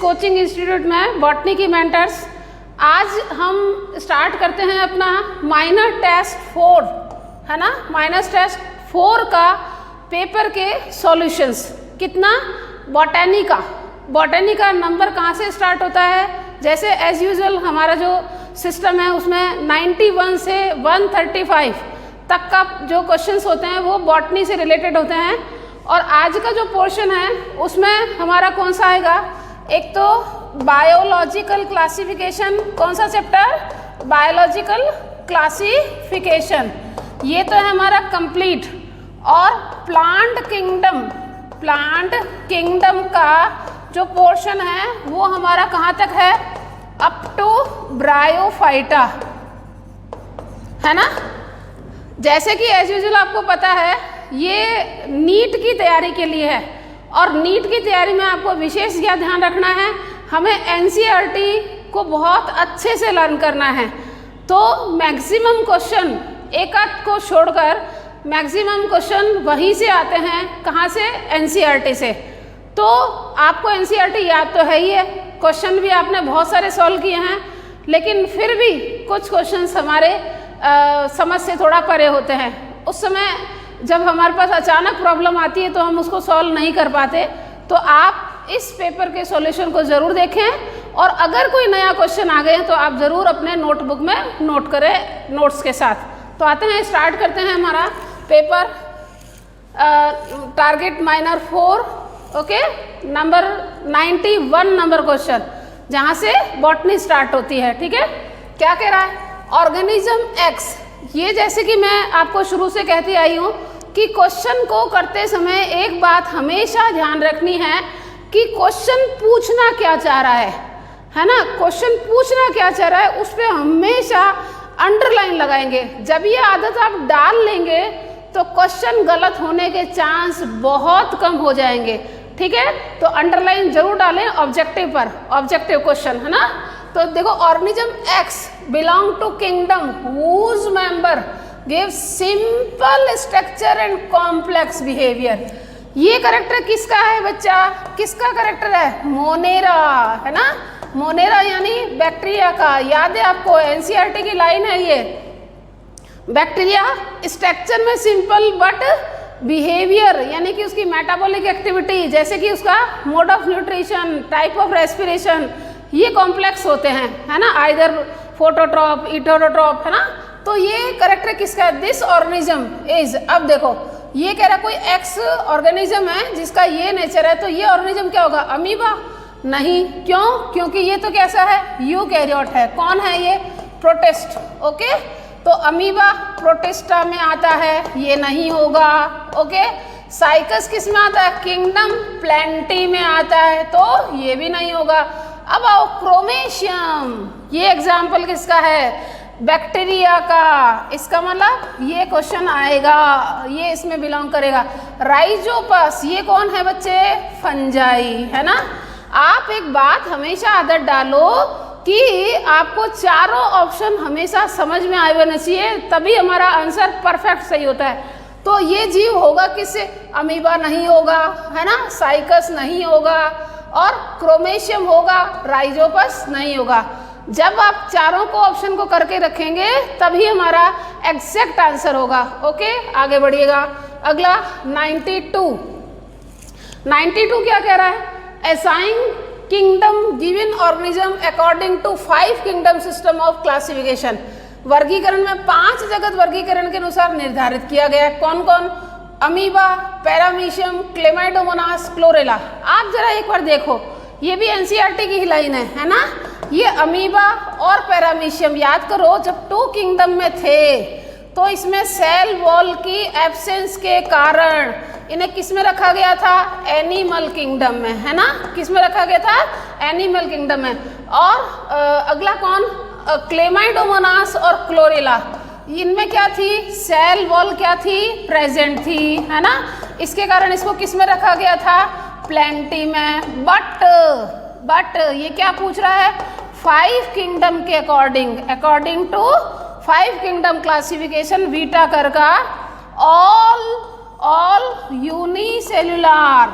Coaching institute में botany की mentors. आज हम स्टार्ट करते हैं अपना माइनर टेस्ट 4, है ना, माइनर टेस्ट 4 का पेपर के सॉल्यूशंस। कितना? बॉटनी का नंबर कहाँ से स्टार्ट होता है? जैसे एज यूजुअल हमारा जो सिस्टम है उसमें 91 से 135 तक का जो क्वेश्चंस होते हैं वो बॉटनी से रिलेटेड होते हैं। और आज का जो पोर्शन है उसमें हमारा कौन सा आएगा? एक तो बायोलॉजिकल क्लासिफिकेशन। कौन सा चैप्टर? Biological classification. ये तो है हमारा कंप्लीट। और प्लांट किंगडम का जो पोर्शन है वो हमारा कहाँ तक है? अप टू ब्रायोफाइटा, है ना। जैसे कि एज यूजुअल आपको पता है ये नीट की तैयारी के लिए है, और नीट की तैयारी में आपको विशेष क्या ध्यान रखना है? हमें एनसीईआरटी को बहुत अच्छे से लर्न करना है। तो मैक्सिमम क्वेश्चन, एक आध को छोड़कर मैक्सिमम क्वेश्चन वहीं से आते हैं। कहाँ से? एनसीईआरटी से। तो आपको एनसीईआरटी याद तो है ही है, क्वेश्चन भी आपने बहुत सारे सॉल्व किए हैं, लेकिन फिर भी कुछ क्वेश्चंस हमारे समझ से थोड़ा परे होते हैं। उस समय जब हमारे पास अचानक प्रॉब्लम आती है तो हम उसको सॉल्व नहीं कर पाते। तो आप इस पेपर के सॉल्यूशन को ज़रूर देखें, और अगर कोई नया क्वेश्चन आ गए तो आप ज़रूर अपने नोटबुक में नोट करें नोट्स के साथ। तो आते हैं, स्टार्ट करते हैं हमारा paper target minor 4, okay, number 91 number question, जहाँ से बॉटनी स्टार्ट होती है। ठीक है, क्या कह रहा है? Organism x. ये जैसे कि मैं आपको शुरू से कहती आई हूँ कि क्वेश्चन को करते समय एक बात हमेशा ध्यान रखनी है कि क्वेश्चन पूछना क्या चाह रहा है ना। क्वेश्चन पूछना क्या चाह रहा है उस पर हमेशा अंडरलाइन लगाएंगे। जब ये आदत आप डाल लेंगे तो क्वेश्चन गलत होने के चांस बहुत कम हो जाएंगे। ठीक है, तो अंडरलाइन जरूर डालें ऑब्जेक्टिव पर, ऑब्जेक्टिव क्वेश्चन, है ना। तो देखो, organism X belong to kingdom whose member give simple structure and complex behaviour. ये करेक्टर किसका है बच्चा? किसका करेक्टर है? मोनेरा, है ना। मोनेरा यानी बैक्टीरिया का। याद है आपको, एनसीईआरटी की लाइन है ये। बैक्टीरिया स्ट्रक्चर में सिंपल बट बिहेवियर यानी कि उसकी मेटाबॉलिक एक्टिविटी, जैसे कि उसका mode of nutrition, type of respiration, ये कॉम्प्लेक्स होते हैं, है ना। आइदर फोटोट्रॉप, इटोरोट्रॉप, है ना। तो ये करेक्टर किसका है? This organism is. अब देखो, ये कह रहा कोई एक्स ऑर्गेनिज्म है जिसका ये नेचर है, तो ये ऑर्गेनिज्म क्या होगा? अमीबा? नहीं। क्यों? क्योंकि ये तो कैसा है? यूकैरियोट है। कौन है ये? प्रोटिस्ट। ओके, तो अमीबा प्रोटिस्टा में आता है, ये नहीं होगा। ओके, साइकस किस में आता है? किंगडम प्लेंटी में आता है, तो ये भी नहीं होगा। अब आओ क्रोमेशियम, ये एग्जाम्पल किसका है? बैक्टीरिया का। इसका मतलब ये क्वेश्चन आएगा, ये इसमें बिलोंग करेगा। राइजोपस, ये कौन है बच्चे? फंजाई, है ना। आप एक बात हमेशा आदत डालो कि आपको चारों ऑप्शन हमेशा समझ में आए होने चाहिए, तभी हमारा आंसर परफेक्ट सही होता है। तो ये जीव होगा किससे? अमीबा नहीं होगा, है ना, साइकस नहीं होगा, और क्रोमेशियम होगा, राइजोपस नहीं होगा। जब आप चारों को ऑप्शन को करके रखेंगे तभी हमारा एग्जैक्ट आंसर होगा। ओके, आगे बढ़िएगा। अगला 92 क्या कह रहा है? Assign kingdom given organism according to 5 kingdom system of classification. वर्गीकरण में 5 जगत वर्गीकरण के अनुसार निर्धारित किया गया है। कौन कौन? Amoeba, paramecium, Chlamydomonas, chlorella. आप जरा एक बार देखो, ये भी एनसीईआरटी की ही लाइन है ना। ये अमीबा और पैरामीशियम याद करो, जब 2 किंगडम में थे तो इसमें सेल वॉल की एब्सेंस के कारण इन्हें किस में रखा गया था? एनिमल किंगडम में, है ना। किस में रखा गया था? एनिमल किंगडम में। और अगला कौन? क्लेमाइडोमोनास और क्लोरेला, इनमें क्या थी? सेल वॉल क्या थी? प्रेजेंट थी, है ना। इसके कारण इसको किस में रखा गया था? प्लेंटी में। बट ये क्या पूछ रहा है? 5 किंगडम के अकॉर्डिंग टू 5 किंगडम क्लासिफिकेशन व्हिटाकर का all unicellular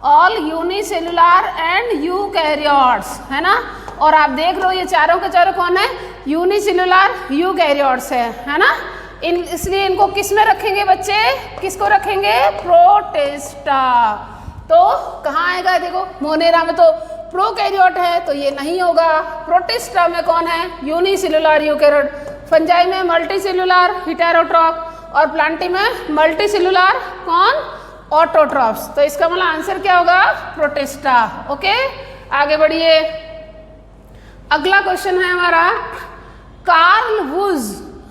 all unicellular and eukaryotes, है ना। और आप देख लो ये चारों के चारों कौन है, यूनिसेलुलर यूकैरियोट्स है ना। इसलिए इनको किस में रखेंगे बच्चे, किसको रखेंगे, प्रोटिस्टा। तो कहाँ आएगा, देखो मोनेरा में तो प्रोकैरियोट है तो ये नहीं होगा, प्रोटिस्टा में कौन है, यूनिसेलुलर यूकैरियोट, फंजाई में मल्टीसेलुलर हेटेरोट्रॉफ और प्लांटी में मल्टीसेलुलर कौन, ऑटोट्रॉफ्स। तो इसका मतलब आंसर क्या होगा, प्रोटिस्टा। ओके आगे बढ़िए, अगला क्वेश्चन है हमारा कार्ल वुज,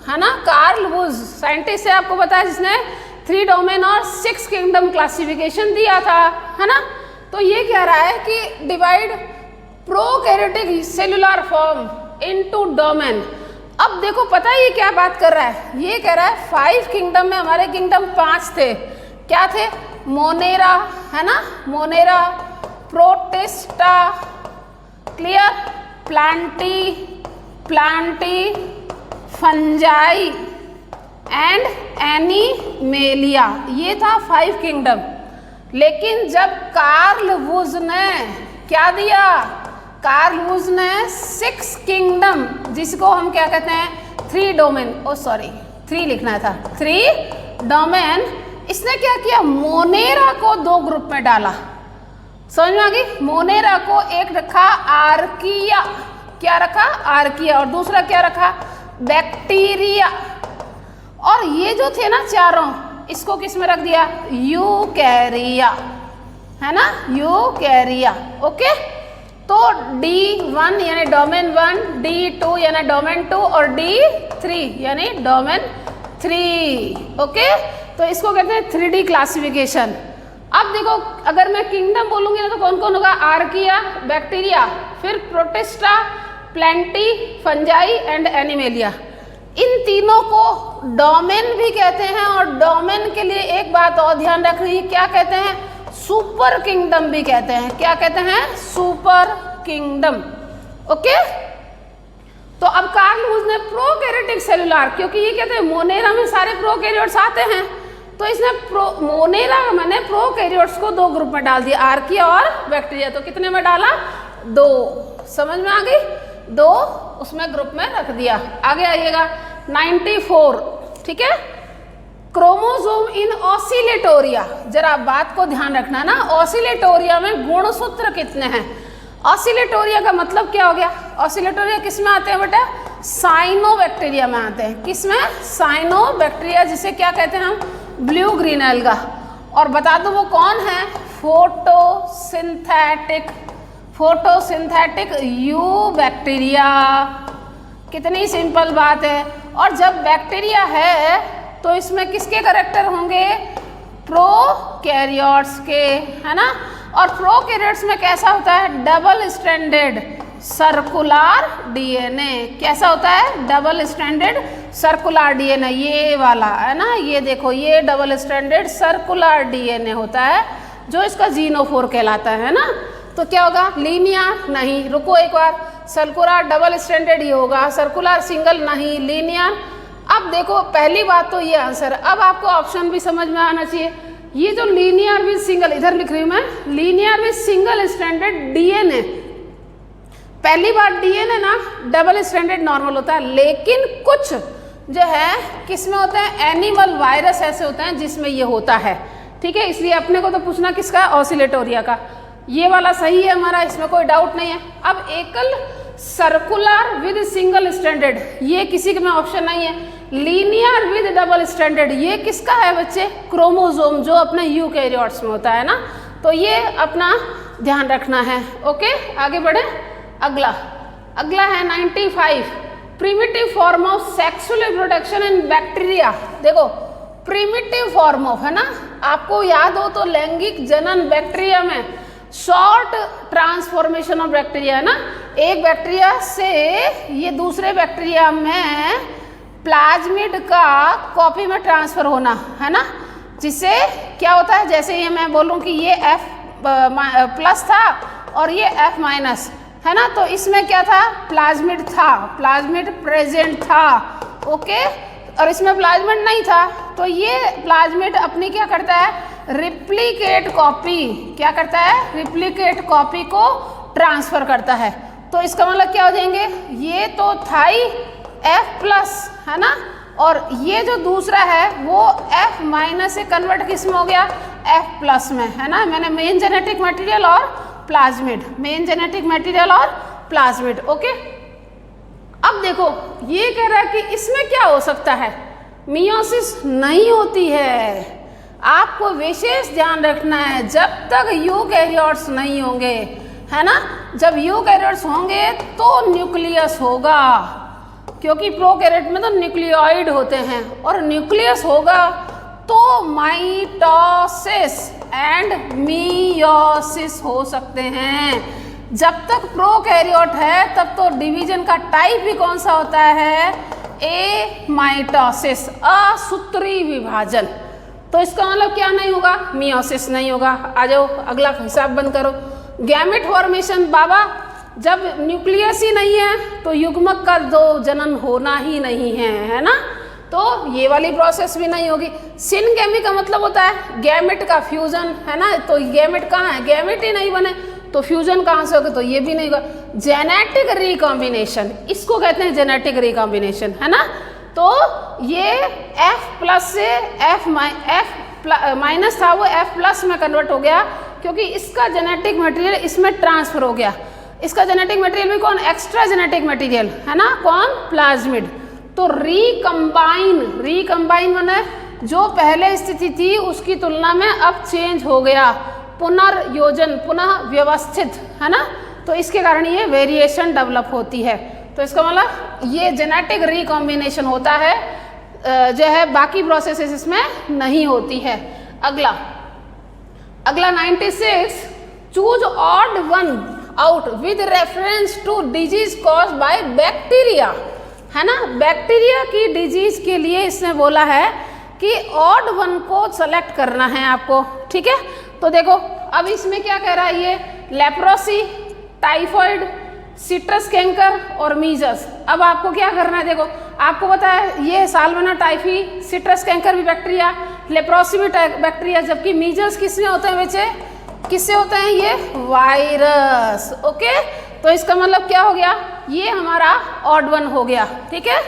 है ना। कार्ल वुज साइंटिस्ट है, आपको पता है, जिसने 3 डोमेन और 6 किंगडम क्लासिफिकेशन दिया था, है ना। तो ये कह रहा है कि divide prokaryotic cellular form into domain. अब देखो पता है ये क्या बात कर रहा है, ये कह रहा है 5 किंगडम में हमारे किंगडम 5 थे, क्या थे, मोनेरा, है ना, Monera, protista, clear, Plantae, fungi and animalia, ये था 5 किंगडम। लेकिन जब कार्ल वुज ने क्या दिया, कार्ल वुज ने 6 किंगडम, जिसको हम क्या कहते हैं 3 डोमेन, 3 लिखना था, 3 डोमेन, इसने क्या किया, मोनेरा को 2 ग्रुप में डाला, समझ में आ गई। मोनेरा को एक रखा आर्किया, क्या रखा, आर्किया, और दूसरा क्या रखा, बैक्टीरिया। और ये जो थे ना चारों, इसको किस में रख दिया, यूकैरिया, है ना, यूकैरिया। ओके तो D1 यानी डोमेन 1, D2 यानी डोमेन 2 और D3 यानी डोमेन 3। ओके तो इसको कहते हैं 3D क्लासिफिकेशन। अब देखो अगर मैं किंगडम बोलूंगी ना तो कौन कौन होगा, आर्किया, बैक्टीरिया, फिर protista, plantae, fungi and animalia. इन तीनों को डोमेन भी कहते हैं, और डोमेन के लिए एक बात और ध्यान रखनी है, क्या कहते हैं, सुपर किंगडम भी कहते हैं। क्या कहते हैं, सुपर किंगडम। ओके तो अब कार्ल वुज ने प्रोकैरियोटिक सेलुलर, क्योंकि ये कहते हैं मोनेरा में सारे प्रोकैरियोट्स आते हैं, तो इसने मोनेरा मैंने प्रोकैरियोट्स को 2 ग्रुप में डाल दिया, आर्किया और बैक्टीरिया। तो कितने में डाला, 2, समझ में आ गई, 2 उसमें ग्रुप में रख दिया। आगे आइएगा 94, ठीक है, क्रोमोसोम इन ऑसिलेटोरिया। जरा बात को ध्यान रखना ना, ऑसिलेटोरिया में गुणसूत्र कितने हैं। ऑसिलेटोरिया का मतलब क्या हो गया, ऑसिलेटोरिया किस में आते हैं बेटा, साइनोबैक्टीरिया में आते हैं। किस में, साइनोबैक्टीरिया, जिसे क्या कहते हैं हम, ब्लू ग्रीन एल्गा। और बता दो वो कौन है, फोटोसिंथेटिक यूबैक्टीरिया। कितनी सिंपल बात है। और जब बैक्टीरिया है तो इसमें किसके कैरेक्टर होंगे, प्रोकैरियोट्स के, है ना। और प्रोकैरियोट्स में कैसा होता है, डबल स्ट्रैंडेड सर्कुलर डीएनए। कैसा होता है, डबल स्ट्रैंडेड सर्कुलर डीएनए, ये वाला है ना, ये देखो ये डबल स्ट्रैंडेड सर्कुलर डीएनए होता है, जो इसका जीनोफोर कहलाता है ना। तो क्या होगा, लीनियर नहीं, रुको एक बार, सर्कुलर डबल स्ट्रैंडेड ये होगा, सर्कुलर सिंगल नहीं, लीनियर। अब देखो पहली बात तो ये आंसर, अब आपको ऑप्शन भी समझ में आना चाहिए। ये जो लीनियर विद सिंगल, इधर लिख रही हूँ मैं, linear with single stranded DNA, पहली बात डीएनए ना डबल स्ट्रैंडेड नॉर्मल होता है, लेकिन कुछ जो है किसमें होते हैं, एनिमल वायरस ऐसे होते हैं जिसमें ये होता है, ठीक है। इसलिए अपने को तो पूछना किसका, ऑसिलेटोरिया का। ये वाला सही है हमारा, इसमें कोई डाउट नहीं है। अब एकल सर्कुलर विद सिंगल स्ट्रैंडेड, ये किसी में ऑप्शन नहीं है। लीनियर विद डबल स्ट्रैंडेड, ये किसका है बच्चे, क्रोमोसोम, जो अपने यूकैरियोट्स में होता है ना। तो ये अपना ध्यान रखना है। ओके आगे बढ़े, अगला है 95, primitive form of sexual reproduction in bacteria. देखो प्रिमिटिव फॉर्म ऑफ, है ना, आपको याद हो तो लैंगिक जनन बैक्टीरिया में, शॉर्ट ट्रांसफॉर्मेशन ऑफ बैक्टीरिया, है ना, एक बैक्टीरिया से ये दूसरे बैक्टीरिया में प्लाज्मिड का कॉपी में ट्रांसफर होना, है ना, जिससे क्या होता है, जैसे ये मैं बोलूँ कि ये F+ था और ये F-, है ना, तो इसमें क्या था, प्लाज्मिड था, प्लाज्मिड प्रेजेंट था। ओके और इसमें प्लाज्मिड नहीं था, तो ये प्लाज्मिड अपनी क्या करता है, रिप्लिकेट कॉपी, क्या करता है, रिप्लिकेट कॉपी को ट्रांसफर करता है। तो इसका मतलब क्या हो जाएंगे, ये तो था ही F+ है ना, और ये जो दूसरा है वो F- से कन्वर्ट किस में हो गया, F+ में, है ना। मैंने मेन जेनेटिक मटेरियल और प्लाज्मिड, मेन जेनेटिक मटेरियल और प्लाज्मिड, ओके। अब देखो ये कह रहा है कि इसमें क्या हो सकता है, मियोसिस नहीं होती है। आपको विशेष ध्यान रखना है, जब तक यूकैरियोट्स नहीं होंगे, है ना, जब यूकैरियोट्स होंगे तो न्यूक्लियस होगा, क्योंकि प्रोकैरियोट में तो न्यूक्लियोइड होते हैं, और न्यूक्लियस होगा तो माइटोसिस एंड मियोसिस हो सकते हैं। जब तक प्रोकैरियोट है तब तो डिवीजन का टाइप भी कौन सा होता है, माइटोसिस, असूत्री विभाजन। तो इसका मतलब क्या नहीं होगा, मियोसिस नहीं होगा। आ जाओ अगला हिसाब बंद करो। गैमेट फॉर्मेशन, बाबा जब न्यूक्लियस ही नहीं है तो युग्मक का दो जनन होना ही नहीं है ना, तो ये वाली प्रोसेस भी नहीं होगी। सिनगैमी का मतलब होता है गैमेट का फ्यूजन, है ना, तो गैमेट कहाँ है, गैमेट ही नहीं बने तो फ्यूजन कहाँ से होगा, तो ये भी नहीं होगा। जेनेटिक रिकॉम्बिनेशन, इसको कहते हैं जेनेटिक रिकॉम्बिनेशन, है ना। तो ये F+ से F- था वो F+ में कन्वर्ट हो गया, क्योंकि इसका जेनेटिक मटेरियल इसमें ट्रांसफर हो गया। इसका जेनेटिक मटेरियल भी कौन, एक्स्ट्रा जेनेटिक मटेरियल, है ना, कौन, प्लाज्मिड। तो रिकम्बाइन माने जो पहले स्थिति थी उसकी तुलना में अब चेंज हो गया, पुनर्योजन, पुनः व्यवस्थित, है ना। तो इसके कारण ये वेरिएशन डेवलप होती है। तो इसका मतलब ये जेनेटिक रिकॉम्बिनेशन होता है, जो है बाकी प्रोसेसेस इसमें नहीं होती है। अगला 96, choose odd one out with reference to disease caused by bacteria, है ना। बैक्टीरिया की डिजीज के लिए इसने बोला है कि ऑड वन को सेलेक्ट करना है आपको, ठीक है। तो देखो अब इसमें क्या कह रहा है, ये लेप्रोसी, टाइफॉइड, सिट्रस कैंकर और मीजल्स। अब आपको क्या करना है, देखो आपको पता है ये साल्मोनेला टाइफी, सिट्रस कैंकर भी बैक्टीरिया, लेप्रोसी भी बैक्टीरिया, जबकि मीजल्स किसमें होते हैं बच्चे, किससे होते हैं, ये वायरस, ओके। तो इसका मतलब क्या हो गया, ये हमारा ऑड वन हो गया, ठीक है।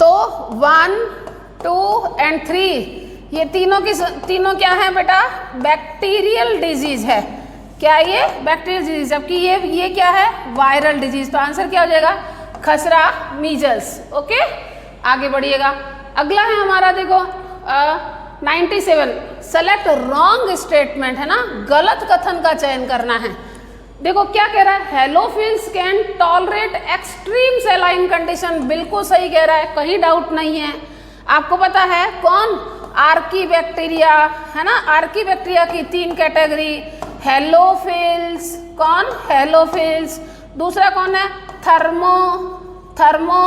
तो 1, 2 एंड 3 ये तीनों क्या है बेटा, बैक्टीरियल डिजीज है। क्या ये बैक्टीरियल डिजीज, जबकि ये क्या है, वायरल डिजीज। तो आंसर क्या हो जाएगा, खसरा, मीजल्स, ओके। आगे बढ़िएगा, अगला है हमारा देखो 97, सेलेक्ट रॉन्ग स्टेटमेंट, है ना, गलत कथन का चयन करना है। देखो क्या कह रहा है, halophiles can tolerate extreme saline condition, बिल्कुल सही कह रहा है, कहीं डाउट नहीं है। आपको पता है कौन, आर्की बैक्टीरिया, है ना, आर्की बैक्टीरिया की 3 कैटेगरी, हेलोफिल्स, कौन, हेलोफिल्स, दूसरा कौन है, थर्मो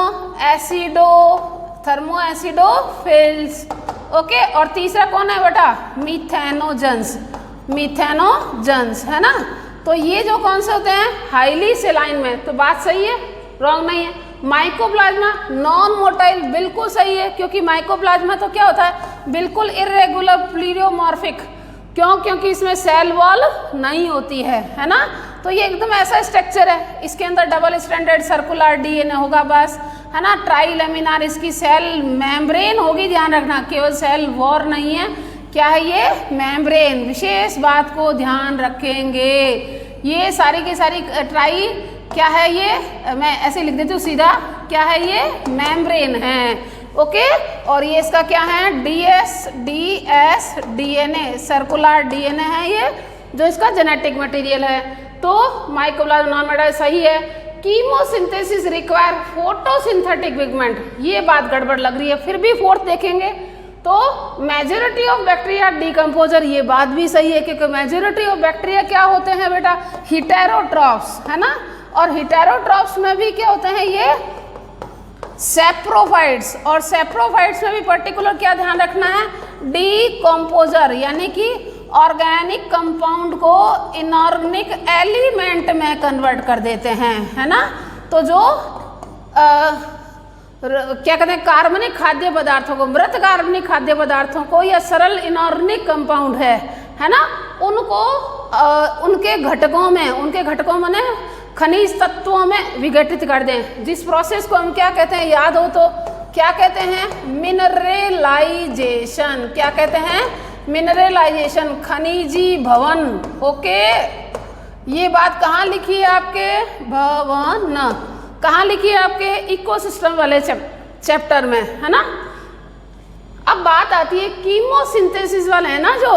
एसिडोफिल्स, ओके, और तीसरा कौन है बेटा, मिथेनोजन्स, है ना। तो ये जो कौन से होते हैं, हाईली सेलाइन में, तो बात सही है, रॉन्ग नहीं है। माइकोप्लाज्मा नॉन मोटाइल, बिल्कुल सही है, क्योंकि माइकोप्लाज्मा तो क्या होता है, बिल्कुल इरेगुलर प्लीरियोमॉर्फिक, क्यों, क्योंकि इसमें सेल वॉल नहीं होती है ना। तो ये एकदम ऐसा स्ट्रक्चर है, इसके अंदर डबल स्टैंडर्ड सर्कुलर DNA होगा बस, है ना। ट्राइलेमिनार इसकी सेल मेम्ब्रेन होगी, ध्यान रखना, केवल सेल वॉल नहीं है, क्या है ये, मेम्ब्रेन। विशेष बात को ध्यान रखेंगे, ये सारी की सारी ट्राई क्या है, ये मैं ऐसे लिख देती हूँ सीधा, क्या है ये, मेम्ब्रेन है, ओके। और ये इसका क्या है, DS DNA, सर्कुलर DNA है ये, जो इसका जेनेटिक मटेरियल है। तो माइकोप्लाज्मा नॉन मोटाइल सही है। कीमोसिंथेसिस रिक्वायर फोटोसिंथेटिक पिगमेंट, ये बात गड़बड़ लग रही है, फिर भी 4th देखेंगे तो मेजॉरिटी ऑफ बैक्टीरिया डिकम्पोजर, ये बात भी सही है, क्योंकि मेजॉरिटी ऑफ बैक्टीरिया क्या होते हैं बेटा, हेटेरोट्रॉफ्स, है ना। और हेटेरोट्रॉफ्स में भी क्या होते हैं, ये सेप्रोफाइट्स, और सेप्रोफाइट्स में भी पर्टिकुलर क्या ध्यान रखना है, डीकम्पोजर, यानी कि ऑर्गेनिक कंपाउंड को इनऑर्गेनिक एलिमेंट में कन्वर्ट कर देते हैं, है ना। तो जो क्या कहते हैं, कार्बनिक खाद्य पदार्थों को, मृत कार्बनिक खाद्य पदार्थों को या सरल इनऑर्गेनिक कंपाउंड है ना, उनको उनके घटकों माने खनिज तत्वों में विघटित कर दें। जिस प्रोसेस को हम क्या कहते हैं, याद हो तो क्या कहते हैं, मिनरलाइजेशन। क्या कहते हैं, मिनरलाइजेशन, खनिजी भवन। ओके, ये बात कहाँ लिखी है आपके, भवन कहाँ लिखी है आपके इकोसिस्टम वाले चैप्टर में, है ना। अब बात आती है कीमोसिंथेसिस वाले हैं ना जो,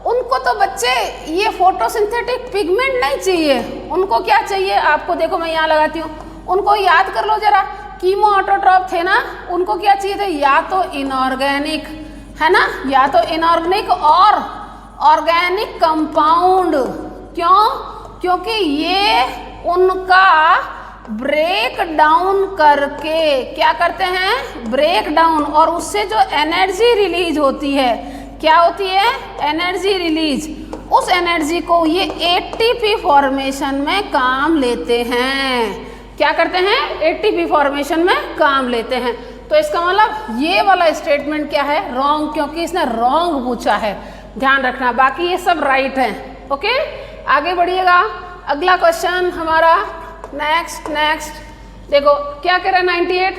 उनको तो बच्चे ये फोटोसिंथेटिक पिगमेंट नहीं चाहिए, उनको क्या चाहिए आपको, देखो मैं यहाँ लगाती हूँ, उनको याद कर लो जरा, कीमो ऑटोट्रॉप थे ना, उनको क्या चाहिए थे, या तो इनऑर्गेनिक, है ना, या तो इनऑर्गेनिक और ऑर्गेनिक कंपाउंड। क्यों, क्योंकि ये उनका ब्रेक डाउन करके क्या करते हैं, ब्रेक डाउन, और उससे जो एनर्जी रिलीज होती है, क्या होती है, एनर्जी रिलीज, उस एनर्जी को ये एटीपी फॉर्मेशन में काम लेते हैं। क्या करते हैं, एटीपी फॉर्मेशन में काम लेते हैं। तो इसका मतलब ये वाला स्टेटमेंट क्या है, रॉन्ग, क्योंकि इसने रॉन्ग पूछा है, ध्यान रखना, बाकी ये सब राइट है। ओके, आगे बढ़िएगा, अगला क्वेश्चन हमारा, नेक्स्ट देखो क्या कह रहा है 98,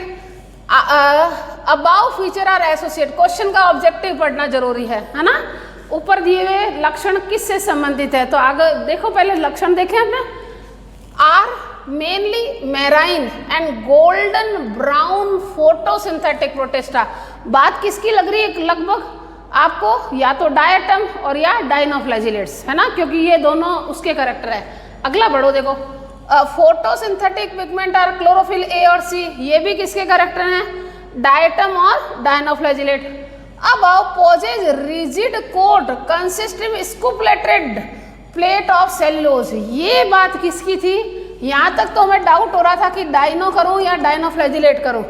about feature are associate. Question का ऑब्जेक्टिव पढ़ना जरूरी है ना। ऊपर दिए हुए लक्षण किससे संबंधित है, तो आगे देखो, पहले लक्षण देखें हमने, are mainly marine and golden brown photosynthetic protista. बात किसकी लग रही है लगभग आपको, या तो डायटम और या डायनोफ्लैजिलेट्स, है ना, क्योंकि ये दोनों उसके करेक्टर है। अगला बढ़ो, देखो photosynthetic pigment are chlorophyll A और सी, ये भी किसके करेक्टर हैं, डायटम और डायनोफ्लैजिलेट। अब आओ, possess rigid coat consisting sculptured plate of cellulose, ये बात किसकी थी, यहाँ तक तो हमें डाउट हो रहा था कि डाइनो करूँ या डायनोफ्लैजिलेट करूँ,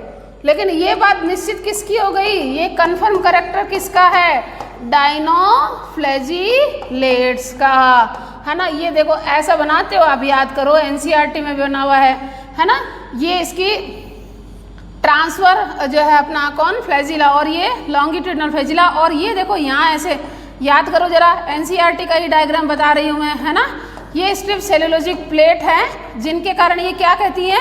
लेकिन ये बात निश्चित किसकी हो गई, ये कंफर्म करेक्टर किसका है, डायनोफ्लैजिलेट्स का, है ना। ये देखो ऐसा बनाते हो आप, याद करो, एनसीईआरटी में भी बना हुआ है ना। ये इसकी ट्रांसफर जो है अपना कौन, फ्लैजिला, और ये लॉन्गिट्यूडनल फ्लैजिला, और ये देखो यहाँ ऐसे याद करो जरा, एनसीईआरटी का ही डायग्राम बता रही हूँ मैं, है ना। ये स्ट्रिप सेलुलोजिक प्लेट है, जिनके कारण ये क्या कहती है,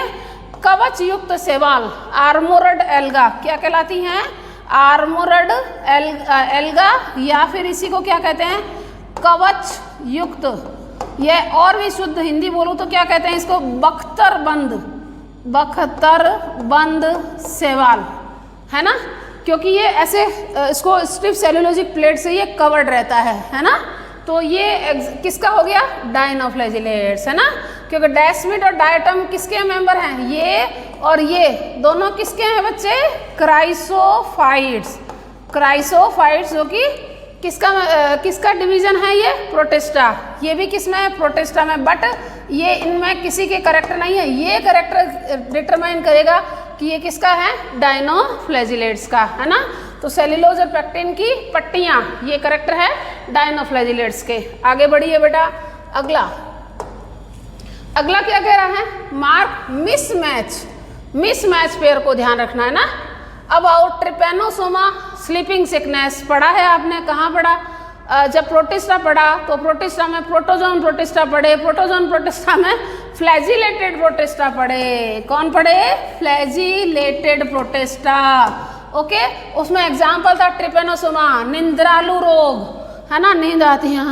कवच युक्त शैवाल, आर्मोरड एल्गा, क्या कहलाती हैं, आर्मोरड एल्गा, या फिर इसी को क्या कहते हैं, कवच युक्त। ये और भी शुद्ध हिंदी बोलूँ तो क्या कहते हैं इसको, बख्तरबंद शैवाल, है ना, क्योंकि ये ऐसे इसको स्ट्रिप सेलुलोजिक प्लेट से ये कवर्ड रहता है ना। तो ये किसका हो गया, डायनोफ्लैजिलेट्स, है ना, क्योंकि डायस्मिड और डायटम किसके मेंबर हैं, ये और ये दोनों किसके हैं बच्चे, क्राइसोफाइट्स, जो कि किसका डिवीजन है, ये प्रोटिस्टा, ये भी किसमें है, प्रोटिस्टा में, बट ये इनमें किसी के करेक्टर नहीं है, ये करेक्टर डिटरमाइन करेगा कि ये किसका है, डायनोफ्लैजिलेट्स का, है ना। तो सेल्यूलोज और पेक्टिन की पट्टियाँ, ये करेक्टर है डायनोफ्लैजिलेट्स के। आगे बढ़िए बेटा, अगला क्या कह रहा है, मार्क मिसमैच पेयर को ध्यान रखना है ना। अब आओ, ट्रिपेनोसोमा स्लीपिंग सिकनेस पढ़ा है आपने, कहाँ पढ़ा, जब प्रोटिस्टा पढ़ा तो प्रोटिस्टा में प्रोटोजोन प्रोटिस्टा पढ़े, प्रोटोजोन प्रोटिस्टा में फ्लैजिलेटेड प्रोटिस्टा पढ़े, कौन पढ़े, फ्लैजिलेटेड प्रोटिस्टा। ओके, उसमें एग्जाम्पल था ट्रिपेनोसोमा, निंद्रालु रोग, है ना, नींद आती है,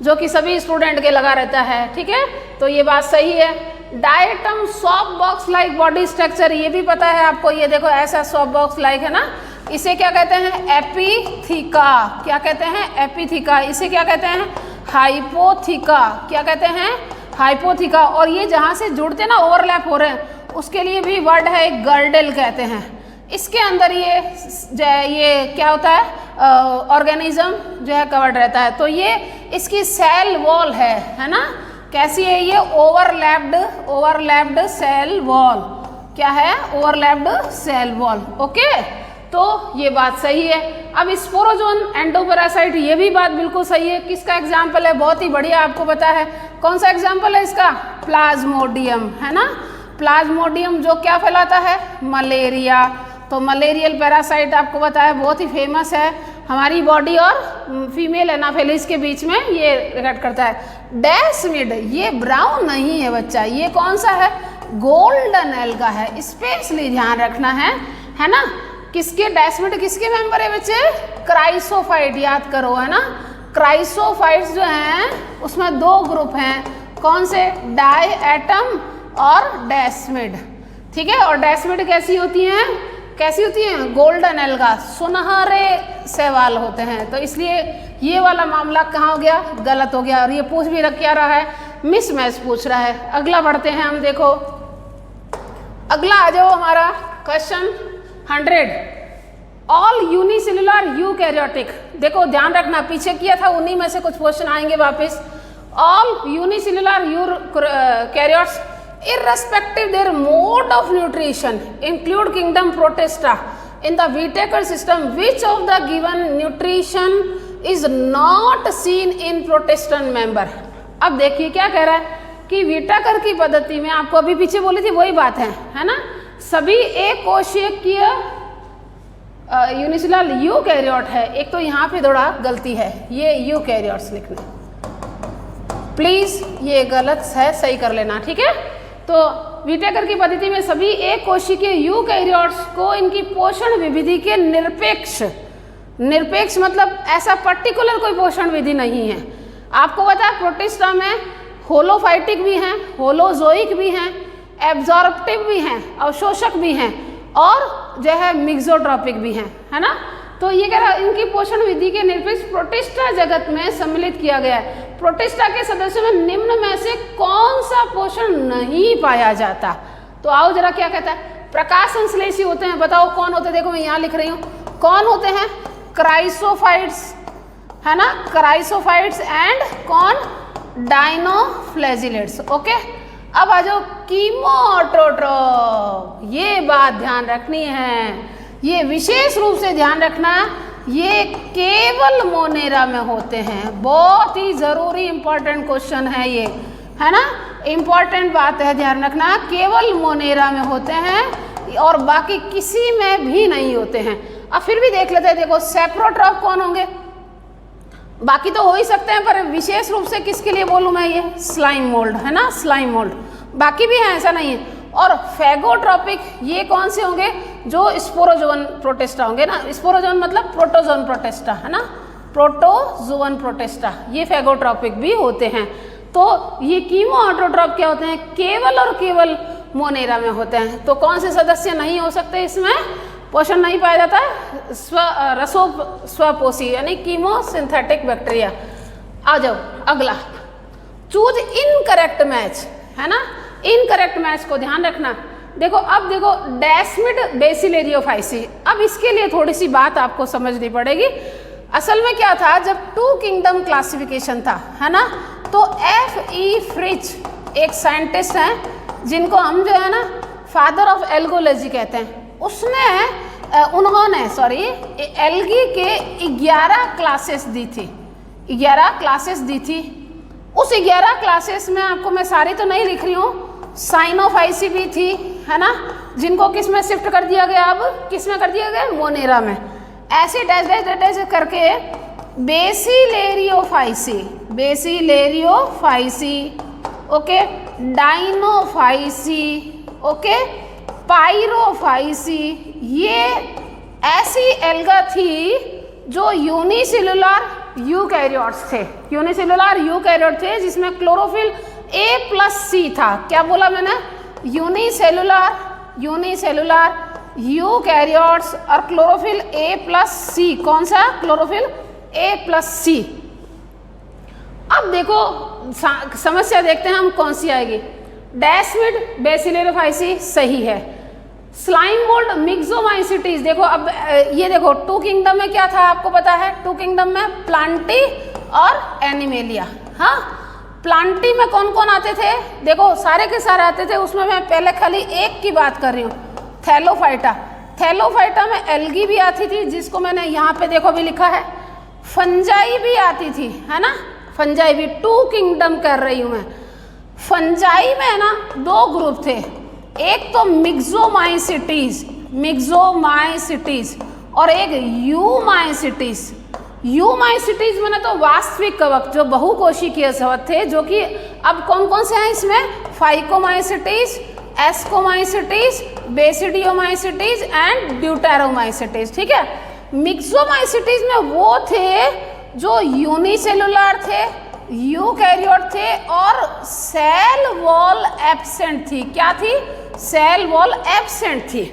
जो कि सभी स्टूडेंट के लगा रहता है, ठीक है, तो ये बात सही है। Diatom soft box like body structure, ये भी पता है आपको, ये देखो ऐसा सॉफ्ट बॉक्स लाइक है ना, इसे क्या कहते हैं, एपिथिका, क्या कहते हैं, एपिथिका, इसे क्या कहते हैं, हाइपोथिका, क्या कहते हैं, हाइपोथिका। और ये जहाँ से जुड़ते ना, ओवरलैप हो रहे हैं, उसके लिए भी वर्ड है गर्डल कहते हैं। इसके अंदर ये क्या होता है, ऑर्गेनिज्म जो है कवर्ड रहता है, तो ये इसकी सेल वॉल है ना, कैसी है ये, ओवरलैप्ड सेल वॉल, क्या है, ओवरलैप्ड सेल वॉल। ओके, तो ये बात सही है। अब स्पोरोजोन एंडोपैरासाइट, ये भी बात बिल्कुल सही है। किसका एग्जाम्पल है, बहुत ही बढ़िया आपको पता है, कौन सा एग्जाम्पल है इसका, प्लाज्मोडियम, है ना, प्लाज्मोडियम जो क्या फैलाता है, मलेरिया। तो मलेरियल पैरासाइट आपको पता है बहुत ही फेमस है, हमारी बॉडी और फीमेल एनाफेलिस के बीच में ये रिएक्ट करता है। डेस्मिड ये ब्राउन नहीं है बच्चा, ये कौन सा है, गोल्डन एल्गा है, स्पेशली ध्यान रखना है ना। किसके डेस्मिड किसके मेंबर है बच्चे, क्राइसोफाइट, याद करो है ना। क्राइसोफाइट्स जो हैं उसमें दो ग्रुप हैं, कौन से, डाई एटम और डेस्मिड, ठीक है। और डेस्मिड कैसी होती हैं, कैसी होती हैं, गोल्डन एल्गा, सुनहरे शैवाल होते हैं। तो इसलिए ये वाला मामला कहाँ हो गया, गलत हो गया। और ये पूछ भी क्या रहा है, मिसमैच पूछ रहा है। अगला बढ़ते हैं हम, देखो अगला आ जाओ हमारा क्वेश्चन 100, ऑल यूनिसेलुलर यूकैरियोटिक। देखो ध्यान रखना, पीछे किया था उन्हीं में से कुछ क्वेश्चन आएंगे वापस। All unicellular eukaryotes irrespective their mode of nutrition include kingdom protista in the Whittaker system, which of the given nutrition is not seen in protestant member। अब देखिए क्या कह रहा है कि व्हिटेकर की पद्धति में, आपको अभी पीछे बोली थी वही बात है ना, सभी एक कोशिकीय यूनिसेलुलर यूकैरियोट है। एक तो यहाँ पे थोड़ा गलती है, ये यूकैरियोट्स लिखना, प्लीज ये गलत है, सही कर लेना, ठीक है। तो व्हिटेकर की पद्धति में सभी एक कोशिकीय यूकैरियोट्स को इनकी पोषण विधि के निरपेक्ष मतलब ऐसा पर्टिकुलर कोई पोषण विधि नहीं है। आपको पता है प्रोटिस्टा में होलोफाइटिक भी हैं, होलोजोइक भी हैं, एब्जॉर्प्टिव भी हैं, अवशोषक भी हैं, और जो है मिक्सोट्रॉपिक भी हैं, है ना। तो ये कह रहा है इनकी पोषण विधि के निरपेक्ष प्रोटिस्टा जगत में सम्मिलित किया गया है। प्रोटिस्टा के सदस्यों में निम्न में से कौन सा पोषण नहीं पाया जाता। तो आओ जरा क्या कहता है, प्रकाश संश्लेषी होते हैं, बताओ कौन होते हैं। देखो मैं यहाँ लिख रही हूँ, कौन होते हैं, क्राइसोफाइट्स, है ना, क्राइसोफाइट्स एंड कौन, डायनोफ्लैजिलेट्स। ओके, अब आ जाओ कीमोऑटोट्रॉप, ये बात ध्यान रखनी है, ये विशेष रूप से ध्यान रखना, ये केवल मोनेरा में होते हैं। बहुत ही जरूरी इंपॉर्टेंट क्वेश्चन है ये, है ना, इंपॉर्टेंट बात है, ध्यान रखना, केवल मोनेरा में होते हैं और बाकी किसी में भी नहीं होते हैं। अब फिर भी देख लेते हैं, देखो सेप्रोट्रॉप कौन होंगे, बाकी तो हो ही सकते हैं पर विशेष रूप से किसके लिए बोलूँ मैं, ये स्लाइम मोल्ड, है ना, स्लाइम मोल्ड, बाकी भी हैं, ऐसा नहीं है। और फैगोट्रॉपिक ये कौन से होंगे, जो स्पोरोजोन प्रोटिस्टा होंगे ना, स्पोरोजोन मतलब प्रोटोजोन प्रोटिस्टा, है ना, प्रोटोजोन प्रोटिस्टा, ये फैगोट्रॉपिक भी होते हैं। तो ये कीमोऑटोट्रॉप क्या होते हैं, केवल और केवल मोनेरा में होते हैं। तो कौन से सदस्य नहीं हो सकते, इसमें पोषण नहीं पाया जाता है, स्वपोषी यानी कीमोसिंथेटिक बैक्टीरिया। आ जाओ अगला, चूज इनकरेक्ट मैच, है ना, इनकरेक्ट मैच को ध्यान रखना। देखो अब देखो डेस्मिड बेसिलेरियोफाइसी, अब इसके लिए थोड़ी सी बात आपको समझनी पड़ेगी। असल में क्या था, जब 2 किंगडम क्लासिफिकेशन था, है ना, तो F.E. फ्रिच एक साइंटिस्ट हैं जिनको हम जो है ना फादर ऑफ एल्गोलॉजी कहते हैं, उन्होंने एल्गी के 11 क्लासेस दी थी, 11 क्लासेस दी थी। उस 11 क्लासेस में आपको मैं सारी तो नहीं लिख रही हूँ, साइनोफाइसी भी थी, है ना, जिनको किस में शिफ्ट कर दिया गया, अब किस में कर दिया गया, मोनेरा में। ऐसे डैश डैश डैश करके बेसिलेरियोफाइसी, ओके, डाइनोफाइसी, ओके, पाइरोफाइसी, ये ऐसी एल्गा थी जो यूनिसेलुलर यूकैरियोट्स थे, यूनिसेलुलर यूकैरियोट थे जिसमें क्लोरोफिल A+C था। क्या बोला मैंने, यूनिसेलुलर यूकैरियोट्स और क्लोरोफिल A+C, कौन सा, क्लोरोफिल A+C। अब देखो समस्या देखते हैं हम कौन सी आएगी। डेस्मिड बेसिलेरियोफाइसी सही है, स्लाइम मोल्ड मिक्सोमाइसिटीज, देखो अब ये देखो 2 किंगडम में क्या था आपको पता है, 2 किंगडम में प्लांटी और एनिमेलिया। हाँ, प्लांटी में कौन कौन आते थे, देखो सारे के सारे आते थे, उसमें मैं पहले खाली एक की बात कर रही हूँ, थैलोफाइटा में एल्गी भी आती थी, जिसको मैंने यहाँ पे देखो भी लिखा है, फंजाई भी आती थी, है ना, फंजाई भी 2 किंगडम कर रही हूँ मैं। फंजाई में ना 2 ग्रुप थे, एक तो मिक्सोमाइसिटीज और एक यूमाइसिटीज। यूमाइसिटीज माने तो वास्तविक कवक जो बहुकोशिकीय कवक थे, जो कि अब कौन कौन से हैं इसमें, phycomycetes, ascomycetes, basidiomycetes and deuteromycetes. ठीक है, मिक्सोमाइसिटीज में वो थे जो यूनिसेलुलर थे, यूकैरियोट थे और सेल वॉल एब्सेंट थी। क्या थी, सेल वॉल एब्सेंट थी।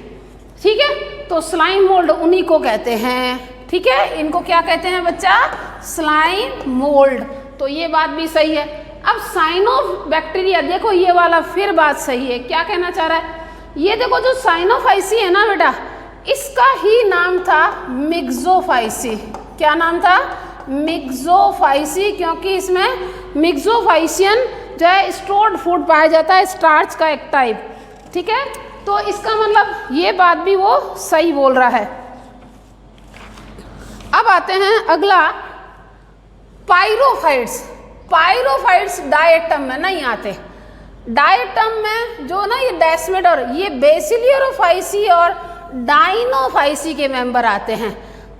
ठीक है, तो स्लाइम मोल्ड उन्हीं को कहते हैं। ठीक है, इनको क्या कहते हैं बच्चा, स्लाइम मोल्ड। तो ये बात भी सही है। अब साइनोबैक्टीरिया, देखो ये वाला फिर बात सही है। क्या कहना चाह रहा है, ये देखो जो साइनोफाइसी है ना बेटा, इसका ही नाम था मिक्सोफाइसी। क्या नाम था, मिक्सोफाइसी, क्योंकि इसमें मिक्सोफाइसियन जो है स्टोर्ड फूड पाया जाता है, स्टार्च का एक टाइप। ठीक है, तो इसका मतलब ये बात भी वो सही बोल रहा है। अब आते हैं अगला, पायरोफाइट्स। पायरोफाइट्स डायटम में नहीं आते। डायटम में जो ना ये डेस्मिड और ये बेसिलियरोफाइसी और डाइनोफाइसी के मेंबर आते हैं,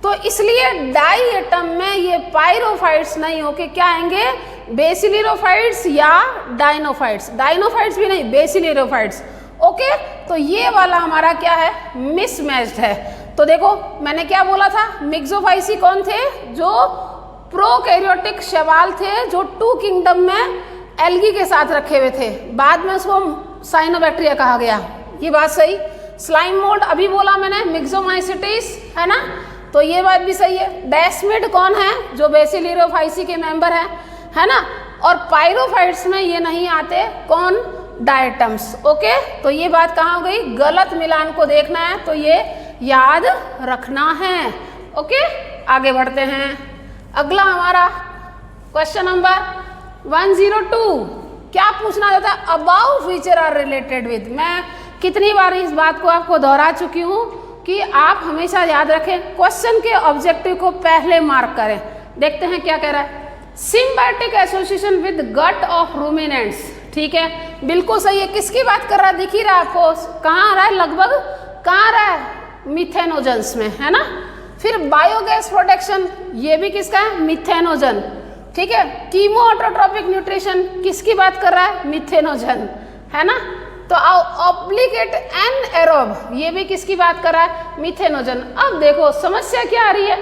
तो इसलिए डायटम में ये पायरोफाइट्स नहीं होके क्या आएंगे, बेसिलियरोफाइट्स या डाइनोफाइट्स। डाइनोफाइट्स भी नहीं, बेसिलियरोफाइट्स। ओके, तो ये वाला हमारा क्या है, मिसमैच्ड है। तो देखो मैंने क्या बोला था, मिक्सोफाइसी कौन थे, जो प्रोकैरियोटिक शैवाल थे, जो 2 किंगडम में एल्गी के साथ रखे हुए थे, बाद में उसको साइनोबैक्टीरिया कहा गया। ये बात सही। स्लाइम मोल्ड अभी बोला मैंने, मिक्सोमाइसिटीज है ना, तो ये बात भी सही है। डेस्मिड कौन है, जो बेसिलियरोफाइसी के मेंबर है ना, और पायरोफाइट्स में ये नहीं आते, कौन, डायटम्स। ओके, तो ये बात कहाँ हो गई, गलत मिलान को देखना है तो ये याद रखना है। ओके, आगे बढ़ते हैं। अगला हमारा क्वेश्चन नंबर 102, क्या पूछना चाहता है, about feature are related with. मैं कितनी बार इस बात को आपको दोहरा चुकी हूँ कि आप हमेशा याद रखें, क्वेश्चन के ऑब्जेक्टिव को पहले मार्क करें। देखते हैं क्या कह रहा है, symbiotic association with gut of ruminants. ठीक है, बिल्कुल सही है। किसकी बात कर रहा है, दिख ही रहा है आपको, कहाँ आ रहा है, लगभग कहाँ आ रहा है, मिथेनोजन्स में, है ना। फिर बायोगैस प्रोडक्शन, ये भी किसका है, मिथेनोजन। ठीक है, कीमो ऑटोट्रोपिक न्यूट्रिशन किसकी बात कर रहा है, मिथेनोजन, है ना। तो ऑब्लिगेट एनएरोब, ये भी किसकी बात कर रहा है, मिथेनोजन। अब देखो समस्या क्या आ रही है,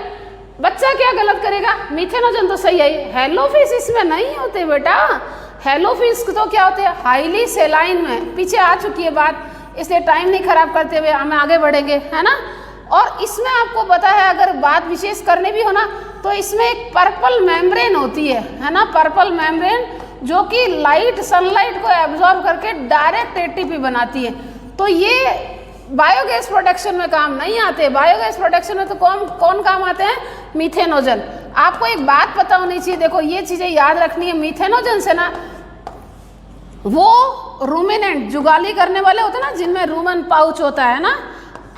बच्चा क्या गलत करेगा, मिथेनोजन तो सही है, हेलोफिस इसमें नहीं होते बेटा। हेलोफिस तो क्या होते हैं, हाईली सेलाइन में, पीछे आ चुकी है बात, इसलिए टाइम नहीं खराब करते हुए हम आगे बढ़ेंगे, है ना। और इसमें आपको पता है, अगर बात विशेष करने भी हो ना, तो इसमें एक पर्पल मेम्ब्रेन होती है ना, पर्पल मेम्ब्रेन, जो कि लाइट, सनलाइट को एब्जॉर्ब करके डायरेक्ट एटीपी बनाती है। तो ये बायोगैस प्रोडक्शन में काम नहीं आते। बायोगैस प्रोडक्शन में तो कौन काम आते हैं, मिथेनोजन। आपको एक बात पता होनी चाहिए, देखो ये चीजें याद रखनी है, मिथेनोजन से ना वो रूमिनेंट, जुगाली करने वाले होते हैं ना, जिनमें रूमन पाउच होता है ना,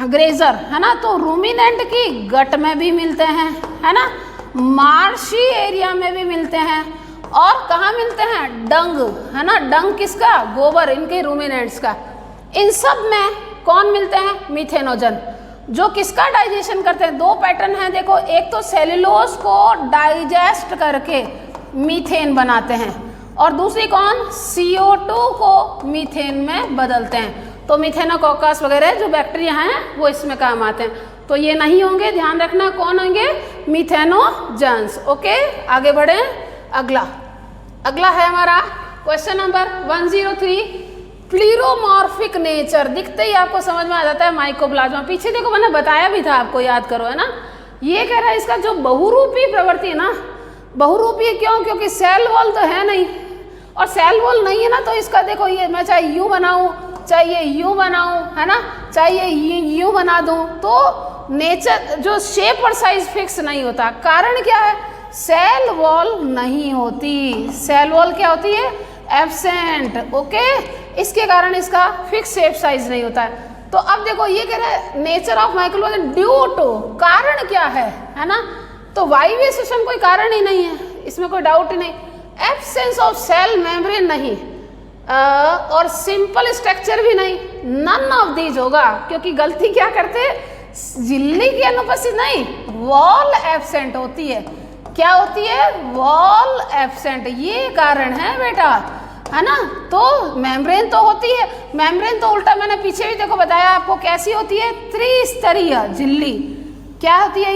ग्रेजर, है ना, तो रूमिनेंट की गट में भी मिलते हैं, है ना, मार्शी एरिया में भी मिलते हैं, और कहाँ मिलते हैं, डंग, है ना, डंग किसका, गोबर, इनके रूमिनेंट्स का। इन सब में कौन मिलते हैं, मिथेनोजन, जो किसका डाइजेशन करते हैं। 2 पैटर्न हैं देखो, एक तो सेल्यूलोज को डाइजेस्ट करके मीथेन बनाते हैं, और दूसरी कौन, CO2 को मीथेन में बदलते हैं। तो मिथेनोकोकस वगैरह जो बैक्टीरिया हैं वो इसमें काम आते हैं। तो ये नहीं होंगे, ध्यान रखना, कौन होंगे, मिथेनोजन्स। ओके, आगे बढ़े। अगला है हमारा क्वेश्चन नंबर 103, प्लीरोमॉर्फिक नेचर। दिखते ही आपको समझ में आ जाता है माइकोप्लाज्मा। पीछे देखो मैंने बताया भी था आपको, याद करो, है ना। ये कह रहा है इसका जो बहुरूपी प्रवृत्ति है ना, बहुरूपी क्यों, क्योंकि सेल वॉल तो है नहीं, और सेल वॉल नहीं है ना, तो इसका देखो ये मैं चाहे यूं बनाऊं, चाहे ये यूं बनाऊं, है ना, चाहे ये यूं बना दूं, तो नेचर जो शेप और साइज फिक्स नहीं होता। कारण क्या है, सेल वॉल नहीं होती। सेल वॉल क्या होती है, एब्सेंट। ओके, इसके कारण इसका फिक्स शेप साइज नहीं होता है। तो अब देखो ये कह रहा है nature of mycoplasma due to, कारण क्या है ना, तो वायवीय कोई कारण ही नहीं है, इसमें कोई डाउट ही नहीं। एब्सेंस ऑफ सेल मेम्ब्रेन नहीं, और सिंपल स्ट्रक्चर भी नहीं, नन ऑफ दीज होगा, क्योंकि गलती क्या करते हैं, झिल्ली की अनुपस्थित नहीं, वॉल एब्सेंट होती है। क्या होती है? Wall absent. ये कारण है बेटा, है ना। तो मेम्ब्रेन तो होती है, मेम्ब्रेन तो उल्टा मैंने पीछे भी देखो बताया आपको कैसी होती है, त्रिस्तरीय झिल्ली। क्या होती है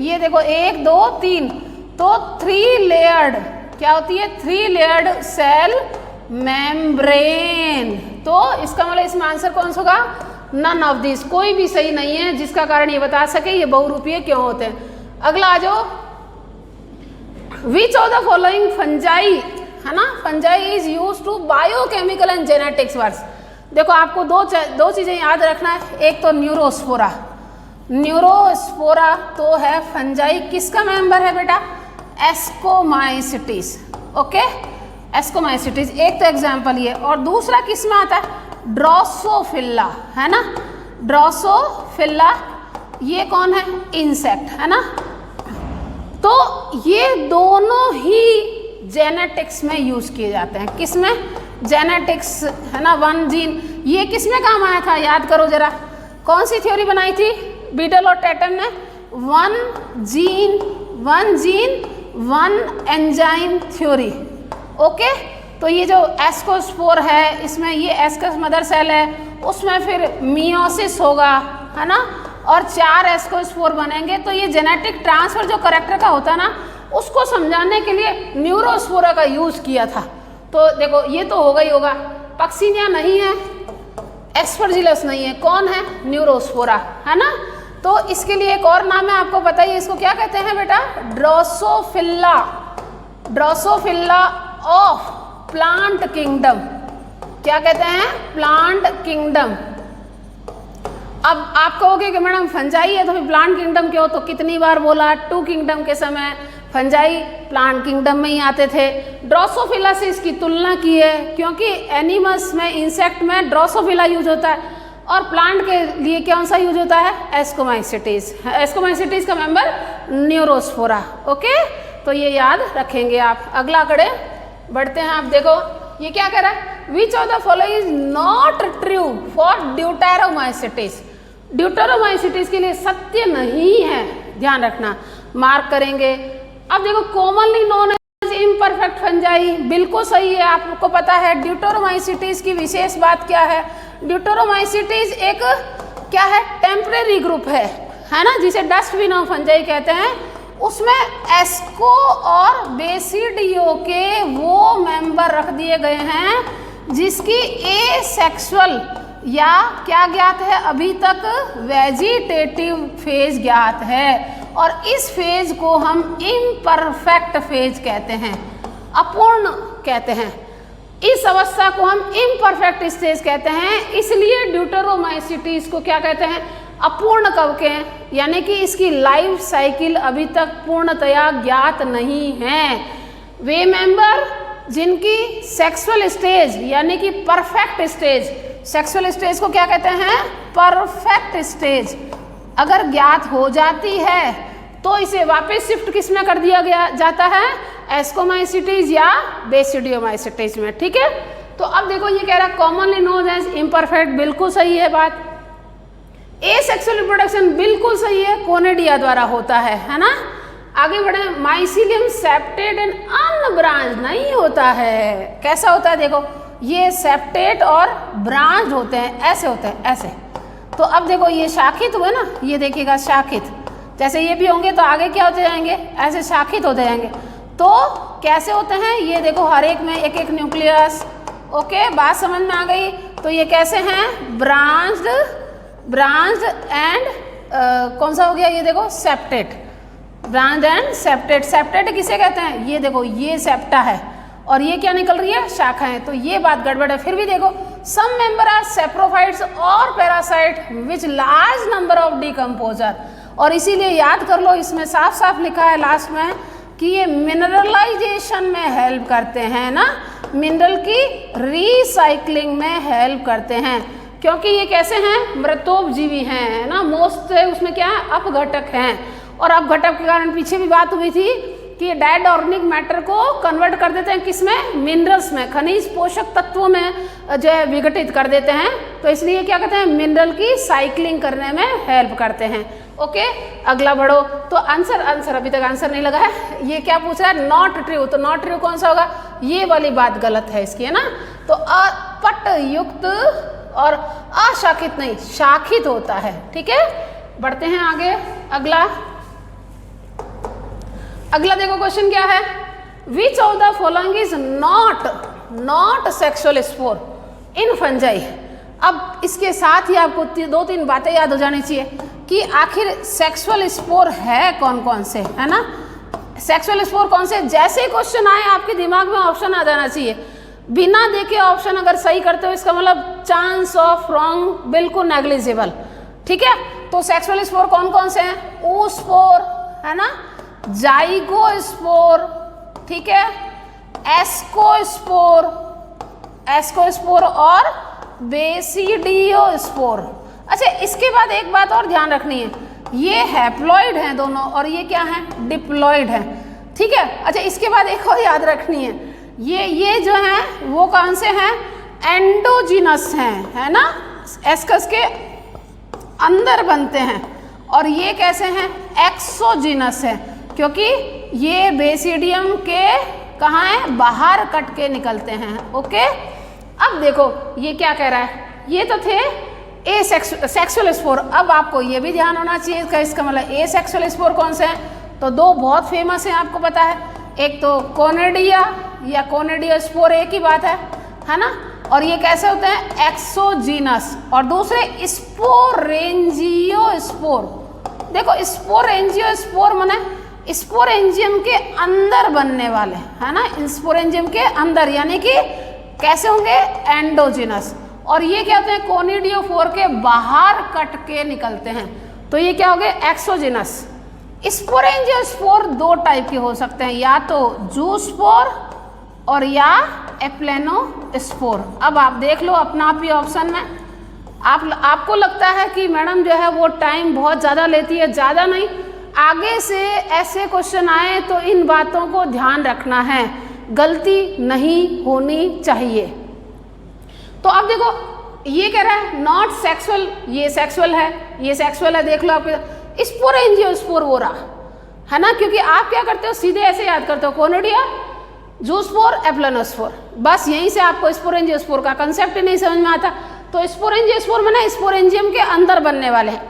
ये देखो 1 2 3, तो 3 लेयर्ड, क्या होती है? 3 लेयर्ड सेल मेम्ब्रेन। तो इसका मतलब इसमें आंसर कौन सा होगा? नन ऑफ दिस, कोई भी सही नहीं है जिसका कारण ये बता सके ये बहुरूपीय क्यों होते हैं। अगला आ जाओ, which of the following fungi, है ना, fungi is use to biochemical and genetics works. देखो आपको दो चीजें याद रखना है, एक तो न्यूरोस्पोरा, न्यूरोस्पोरा तो है फंजाई किसका मेंबर है बेटा? एस्कोमाइसिटीज। ओके, एस्कोमाइसिटीज एक तो एग्जाम्पल ये, और दूसरा किस में आता है? ड्रोसोफिला, है ना, ड्रोसोफिला। ये कौन है? इंसेक्ट, है ना। तो ये दोनों ही जेनेटिक्स में यूज किए जाते हैं। किस में? जेनेटिक्स, है ना, 1 जीन। ये किस में काम आया था? याद करो जरा, कौन सी थ्योरी बनाई थी बीटल और टेटन ने? 1 जीन 1 एंजाइम थ्योरी। ओके, तो ये जो एस्कोस्पोर है, इसमें ये एस्कस मदर सेल है, उसमें फिर मियोसिस होगा, है ना, और 4 एस्कोस्पोर बनेंगे। तो ये जेनेटिक ट्रांसफर जो करैक्टर का होता है ना, उसको समझाने के लिए न्यूरोस्पोरा का यूज किया था। तो देखो ये तो होगा ही होगा, पक्सिनिया नहीं है, एस्परजिलस नहीं है, कौन है? न्यूरोस्पोरा, है ना। तो इसके लिए एक और नाम है, आपको बताइए इसको क्या कहते हैं बेटा? Drosophila, Drosophila of plant kingdom. क्या कहते हैं? Plant kingdom. अब आप कहोगे कि मैडम फंजाई है तो फिर प्लांट किंगडम क्यों? तो कितनी बार बोला, 2 किंगडम के समय फंजाई प्लांट किंगडम में ही आते थे। ड्रोसोफिला से इसकी तुलना की है, क्योंकि एनिमल्स में, इंसेक्ट में ड्रोसोफिला यूज होता है, और प्लांट के लिए कौन सा यूज होता है? एस्कोमाइसिटीज। एस्कोमाइसिटीज का मेंबर न्यूरोस्पोरा। ओके, तो ये याद रखेंगे आप। अगला कड़े बढ़ते हैं। आप देखो ये क्या कह रहा है? Which of the following is not true for deuteromycetes. Deuteromycetes के लिए सत्य नहीं है, ध्यान रखना, मार्क करेंगे। अब देखो, commonly known as imperfect fungi, बिल्कुल सही है, आपको पता है। ड्यूटेरोमाइसिटीज की विशेष बात क्या है? ड्यूटेरोमाइसिटीज एक क्या है? टेम्परेरी ग्रुप है ना, जिसे डस्टबिन ऑफ फंजाई कहते हैं। उसमें एस्को और बेसिडियो के वो मेंबर रख दिए गए हैं जिसकी एसेक्सुअल या क्या ज्ञात है? अभी तक वेजिटेटिव फेज ज्ञात है, और इस फेज को हम इम्परफेक्ट फेज कहते हैं, अपूर्ण कहते हैं। इस अवस्था को हम इम्परफेक्ट स्टेज कहते हैं। इसलिए ड्यूटेरोमाइसिटीज को क्या कहते हैं? अपूर्ण कब के हैं, यानी कि इसकी लाइफ साइकिल अभी तक पूर्णतया ज्ञात नहीं है। वे मेंबर जिनकी सेक्सुअल स्टेज यानी कि परफेक्ट स्टेज, सेक्सुअल स्टेज को क्या कहते हैं? परफेक्ट स्टेज अगर ज्ञात हो जाती है तो इसे वापस शिफ्ट किस में कर दिया गया जाता है? एस्कोमाइसिटीज या बेसिडियोमाइसिटीज में। ठीक है, तो अब देखो ये कह रहा है कॉमनली नोन एज इम्परफेक्ट, बिल्कुल सही है बात। एसेक्सुअल रिप्रोडक्शन बिल्कुल सही है, कोनेडिया द्वारा होता है ना। आगे बढ़े, माइसिलियम सेप्टेट एंड अनब्रांच नहीं होता है। कैसा होता है? देखो ये सेप्टेट और ब्रांच होते हैं, ऐसे होते हैं, ऐसे। तो अब देखो ये शाखित हुए ना, ये देखिएगा शाखित, जैसे ये भी होंगे तो आगे क्या होते जाएंगे? ऐसे शाखित होते जाएंगे। तो कैसे होते हैं? ये देखो हर एक में एक एक न्यूक्लियस। ओके, बात समझ में आ गई? तो ये कैसे हैं? ब्रांच्ड एंड कौन सा हो गया? ये देखो septate, branch and septate. Septate किसे कहते हैं? ये देखो ये सेप्टा है और ये क्या निकल रही है? शाखाएं। तो ये बात गड़बड़ है। फिर भी देखो, सम मेंबर आर सेप्रोफाइट्स और parasite which large number of decomposer. और इसीलिए याद कर लो, इसमें साफ साफ लिखा है लास्ट में कि ये मिनरलाइजेशन में हेल्प करते हैं ना, मिनरल की रिसाइकलिंग में हेल्प करते हैं, क्योंकि ये कैसे हैं? मृतोपजीवी हैं ना। मोस्ट उसमें क्या है? अपघटक हैं। और अपघटक के कारण पीछे भी बात हुई थी कि डेड ऑर्गेनिक मैटर को कन्वर्ट कर देते हैं किसमें, मिनरल्स में, खनिज पोषक तत्वों में जो है विघटित कर देते हैं। तो इसलिए क्या कहते हैं, मिनरल की साइक्लिंग करने में हेल्प करते हैं। ओके, अगला बढ़ो। तो आंसर अभी तक आंसर नहीं लगा है। ये क्या पूछ रहा है, नॉट ट्रू। तो नॉट ट्रू कौन सा होगा, ये वाली बात गलत है इसकी, है ना। तो अपट युक्त और अशाखित नहीं, शाखित होता है। ठीक है, बढ़ते हैं आगे। अगला देखो क्वेश्चन क्या है, which of the following is not sexual spore in fungi. अब इसके साथ ही आपको 2-3 बातें याद हो जानी चाहिए कि आखिर सेक्सुअल स्पोर है कौन कौन से, है ना। सेक्सुअल स्पोर कौन से, जैसे ही क्वेश्चन आए आपके दिमाग में ऑप्शन आ जाना चाहिए। बिना देखे ऑप्शन अगर सही करते हो इसका मतलब चांस ऑफ रॉन्ग बिल्कुल नेग्लिजिबल। ठीक है, तो सेक्सुअल स्पोर कौन कौन से हैं, ओ स्पोर, है ना, जाइगोस्पोर, ठीक है, एस्कोस्पोर और बेसिडियोस्पोर। अच्छा, इसके बाद एक बात और ध्यान रखनी है, ये हैप्लॉइड हैं दोनों और ये क्या हैं, डिप्लॉइड हैं। ठीक है, अच्छा इसके बाद एक और याद रखनी है, ये जो हैं वो कौन से हैं, एंडोजिनस हैं, है ना, एस्कस के अंदर बनते हैं। और ये कैसे हैं, एक्सोजिनस है, क्योंकि ये बेसिडियम के कहाँ हैं, बाहर कट के निकलते हैं। ओके, अब देखो ये क्या कह रहा है, ये तो थे ए सेक्सुअल स्पोर। अब आपको ये भी ध्यान होना चाहिए इसका मतलब ए सेक्सुअल स्पोर कौन से हैं, तो 2 बहुत फेमस हैं, आपको पता है। एक तो कोनेडिया या कोनेडियोस्पोर, एक ही बात है ना। और ये कैसे होते हैं, एक्सोजीनस। और दूसरे स्पोरेंजियोस्पोर। देखो स्पोरेंजियोस्पोर माने स्पोरेंजियम के अंदर बनने वाले, है ना, स्पोरेंजियम के अंदर, यानी कि कैसे होंगे, एंडोजिनस। और ये क्या होते हैं, कोनिडियोफोर के बाहर कट के निकलते हैं, तो ये क्या हो गए, एक्सोजिनस। स्पोरेंजियोस्पोर 2 टाइप के हो सकते हैं, या तो जूस्पोर और या एप्लेनोस्पोर। अब आप देख लो अपना आप ही ऑप्शन में। आपको लगता है कि मैडम जो है वो टाइम बहुत ज़्यादा लेती है, ज़्यादा नहीं, आगे से ऐसे क्वेश्चन आए तो इन बातों को ध्यान रखना है, गलती नहीं होनी चाहिए। तो अब देखो ये कह रहा है नॉट सेक्सुअल, ये सेक्सुअल है, देख लो आपके स्पोरेंजियोस्पोर वो रहा, है ना, क्योंकि आप क्या करते हो, सीधे ऐसे याद करते हो, कोनिडिया, जूस्पोर, एप्लेनोस्पोर, बस यहीं से आपको स्पोरेंजियोस्पोर का कंसेप्ट ही नहीं समझ में आता। तो स्पोरेंजियोस्पोर में ना स्पोरेंजियम के अंदर बनने वाले हैं,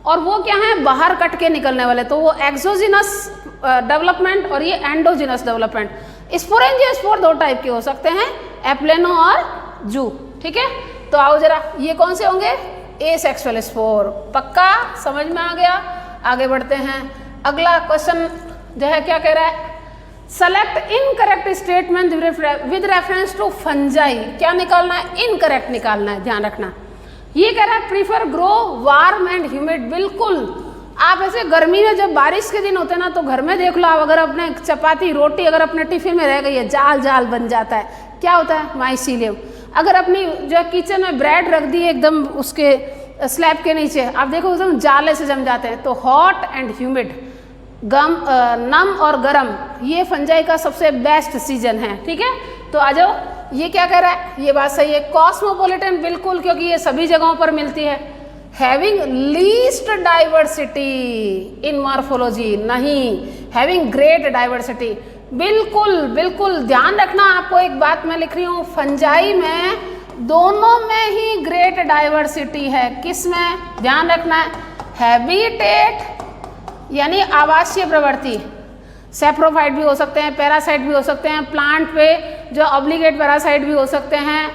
और वो क्या है, बाहर कट के निकलने वाले, तो वो एक्सोजिनस डेवलपमेंट और ये एंडोजिनस डेवलपमेंट। स्पोरेंजियोस्पोर 2 टाइप के हो सकते हैं, एप्लेनो और जू। ठीक है, तो आओ जरा, ये कौन से होंगे, ए सेक्सुअल स्पोर। पक्का समझ में आ गया। आगे बढ़ते हैं, अगला क्वेश्चन जो है क्या कह रहा है, select incorrect statement with reference to fungi. क्या निकालना है, इनकरेक्ट निकालना है, ध्यान रखना। ये कह रहा है prefer grow warm and humid. बिल्कुल, आप ऐसे गर्मी में जब बारिश के दिन होते हैं ना, तो घर में देख लो आप, अगर अपने चपाती रोटी अगर अपने टिफिन में रह गई है, जाल बन जाता है, क्या होता है, माइसीलियम। अगर अपनी जो किचन में ब्रेड रख दी एकदम उसके स्लैब के नीचे, आप देखो एकदम जाले से जम जाते हैं। तो हॉट एंड ह्यूमिड, नम और गर्म, ये फंजाई का सबसे बेस्ट सीजन है। ठीक है, तो आ जाओ, ये क्या कह रहा है, ये बात सही है, कॉस्मोपॉलिटन, बिल्कुल, क्योंकि ये सभी जगहों पर मिलती है। Having least diversity in morphology, नहीं, हैविंग ग्रेट डाइवर्सिटी, बिल्कुल ध्यान रखना। आपको एक बात मैं लिख रही हूँ, फंजाई में दोनों में ही ग्रेट डाइवर्सिटी है। किस में, ध्यान रखना है, हैबिटेट यानी आवासीय प्रवृत्ति, सेप्रोफाइट भी हो सकते हैं, पैरासाइट भी हो सकते हैं, प्लांट पे जो ऑब्लिगेट पैरासाइट भी हो सकते हैं,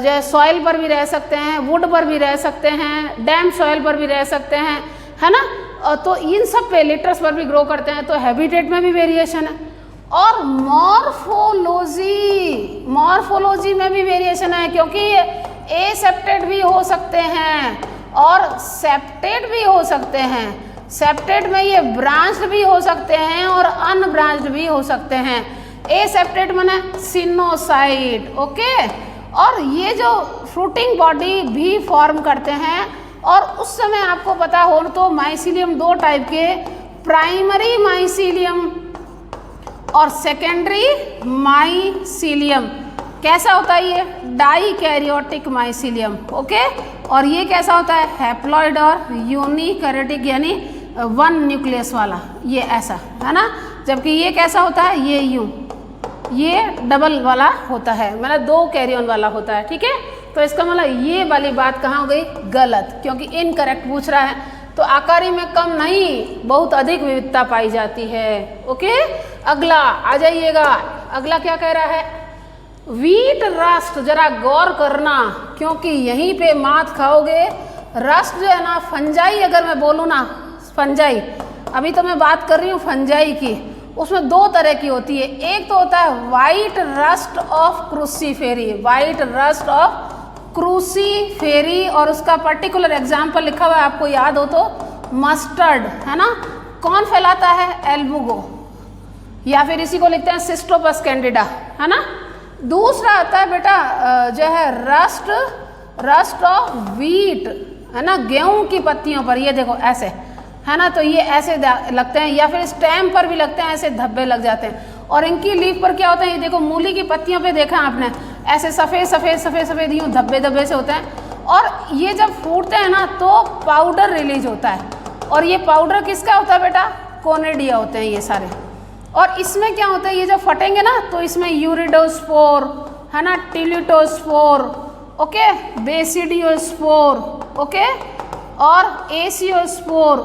जो सॉइल पर भी रह सकते हैं, वुड पर भी रह सकते हैं, डैम सॉइल पर भी रह सकते हैं, है ना। तो इन सब पे लिटर्स पर भी ग्रो करते हैं, तो हैबिटेट में भी वेरिएशन है। और मॉर्फोलॉजी में भी वेरिएशन है, क्योंकि एसेप्टेड भी हो सकते हैं और सेप्टेड भी हो सकते हैं। सेप्टेड में ये ब्रांच्ड भी हो सकते हैं और अनब्रांच्ड भी हो सकते हैं। एसेप्टेड माने सिनोसाइड, ओके। और ये जो फ्रूटिंग बॉडी भी फॉर्म करते हैं, और उस समय आपको पता हो तो माइसीलियम 2 टाइप के, प्राइमरी माइसीलियम और सेकेंडरी माइसीलियम कैसा होता है ये डाई कैरियोटिक माइसीलियम। ओके, और ये कैसा होता है हैप्लॉइड और यूनिकैरियोटिक यानी वन न्यूक्लियस वाला, ये ऐसा है ना। जबकि ये कैसा होता है ये यूं, ये डबल वाला होता है, मतलब 2 कैरियन वाला होता है। ठीक है, तो इसका मतलब ये वाली बात कहाँ हो गई गलत, क्योंकि इनकरेक्ट पूछ रहा है। तो आकारी में कम नहीं, बहुत अधिक विविधता पाई जाती है। ओके, अगला आ जाइएगा। अगला क्या कह रहा है व्हीट रस्ट। जरा गौर करना, क्योंकि यहीं पे मात खाओगे। रस्ट जो है ना फंजाई, अगर मैं बोलूँ ना फंजाई, अभी तो मैं बात कर रही हूँ फंजाई की, उसमें 2 तरह की होती है। एक तो होता है white rust of cruciferae, white rust of cruciferae, और उसका पर्टिकुलर एग्जाम्पल लिखा हुआ है, आपको याद हो तो मस्टर्ड है ना। कौन फैलाता है एल्बुगो, या फिर इसी को लिखते हैं सिस्टोपस कैंडिडा है ना। दूसरा आता है बेटा जो है रस्ट ऑफ व्हीट है ना, गेहूं की पत्तियों पर, ये देखो ऐसे है ना, तो ये ऐसे लगते हैं, या फिर स्टेम पर भी लगते हैं, ऐसे धब्बे लग जाते हैं। और इनकी लीफ पर क्या होता है, ये देखो मूली की पत्तियों पे देखा आपने, ऐसे सफ़ेद सफ़ेद सफ़ेद सफ़ेद यूँ धब्बे धब्बे से होते हैं। और ये जब फूटते हैं ना तो पाउडर रिलीज होता है, और ये पाउडर किसका होता है बेटा कोनिडिया होते हैं ये सारे। और इसमें क्या होता है, ये जब फटेंगे ना तो इसमें यूरिडोस्पोर है ना, टिलिटोस्पोर, ओके, बेसिडियोस्पोर, ओके, और एसियोस्पोर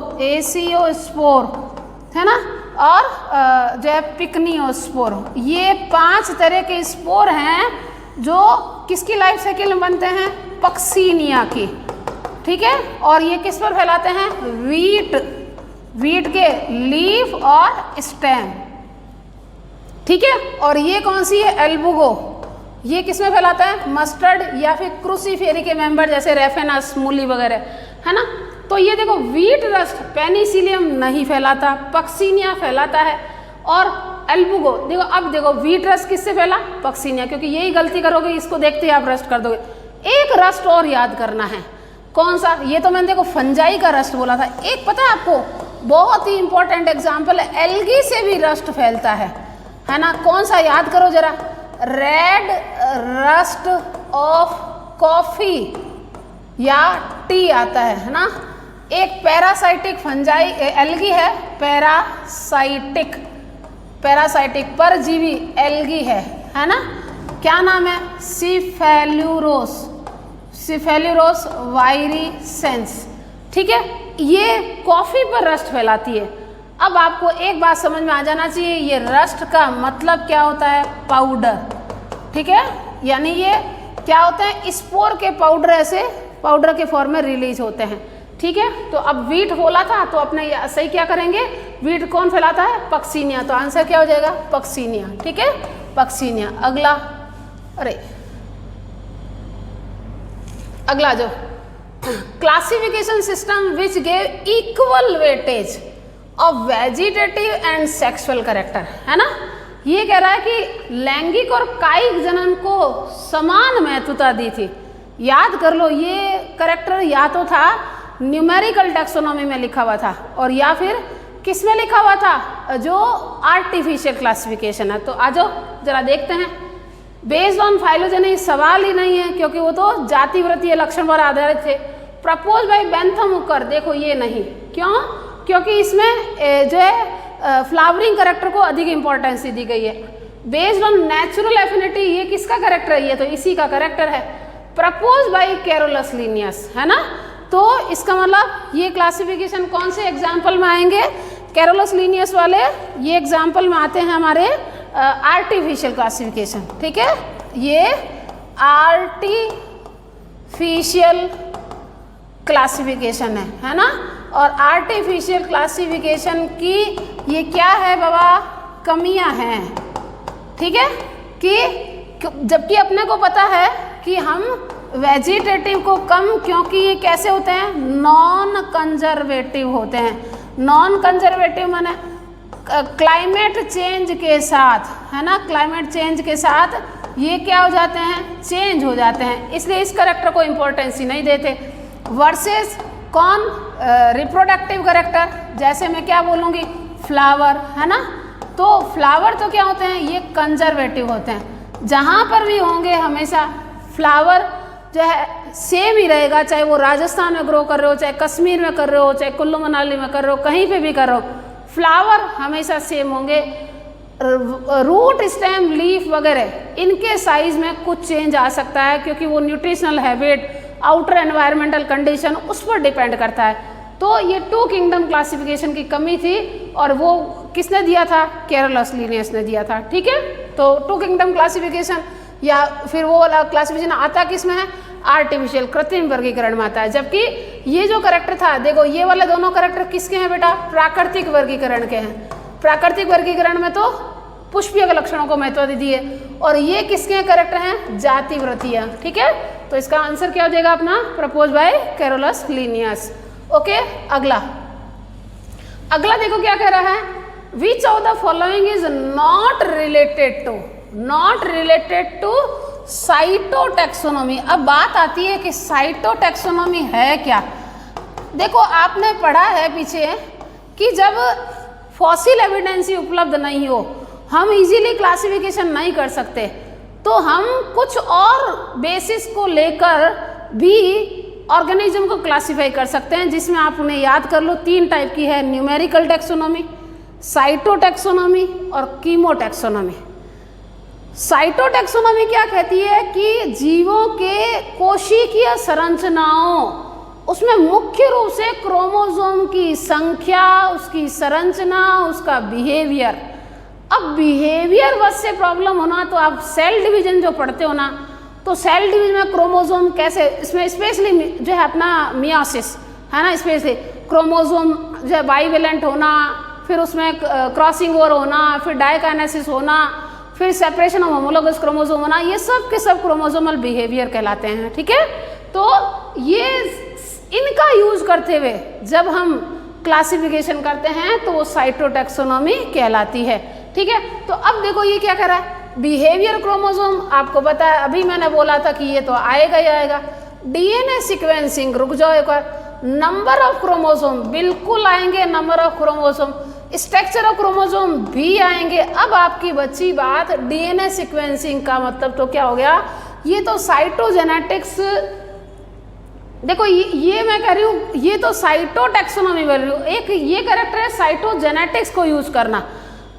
है ना, और जो है पिकनियोस्पोर। ये 5 तरह के स्पोर हैं जो किसकी लाइफ साइकिल में बनते हैं, पक्सीनिया की। ठीक है, और ये किस पर फैलाते हैं, व्हीट के लीफ और स्टेम। ठीक है, और ये कौन सी है एल्बुगो, ये किस में फैलाता है मस्टर्ड या फिर क्रूसीफेरी के मेंबर जैसे रेफेनस, मूली वगैरह है ना। तो ये देखो व्हीट रस्ट पेनिसिलियम नहीं फैलाता, पक्सीनिया फैलाता है, और एल्बुगो देखो। अब देखो व्हीट रस्ट किससे फैला, पक्सीनिया, क्योंकि यही गलती करोगे, इसको देखते ही आप रस्ट कर दोगे। एक रस्ट और याद करना है, कौन सा, ये तो मैंने देखो फंजाई का रस्ट बोला था। एक पता है आपको बहुत ही इंपॉर्टेंट एग्जाम्पल है, एल्गी से भी रस्ट फैलता है ना। कौन सा याद करो जरा, रेड रस्ट ऑफ कॉफी या टी आता है ना। एक पैरासाइटिक फंजाई एल्गी है, पैरासाइटिक परजीवी एल्गी है ना। क्या नाम है, सिफेल्यूरोस वायरिसेंस। ठीक है, ये कॉफ़ी पर रस्ट फैलाती है। अब आपको एक बात समझ में आ जाना चाहिए, ये रस्ट का मतलब क्या होता है, पाउडर। ठीक है, यानी ये क्या होते हैं, स्पोर के पाउडर ऐसे पाउडर के फॉर्म में रिलीज होते हैं। ठीक है, तो अब व्हीट बोला था तो अपने सही क्या करेंगे, व्हीट कौन फैलाता है, पक्सीनिया, तो आंसर क्या हो जाएगा पक्सीनिया। ठीक है, पक्सीनिया। अगला, अगला जो classification system which gave equal weightage of vegetative and sexual character है ना। ये कह रहा है कि लैंगिक और कायिक जनन को समान महत्वता दी थी। याद कर लो, ये कैरेक्टर या तो था न्यूमेरिकल टैक्सोनॉमी में लिखा हुआ था, और या फिर किस में लिखा हुआ था, जो आर्टिफिशियल क्लासिफिकेशन है। तो आ जाओ जरा देखते हैं। बेस्ड ऑन फाइलोजेनी सवाल ही नहीं है, क्योंकि वो तो जाति वृत्तीय लक्षण पर आधारित थे। प्रपोज बाय बेंथम हुकर, देखो ये नहीं, क्यों, क्योंकि इसमें जो है फ्लावरिंग करेक्टर को अधिक इंपॉर्टेंस दी गई है। बेस्ड ऑन नेचुरल एफिनिटी, ये किसका करेक्टर है, ये तो इसी का करेक्टर है। प्रपोज बाय कैरोलस लीनियस है ना। तो इसका मतलब ये क्लासिफिकेशन कौन से एग्जाम्पल में आएंगे, कैरोलस लीनियस वाले, ये एग्जाम्पल में आते हैं हमारे आर्टिफिशियल क्लासिफिकेशन। ठीक है, ये आर्टिफिशियल क्लासिफिकेशन है ना। और आर्टिफिशियल क्लासिफिकेशन की ये क्या है बाबा, कमियां हैं। ठीक है, कि जबकि अपने को पता है कि हम वेजिटेटिव को कम, क्योंकि ये कैसे होते हैं, नॉन कंजर्वेटिव होते हैं। नॉन कंजर्वेटिव माने क्लाइमेट चेंज के साथ है ना, क्लाइमेट चेंज के साथ ये क्या हो जाते हैं, चेंज हो जाते हैं, इसलिए इस करेक्टर को इम्पोर्टेंस ही नहीं देते। वर्सेस कौन, रिप्रोडक्टिव करेक्टर, जैसे मैं क्या बोलूँगी, फ्लावर है ना, तो फ्लावर तो क्या होते हैं, ये कंजर्वेटिव होते हैं। जहाँ पर भी होंगे हमेशा फ्लावर जो है सेम ही रहेगा, चाहे वो राजस्थान में ग्रो कर रहे हो, चाहे कश्मीर में कर रहे हो, चाहे कुल्लू मनाली में कर रहे हो, कहीं पे भी कर रहे हो, फ्लावर हमेशा सेम होंगे। रूट, स्टेम, लीफ वगैरह इनके साइज में कुछ चेंज आ सकता है, क्योंकि वो nutritional habit, outer environmental condition उस पर डिपेंड करता है। तो ये 2 किंगडम क्लासिफिकेशन की कमी थी, और वो किसने दिया था, कैरोलस लिनियस ने दिया था। ठीक है, तो 2 किंगडम क्लासिफिकेशन या फिर वो वाला क्लासिफिकेशन आता किस में है, आर्टिफिशियल, कृत्रिम वर्गीकरण में आता है। जबकि ये जो करेक्टर था, देखो ये वाले दोनों करेक्टर किसके हैं बेटा, प्राकृतिक वर्गीकरण के हैं। प्राकृतिक वर्गीकरण में तो पुष्पीय लक्षणों को महत्व दी है, और ये किसके करेक्टर हैं, जातिवृत्तीय। ठीक है, तो इसका आंसर क्या हो जाएगा अपना, propose by Carolus Linnaeus. Okay, अगला देखो क्या कह रहा है, which of the following is not related to cytotaxonomy. अब बात आती है कि साइटोटैक्सोनॉमी है क्या। देखो आपने पढ़ा है पीछे कि जब फॉसिल एविडेंस ही उपलब्ध नहीं हो, हम इजीली क्लासिफिकेशन नहीं कर सकते, तो हम कुछ और बेसिस को लेकर भी ऑर्गेनिज्म को क्लासिफाई कर सकते हैं, जिसमें आप उन्हें याद कर लो, 3 टाइप की है, न्यूमेरिकल टैक्सोनॉमी, साइटोटैक्सोनॉमी और कीमोटैक्सोनॉमी। साइटोटैक्सोनॉमी क्या कहती है कि जीवों के कोशिकीय संरचनाओं, उसमें मुख्य रूप से क्रोमोसोम की संख्या, उसकी संरचना, उसका बिहेवियर। अब बिहेवियर बस से प्रॉब्लम होना, तो आप सेल डिवीजन जो पढ़ते हो ना, तो सेल डिवीजन में क्रोमोसोम कैसे, इसमें स्पेशली जो है अपना मियोसिस है ना, स्पेशली क्रोमोसोम जो है बाइवेलेंट होना, फिर उसमें क्रॉसिंग ओवर होना, फिर डाइकाइनेसिस होना, फिर सेपरेशन ऑफ होमोलोगस क्रोमोसोम होना, ये सब के सब क्रोमोसोमल बिहेवियर कहलाते हैं। ठीक है, तो ये इनका यूज करते हुए जब हम क्लासिफिकेशन करते हैं तो वो साइटोटैक्सोनॉमी कहलाती है। ठीक है, तो अब देखो ये क्या कर रहा है, बिहेवियर क्रोमोसोम आपको पता है, अभी मैंने बोला था कि ये तो आएगा ही आएगा। डीएनए सीक्वेंसिंग, रुक जाओ एक बार, नंबर ऑफ क्रोमोसोम बिल्कुल आएंगे, number of chromosome, structure of chromosome भी आएंगे। अब आपकी बची बात डीएनए सीक्वेंसिंग का मतलब तो क्या हो गया, ये तो साइटोजेनेटिक्स, देखो ये मैं कह रही हूँ, ये तो साइटोटैक्सोनॉमी बोल रही हूँ, एक ये कैरेक्टर है साइटोजेनेटिक्स को यूज करना,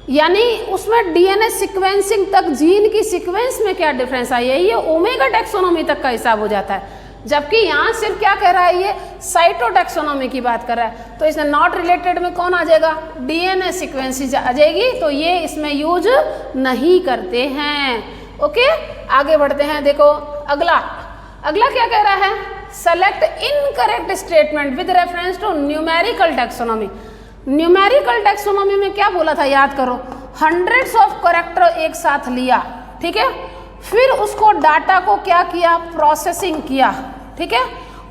यानी उसमें डीएनए सीक्वेंसिंग तक जीन की सीक्वेंस में क्या डिफरेंस आई है, ये ओमेगा टैक्सोनॉमी तक का हिसाब हो जाता है। जबकि यहाँ सिर्फ क्या कह रहा है, ये साइटोटैक्सोनॉमी की बात कर रहा है, तो इसमें नॉट रिलेटेड में कौन आ जाएगा, डीएनए सीक्वेंस आ जाएगी, तो ये इसमें यूज नहीं करते हैं। ओके, आगे बढ़ते हैं। देखो अगला क्या कह रहा है, select incorrect statement with reference to numerical taxonomy. Numerical taxonomy में क्या बोला था, याद करो, हंड्रेड्स ऑफ कैरेक्टर एक साथ लिया, ठीक है, फिर उसको डाटा को क्या किया, प्रोसेसिंग किया, ठीक है,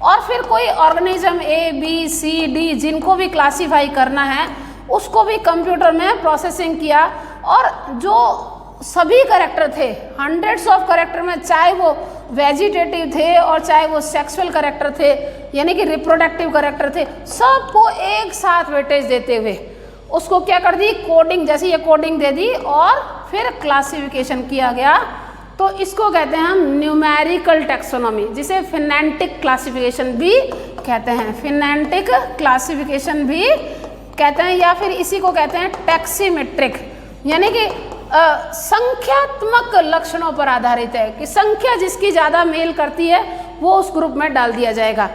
और फिर कोई organism A B C D जिनको भी क्लासीफाई करना है उसको भी कंप्यूटर में प्रोसेसिंग किया, और जो सभी कैरेक्टर थे, हंड्रेड्स ऑफ कैरेक्टर में, चाहे वो वेजिटेटिव थे और चाहे वो सेक्सुअल कैरेक्टर थे, यानी कि रिप्रोडक्टिव कैरेक्टर थे, सबको एक साथ वेटेज देते हुए उसको क्या कर दी, कोडिंग, जैसे ये कोडिंग दे दी और फिर क्लासिफिकेशन किया गया, तो इसको कहते हैं हम न्यूमेरिकल टैक्सोनॉमी, जिसे फिनेंटिक क्लासिफिकेशन भी कहते हैं, फिनेंटिक क्लासिफिकेशन भी कहते हैं, या फिर इसी को कहते हैं टैक्सीमेट्रिक, यानी कि संख्यात्मक लक्षणों पर आधारित है कि संख्या जिसकी ज़्यादा मेल करती है वो उस ग्रुप में डाल दिया जाएगा।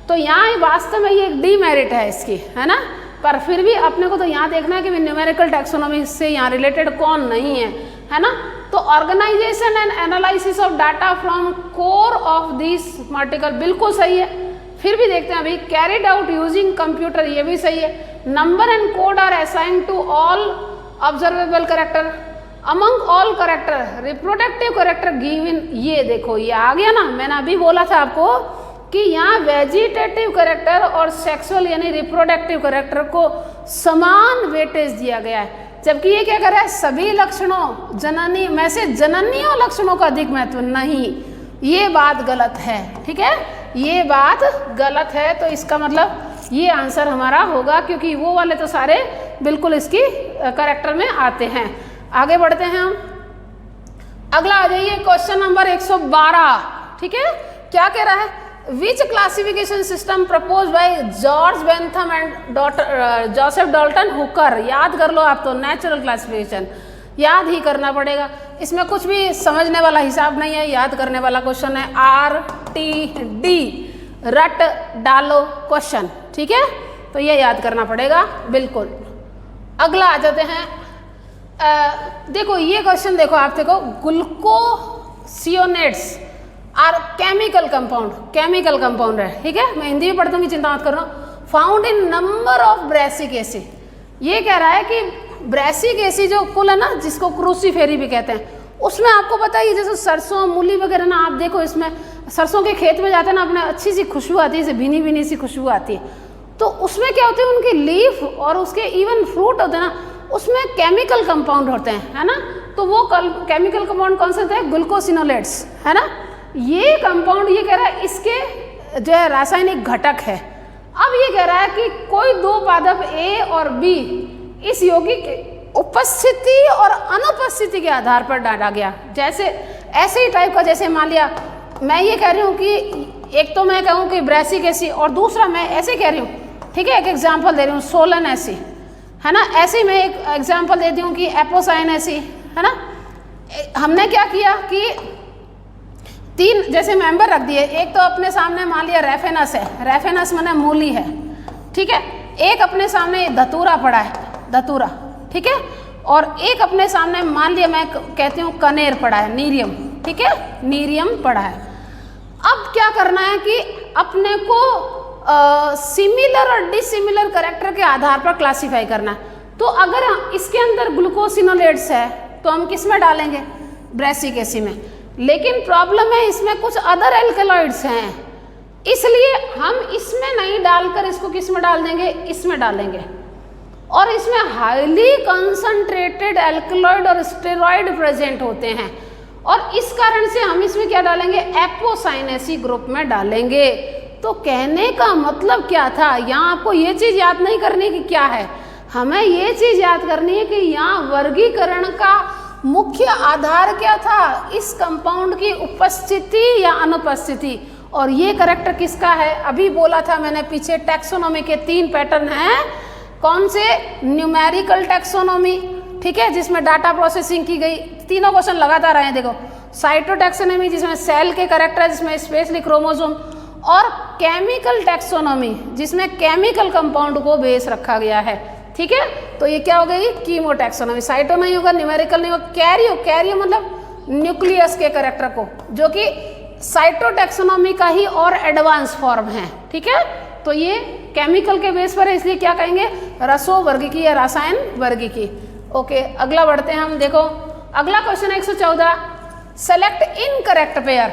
तो यहाँ वास्तव में ये एक डीमेरिट है इसकी, है ना, पर फिर भी अपने को तो यहाँ देखना है कि न्यूमेरिकल टैक्सोनॉमी से यहाँ रिलेटेड कौन नहीं है ना। तो organisation and analysis of data from core of this article बिल्कुल सही है। फिर भी देखते हैं अभी, कैरिड आउट यूजिंग कंप्यूटर, ये भी सही है। Number and code are assign to all observable character among all character, reproductive character given, ये देखो ये आ गया ना, मैंने अभी बोला था आपको कि यहाँ वेजिटेटिव कैरेक्टर और सेक्सुअल यानी रिप्रोडक्टिव कैरेक्टर को समान वेटेज दिया गया है, जबकि ये क्या कर रहा है, सभी लक्षणों जननी में से जननियों लक्षणों का अधिक महत्व नहीं, ये बात गलत है, ठीक है, ये बात गलत है। तो इसका मतलब ये आंसर हमारा होगा, क्योंकि वो वाले तो सारे बिल्कुल इसकी करेक्टर में आते हैं। आगे बढ़ते हैं हम। अगला आ जाइए क्वेश्चन नंबर 112। ठीक है, क्या कह रहा है? Which classification system propose by George Bentham and Joseph Dalton Hooker. याद कर लो आप तो, नेचुरल क्लासिफिकेशन याद ही करना पड़ेगा, इसमें कुछ भी समझने वाला हिसाब नहीं है, याद करने वाला क्वेश्चन है। RTD, रट डालो क्वेश्चन। ठीक है, तो ये याद करना पड़ेगा बिल्कुल। अगला आ जाते हैं। देखो ये क्वेश्चन देखो, आप देखो, ग्लूकोसियोनेट्स आर केमिकल कंपाउंड है। ठीक है, मैं हिंदी में पढ़ दूंगी, चिंता मत करो। Found in number of brassic acid. ये कह रहा है कि ब्रेसिक एसिड जो कुल है ना, जिसको क्रूसीफेरी भी कहते हैं, उसमें आपको पता है जैसे सरसों मूली वगैरह ना, आप देखो इसमें सरसों के खेत में जाते हैं ना, अपने अच्छी सी खुशबू आती है, जैसे भीनी भीनी सी खुशबू आती है। तो उसमें क्या होते हैं, उनकी लीफ और उसके इवन फ्रूट होते हैं ना, उसमें केमिकल कंपाउंड होते हैं, है ना। तो वो केमिकल कंपाउंड कौन से होते हैं? ग्लूकोसिनोलेट्स, है ना। ये कंपाउंड ये कह रहा है इसके जो है रासायनिक घटक है। अब ये कह रहा है कि कोई दो पादप ए और बी इस यौगिक की उपस्थिति और अनुपस्थिति के आधार पर डाला गया। जैसे ऐसे ही टाइप का, जैसे मान लिया मैं ये कह रही हूँ कि एक तो मैं कहूँ कि ब्रेसिक एसिड, और दूसरा मैं ऐसे कह रही हूँ, ठीक है, एक एग्जाम्पल दे रही हूँ, सोलन एसिड, है ना। ऐसे ही मैं एक एग्जाम्पल देती हूँ कि एपोसाइन एसिड, है ना। हमने क्या किया कि तीन जैसे मेंबर रख दिए। एक तो अपने सामने मान लिया रेफेनस है, रेफेनस माने मूली है, ठीक है। एक अपने सामने धतूरा पड़ा है, धतूरा, ठीक है। और एक अपने सामने मान लिया मैं कहती हूँ कनेर पड़ा है, नीरियम, ठीक है, नीरियम पड़ा है। अब क्या करना है कि अपने को सिमिलर और डिसिमिलर कैरेक्टर के आधार पर क्लासीफाई करना है। तो अगर इसके अंदर ग्लूकोसिनोलेट्स है तो हम किस में डालेंगे? ब्रेसिक एसिड में। लेकिन प्रॉब्लम है इसमें कुछ अदर एल्कलॉइड्स हैं, इसलिए हम इसमें नहीं डालकर इसको किस में डाल देंगे? इसमें डालेंगे। और इसमें हाईली कंसंट्रेटेड एल्कलॉइड और स्टेरॉइड प्रेजेंट होते हैं, और इस कारण से हम इसमें क्या डालेंगे? एपोसाइन एसिड ग्रुप में डालेंगे। तो कहने का मतलब क्या था? यहाँ आपको ये चीज़ याद नहीं करनी कि क्या है, हमें ये चीज़ याद करनी है कि यहाँ वर्गीकरण का मुख्य आधार क्या था? इस कंपाउंड की उपस्थिति या अनुपस्थिति। और ये कैरेक्टर किसका है? अभी बोला था मैंने पीछे, टैक्सोनॉमी के 3 पैटर्न हैं। कौन से? न्यूमेरिकल टैक्सोनॉमी, ठीक है, जिसमें डाटा प्रोसेसिंग की गई। तीनों क्वेश्चन लगातार आए, देखो। साइटोटैक्सोनॉमी, जिसमें सेल के कैरेक्टर है, जिसमें स्पेशली क्रोमोसोम। और केमिकल टैक्सोनॉमी, जिसमें केमिकल कंपाउंड को बेस रखा गया है, ठीक है। तो ये क्या हो गई? कीमोटैक्सोनॉमी। साइटो नहीं होगा, न्यूमेरिकल नहीं होगा, कैरियो, कैरियो मतलब न्यूक्लियस के कैरेक्टर को, जो कि साइटोटैक्सोनॉमी का ही और एडवांस फॉर्म है, ठीक है। तो ये केमिकल के बेस पर है, इसलिए क्या कहेंगे? रसो वर्गीकी या रसायन वर्गीकी। ओके, अगला बढ़ते हैं हम। देखो अगला क्वेश्चन है 114, सेलेक्ट इनकरेक्ट पेयर।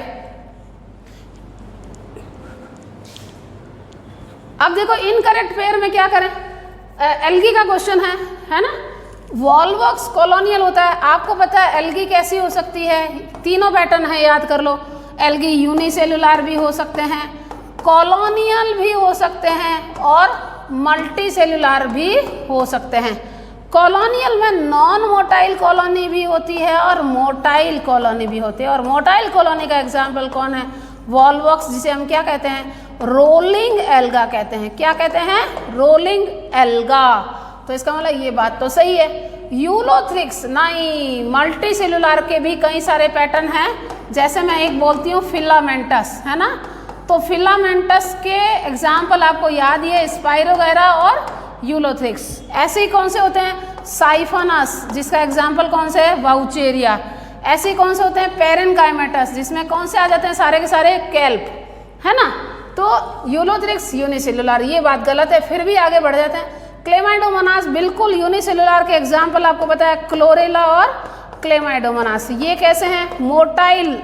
अब देखो इनकरेक्ट पेयर में क्या करें? एल्गी का क्वेश्चन है ना। वॉल्वॉक्स कॉलोनियल होता है, आपको पता है एल्गी कैसी हो सकती है? तीनों पैटर्न है, याद कर लो। एल्गी यूनिसेलुलर भी हो सकते हैं, कॉलोनियल भी हो सकते हैं, और मल्टी सेलुलर भी हो सकते हैं। कॉलोनियल में नॉन मोटाइल कॉलोनी भी होती है और मोटाइल कॉलोनी भी होती है। और मोटाइल कॉलोनी का एग्जाम्पल कौन है? वॉल्वॉक्स, जिसे हम क्या कहते हैं? रोलिंग एल्गा कहते हैं। क्या कहते हैं? Rolling alga. तो इसका मतलब ये बात तो सही है। यूलोथ्रिक्स नहीं, मल्टी सेलुलर के भी कई सारे पैटर्न हैं। जैसे मैं एक बोलती हूँ फिलामेंटस, है ना। तो फिलामेंटस के एग्जाम्पल आपको याद ही है, स्पाइरोगैरा और यूलोथ्रिक्स। ऐसे ही कौन से होते हैं? साइफोनस, जिसका एग्जाम्पल कौन से है? वाउचेरिया। ऐसे ही कौन से होते हैं? पेरेनकाइमेटस, जिसमें कौन से आ जाते हैं? सारे के सारे कैल्प, है ना। तो यूलोथ्रिक्स यूनिसेलुलर, ये बात गलत है, फिर भी आगे बढ़ जाते हैं। क्लेमाइडोमोनास बिल्कुल यूनिसेलुलर के एग्जाम्पल आपको पता है, क्लोरेला और क्लेमाइडोमोनास। ये कैसे हैं? मोटाइल,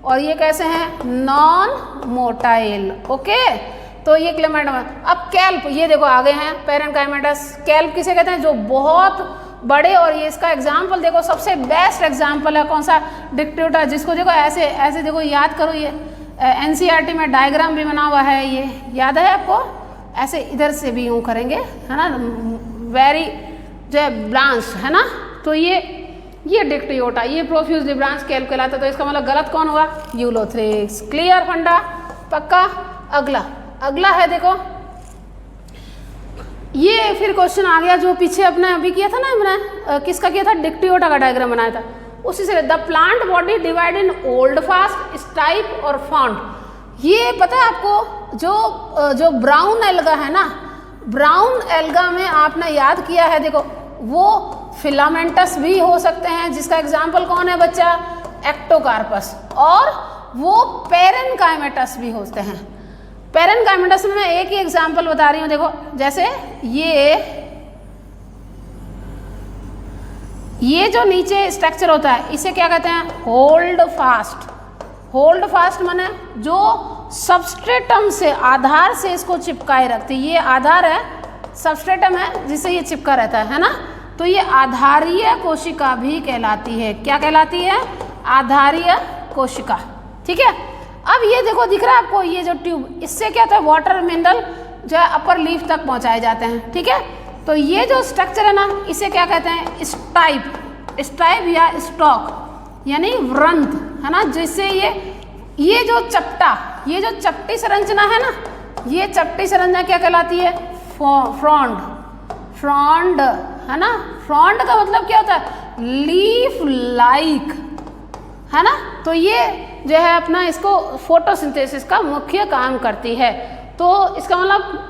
और ये कैसे हैं? Non motile. ओके, तो ये क्लेमाइडोमोनास। अब कैल्प, ये देखो आगे हैं पेरेनकाइमेटस। कैल्प किसे कहते हैं? जो बहुत बड़े, और ये इसका एग्जाम्पल देखो, सबसे बेस्ट एग्जाम्पल है कौन सा? डिक्ट्यूटा, जिसको देखो ऐसे ऐसे देखो, याद करो, ये एनसीईआरटी में डायग्राम भी बना हुआ है, ये याद है आपको? ऐसे इधर से भी यूँ करेंगे, है ना, वेरी जो है ब्रांच, है ना, तो ये डिक्टियोटा, ये प्रोफ्यूजली ब्रांच कहलाता है। तो इसका मतलब गलत कौन हुआ? यूलोथ्रिक्स। क्लियर फंडा? पक्का? अगला है देखो, ये फिर क्वेश्चन आ गया जो पीछे अपने अभी किया था ना हमने, किसका किया था? डिक्टियोटा का डायग्राम बनाया था, उसी से। The plant body divide in old fast, stipe और फाउंड। ये पता है आपको, जो ब्राउन एल्गा है ना, ब्राउन एल्गा में आपने याद किया है, देखो वो फिलामेंटस भी हो सकते हैं, जिसका एग्जाम्पल कौन है बच्चा? एक्टोकार्पस। और वो पेरेनकाइमेटस भी होते हैं। पेरेनकाइमेटस में मैं एक ही एग्जाम्पल बता रही हूँ, देखो जैसे ये जो नीचे स्ट्रक्चर होता है इसे क्या कहते हैं? Hold fast. होल्ड फास्ट माने जो सबस्ट्रेटम से, आधार से इसको चिपकाए रखती है। ये आधार है, सबस्ट्रेटम है जिससे ये चिपका रहता है ना, तो ये आधारीय कोशिका भी कहलाती है। क्या कहलाती है? आधारीय कोशिका। ठीक है, अब ये देखो दिख रहा है आपको, ये जो ट्यूब, इससे क्या होता है? वाटर मिनरल जो है अपर लीफ तक पहुंचाए जाते हैं। ठीक है, तो ये जो स्ट्रक्चर है ना, इसे क्या कहते हैं? स्टाइप या स्टॉक, यानी व्रंत, है ना, जिससे ये जो चपटी संरचना है ना, ये चपटी संरचना क्या कहलाती है? फ्रॉन्ड, है ना। फ्रॉन्ड का मतलब क्या होता है? लीफ लाइक, है ना। तो ये जो है अपना इसको फोटोसिंथेसिस का मुख्य काम करती है। तो इसका मतलब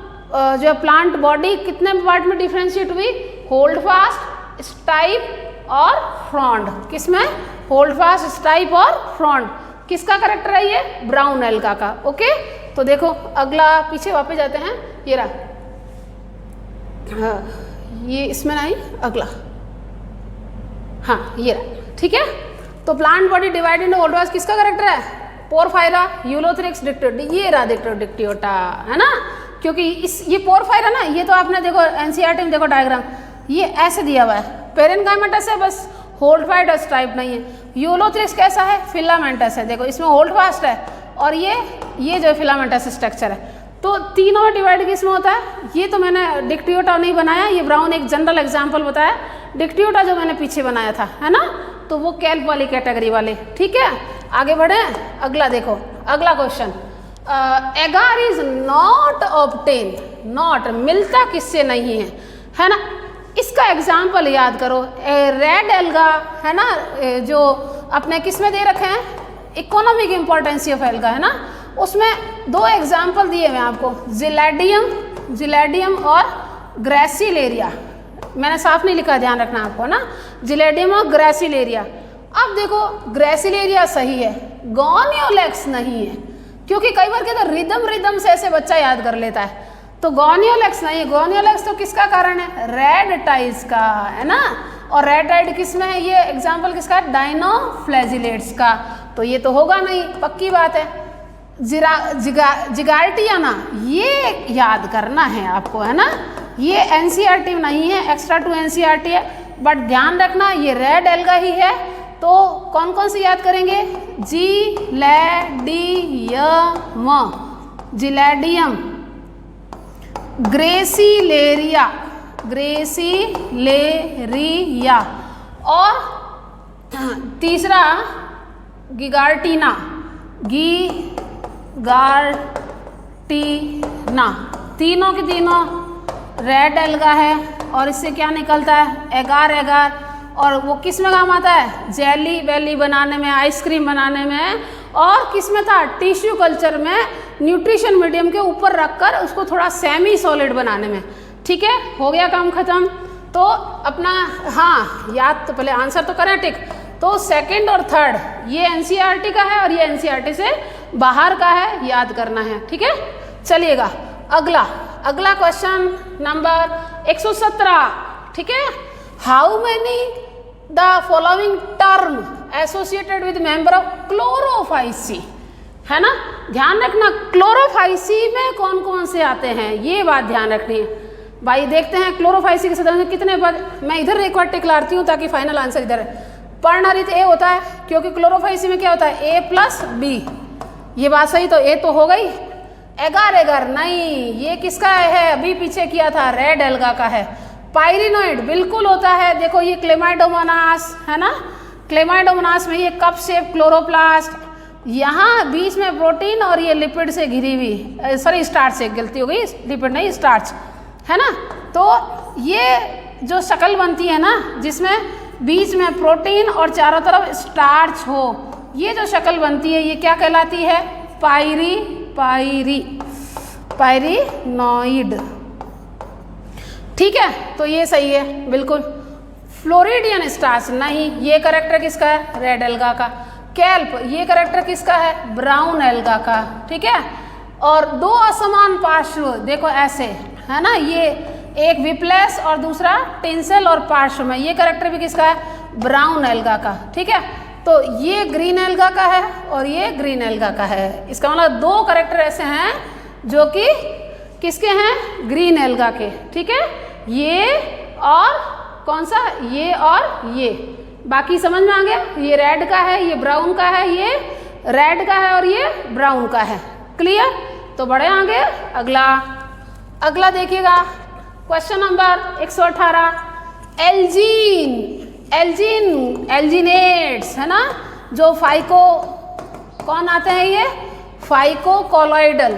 जो प्लांट बॉडी कितने पार्ट में डिफ्रेंशिएट हुई? होल्ड फास्ट, स्टाइप और फ्रॉन्ड। किसमें? होल्ड फास्ट, स्टाइप और फ्रॉन्ड। किसका करेक्टर है ये? ब्राउन एल्गा का। ओके, तो देखो अगला, पीछे वापस जाते हैं, ये रहा, ये इसमें नहीं, अगला, हाँ ये रहा। ठीक है, तो plant body divide in old fast किसका करेक्टर है? Porphyra, Ulothrix, Dictyota. ये रहा डिक्टियोटा, है ना, क्योंकि ये पोरफायरा ना, ये तो आपने देखो एनसीईआरटी में देखो डायग्राम, ये ऐसे दिया हुआ है। पेरेनकाइमेटस है बस, होल्ड फास्ट और स्टाइप नहीं है। यूलोथ्रिक्स कैसा है? फिलामेंटस है, देखो इसमें होल्ड फास्ट है, और ये जो फिलामेंटस स्ट्रक्चर है। तो तीनों में डिवाइड किस में होता है? ये तो मैंने डिक्टियोटा नहीं बनाया, ये ब्राउन एक जनरल एग्जाम्पल बताया। डिक्टियोटा जो मैंने पीछे बनाया था, है ना, तो वो कैल्प वाली कैटेगरी वाले। ठीक है, आगे बढ़े, अगला देखो, अगला क्वेश्चन, एगार इज नॉट ऑब्टेन, नॉट मिलता किससे नहीं है ना। इसका एग्जाम्पल याद करो, रेड एल्गा, है ना, जो अपने किस में दे रखे हैं? इकोनॉमिक इम्पोर्टेंसी ऑफ एल्गा, है ना, उसमें दो एग्जाम्पल दिए हुए आपको, जिलेडियम और ग्रेसिलेरिया। मैंने साफ नहीं लिखा, ध्यान रखना आपको ना, जिलेडियम और ग्रेसिलेरिया। अब देखो ग्रेसिलेरिया सही है, गोनियोलेक्स नहीं है, क्योंकि कई बार क्या रिदम से ऐसे बच्चा याद कर लेता है, तो गोनियोलेक्स नहीं है। गोनियोलेक्स तो किसका कारण है? रेड टाइड्स का, है ना, और रेड टाइड किस में है? ये एग्जाम्पल किसका है? डाइनोफ्लैजिलेट्स का, तो ये तो होगा नहीं, पक्की बात है। जिगार्टियाना, ये याद करना है आपको, है ना, ये एनसीईआरटी नहीं है, एक्स्ट्रा टू एनसीईआरटी है, बट ध्यान रखना ये रेड एल्गा ही है। तो कौन कौन से याद करेंगे? जिलेडियम, ग्रेसिलेरिया, और तीसरा गिगार्टिना, तीनों के तीनों रेड एल्गा है, और इससे क्या निकलता है? एगार, और वो किस में काम आता है? जेली वेली बनाने में, आइसक्रीम बनाने में, और किस में था? टिश्यू कल्चर में, न्यूट्रिशन मीडियम के ऊपर रखकर उसको थोड़ा सेमी सॉलिड बनाने में। ठीक है, हो गया काम खत्म। तो अपना, हाँ याद, तो पहले आंसर तो करें टिक। तो सेकंड और थर्ड ये एनसीईआरटी का है, और ये एनसीईआरटी से बाहर का है, याद करना है। ठीक है, चलिएगा अगला क्वेश्चन नंबर 117। ठीक है, how many the following term associated with member of Chlorophyceae, है ना, ध्यान रखना क्लोरोफाइसी में कौन कौन से आते हैं, ये बात ध्यान रखनी है भाई। देखते हैं क्लोरोफाइसी के सदस्य कितने पद। मैं इधर एक बार टिक लाती हूँ ताकि फाइनल आंसर इधर है। पर्णहरित ए होता है, क्योंकि क्लोरोफाइसी में क्या होता है? A + B, ये बात सही, तो ए तो हो गई, एगार एगार नहीं, ये किसका है, अभी पीछे किया था, रेड एल्गा का है। पायरिनोइड बिल्कुल होता है, देखो ये क्लेमाइडोमोनास है ना, क्लेमाइडोमोनास में ये कप शेप क्लोरोप्लास्ट, यहाँ बीच में प्रोटीन और ये लिपिड से घिरी हुई, सॉरी स्टार्च से, गलती हो गई, लिपिड नहीं स्टार्च है ना। तो ये जो शक्ल बनती है ना जिसमें बीच में प्रोटीन और चारों तरफ स्टार्च हो, ये जो शक्ल बनती है ये क्या कहलाती है, पायरिनोइड। ठीक है, तो ये सही है बिल्कुल। फ्लोरिडियन स्टार्च नहीं, ये करेक्टर किसका है, रेड एल्गा का। कैल्प, ये करेक्टर किसका है, ब्राउन एल्गा का। ठीक है, और दो असमान पार्श्व देखो ऐसे है ना, ये एक विप्लेस और दूसरा टिंसल और पार्श्व में, ये करेक्टर भी किसका है, ब्राउन एल्गा का। ठीक है, तो ये ग्रीन एल्गा का है और ये ग्रीन एल्गा का है। इसका मतलब दो करेक्टर ऐसे हैं जो कि किसके हैं, ग्रीन एल्गा के। ठीक है, ये और कौन सा, ये और ये, बाकी समझ में आ गया। ये रेड का है, ये ब्राउन का है, ये रेड का है और ये ब्राउन का है। क्लियर, तो बढ़े आगे। अगला देखिएगा क्वेश्चन नंबर 118, एल्जीनेट्स है ना, जो फाइको कौन आते हैं, ये फाइको कॉलॉइडल,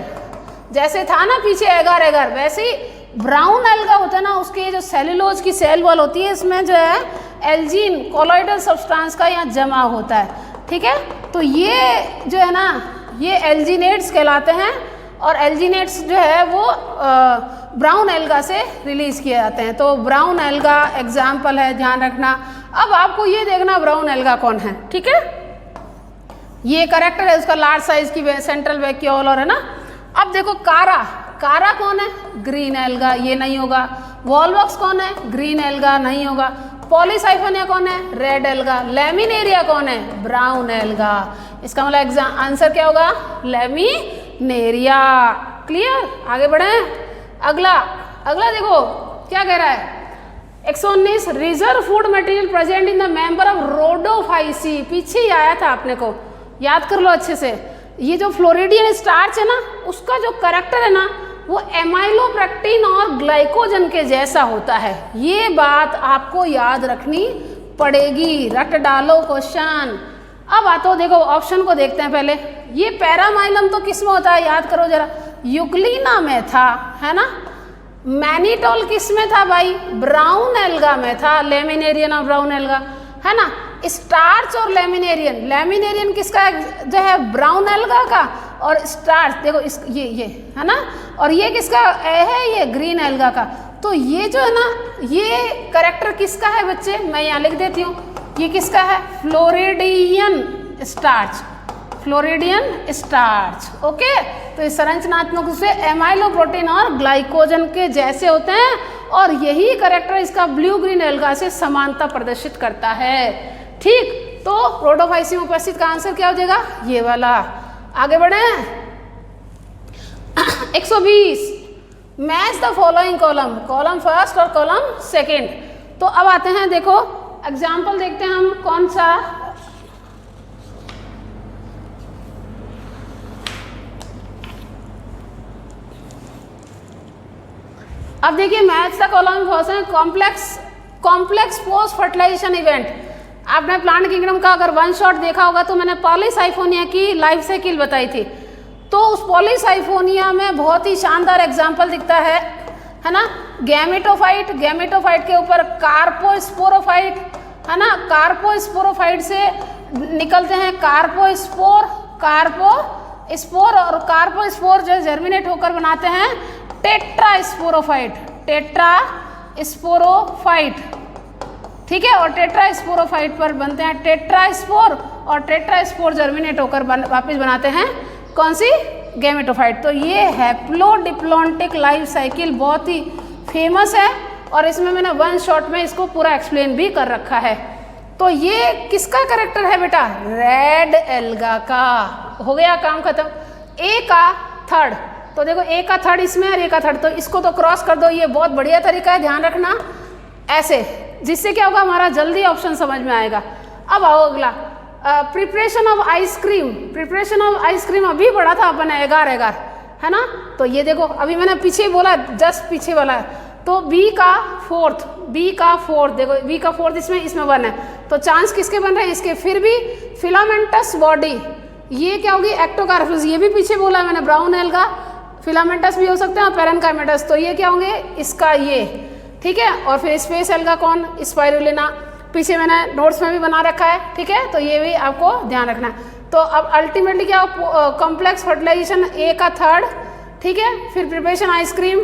जैसे था ना पीछे एगार एगार, वैसे ही ब्राउन एल्गा होता है ना, उसके जो सेलुलोज की सेल वॉल होती है, इसमें जो है एल्जीन कॉलॉइडल सब्सटेंस का यहाँ जमा होता है। ठीक है, तो ये जो है ना ये एल्जीनेट्स कहलाते हैं, और एल्जीनेट्स जो है वो ब्राउन एल्गा से रिलीज किए जाते हैं। तो ब्राउन एल्गा एग्जाम्पल है, ध्यान रखना। अब आपको ये देखना ब्राउन एल्गा कौन है। ठीक है, ये करेक्टर है, उसका लार्ज साइज की सेंट्रल वैक्यूल और है ना। अब देखो कारा कौन है, ग्रीन एल्गा, ये नहीं होगा। वॉलवॉक्स कौन है, ग्रीन एल्गा, नहीं होगा। पॉलीसाइफोनिया कौन है, रेड एल्गा। लेमिनेरिया कौन है, ब्राउन एल्गा। इसका मतलब आंसर क्या होगा, लेमिनेरिया। क्लियर, आगे बढ़े। अगला देखो क्या कह रहा है, 119, reserve food material present in the member of Rhodophyceae. पीछे ही आया था, आपने को याद कर लो अच्छे से। ये जो फ्लोरिडियन स्टार्च है ना, उसका जो करेक्टर है ना वो एमाइलोपेक्टिन और ग्लाइकोजन के जैसा होता है। ये बात आपको याद रखनी पड़ेगी, रट डालो क्वेश्चन। अब आतो देखो ऑप्शन को देखते हैं पहले। ये पैरामाइलम तो किस में होता है, याद करो जरा, यूग्लिना में था है ना। मैनिटोल किस में था भाई, ब्राउन एल्गा में था, लेमिनेरियन और ब्राउन एल्गा है ना। स्टार्च और लेमिनेरियन किसका जो है, ब्राउन एल्गा का, और स्टार्च देखो इस ये है ना, और ये किसका है, ये ग्रीन एल्गा का। तो ये जो है ना, ये करेक्टर किसका है बच्चे, मैं यहाँ लिख देती हूँ, ये किसका है, फ्लोरिडियन स्टार्च। ओके, तो इस संरचनात्मक रूप से एमाइलोप्रोटीन और ग्लाइकोजन के जैसे होते हैं, और यही करेक्टर इसका ब्लू ग्रीन एल्गा से समानता प्रदर्शित करता है। ठीक, तो रोडोफाइसी में उपस्थित का आंसर क्या हो जाएगा, ये वाला। आगे बढ़े। 120, match the following column first और कॉलम सेकेंड। तो अब आते हैं, देखो एग्जाम्पल देखते हैं हम कौन सा। अब देखिए मैच द कॉलम फर्स्ट है कॉम्प्लेक्स पोस्ट फर्टिलाइजेशन इवेंट। आपने प्लांट किंगडम का अगर वन शॉट देखा होगा तो मैंने पॉलीसाइफोनिया की लाइफ साइकिल बताई थी। तो उस पॉलीसाइफोनिया में बहुत ही शानदार एग्जाम्पल दिखता है ना। गैमेटोफाइट के ऊपर कार्पोस्पोरोफाइट है ना, कार्पोस्पोरोफाइट से निकलते हैं कार्पोस्पोर और कार्पोस्पोर जो जर्मिनेट होकर बनाते हैं टेट्रास्पोरोफाइट। ठीक है, और टेट्रास्पोरोफाइट पर बनते हैं टेट्रास्पोर, और टेट्रास्पोर जर्मिनेट होकर वापस बनाते हैं कौन सी, गैमेटोफाइट। तो ये हैप्लोडिप्लॉन्टिक लाइफ साइकिल बहुत ही फेमस है, और इसमें मैंने वन शॉट में इसको पूरा एक्सप्लेन भी कर रखा है। तो ये किसका करेक्टर है बेटा, रेड एल्गा का। हो गया काम खत्म। ए का थर्ड, तो देखो ए का थर्ड इसमें और ए का थर्ड, तो इसको तो क्रॉस कर दो। ये बहुत बढ़िया तरीका है, ध्यान रखना ऐसे, जिससे क्या होगा, हमारा जल्दी ऑप्शन समझ में आएगा। अब आओ अगला, प्रिपरेशन ऑफ आइसक्रीम अभी पढ़ा था अपन एगार है ना। तो ये देखो अभी मैंने पीछे बोला, जस्ट पीछे वाला है, तो बी का फोर्थ देखो, बी का फोर्थ इसमें 1 है, तो चांस किसके बन रहे हैं, इसके। फिर भी फिलामेंटस बॉडी, ये क्या होगी, एक्टोकार्पस, ये भी पीछे बोला मैंने, ब्राउन एल्गा, फिलामेंटस भी हो सकते हैं और पैरेनकाइमेटस, तो ये क्या होंगे, इसका ये, ठीक है। और फिर स्पेस एल्गा कौन, स्पाइरुलिना, पीछे मैंने नोट्स में भी बना रखा है, ठीक है, तो ये भी आपको ध्यान रखना है। तो अब अल्टीमेटली क्या हो, कॉम्प्लेक्स फर्टिलाइजेशन ए का 3rd, ठीक है। फिर प्रिपरेशन आइसक्रीम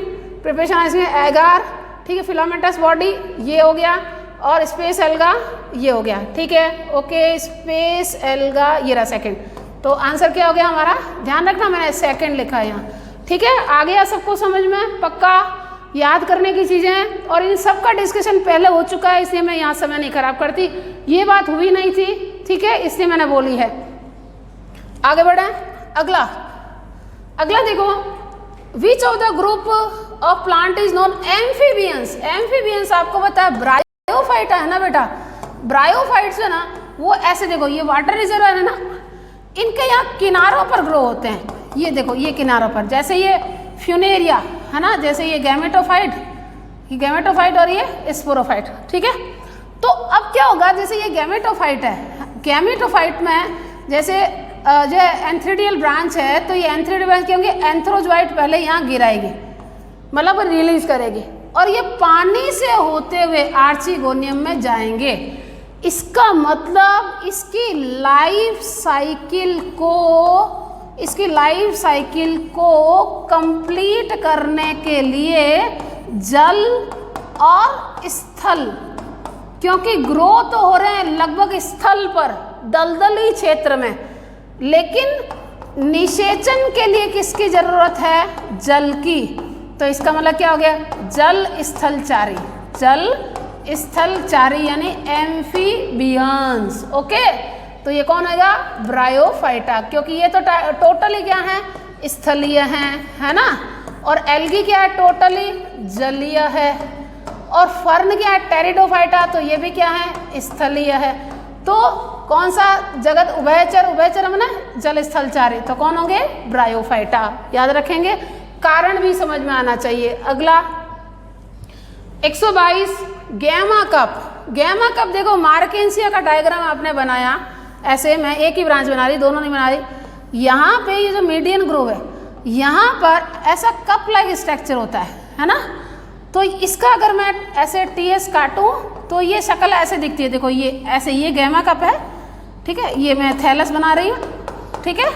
एगार, ठीक है, फिलामेंटस बॉडी ये हो गया, और स्पेस एल्गा ये हो गया, ठीक है, ओके। स्पेस एल्गा ये रहा 2nd, तो आंसर क्या हो गया हमारा, ध्यान रखना मैंने 2nd लिखा है यहाँ, ठीक है। आ गया सबको समझ में, पक्का याद करने की चीज़ें हैं, और इन सब का डिस्कशन पहले हो चुका है, इसलिए मैं यहाँ समय नहीं खराब करती, ये बात हुई नहीं थी, ठीक है, इसलिए मैंने बोली है। आगे बढ़े, अगला देखो, विच of the group of plant is non amphibians. Amphibians आपको पता है ब्रायोफाइटा है ना बेटा, ब्रायोफाइट्स है ना, वो ऐसे देखो, ये वाटर रिजर्वायर है ना, इनके यहाँ किनारों पर ग्रो होते हैं, ये देखो ये किनारों पर, जैसे ये फ्यूनेरिया है ना, जैसे ये गैमेटोफाइट और ये स्पोरोफाइट, ठीक है। तो अब क्या होगा, जैसे ये गैमेटोफाइट है, गैमेटोफाइट में जैसे जो एंथ्रीडियल ब्रांच है, तो ये एंथ्रीडियल ब्रांच क्या होंगे, एंथ्रोजोइट पहले यहाँ गिराएगी, मतलब रिलीज करेगी, और ये पानी से होते हुए आर्चिगोनियम में जाएंगे। इसका मतलब इसकी लाइफ साइकिल को कंप्लीट करने के लिए जल और स्थल, क्योंकि ग्रो तो हो रहे हैं लगभग स्थल पर, दलदली क्षेत्र में, लेकिन निषेचन के लिए किसकी जरूरत है, जल की। तो इसका मतलब क्या हो गया, जल स्थलचारी यानी एम्फीबियंस, ओके। तो ये कौन होगा, ब्रायोफाइटा, क्योंकि ये तो टोटली क्या है, स्थलीय है ना, और एल्गी क्या है, टोटली जलीय है, और फर्न क्या है, टेरिडोफाइटा, तो ये भी क्या है, स्थलीय है। तो कौन सा जगत, उभयचर माने जल स्थलचारी, तो कौन होंगे, ब्रायोफाइटा, याद रखेंगे, कारण भी समझ में आना चाहिए। अगला 122 गैमा कप देखो, मार्केंसिया का डायग्राम आपने बनाया ऐसे, मैं एक ही ब्रांच बना रही, दोनों नहीं बना रही। यहाँ पे ये जो मीडियन ग्रोव है, यहाँ पर ऐसा कप लाइक स्ट्रक्चर होता है ना, तो इसका अगर मैं ऐसे TS काटूँ तो ये शक्ल ऐसे दिखती है, देखो ये ऐसे, ये गैमा कप है, ठीक है, ये मैं थैलस बना रही हूँ, ठीक है।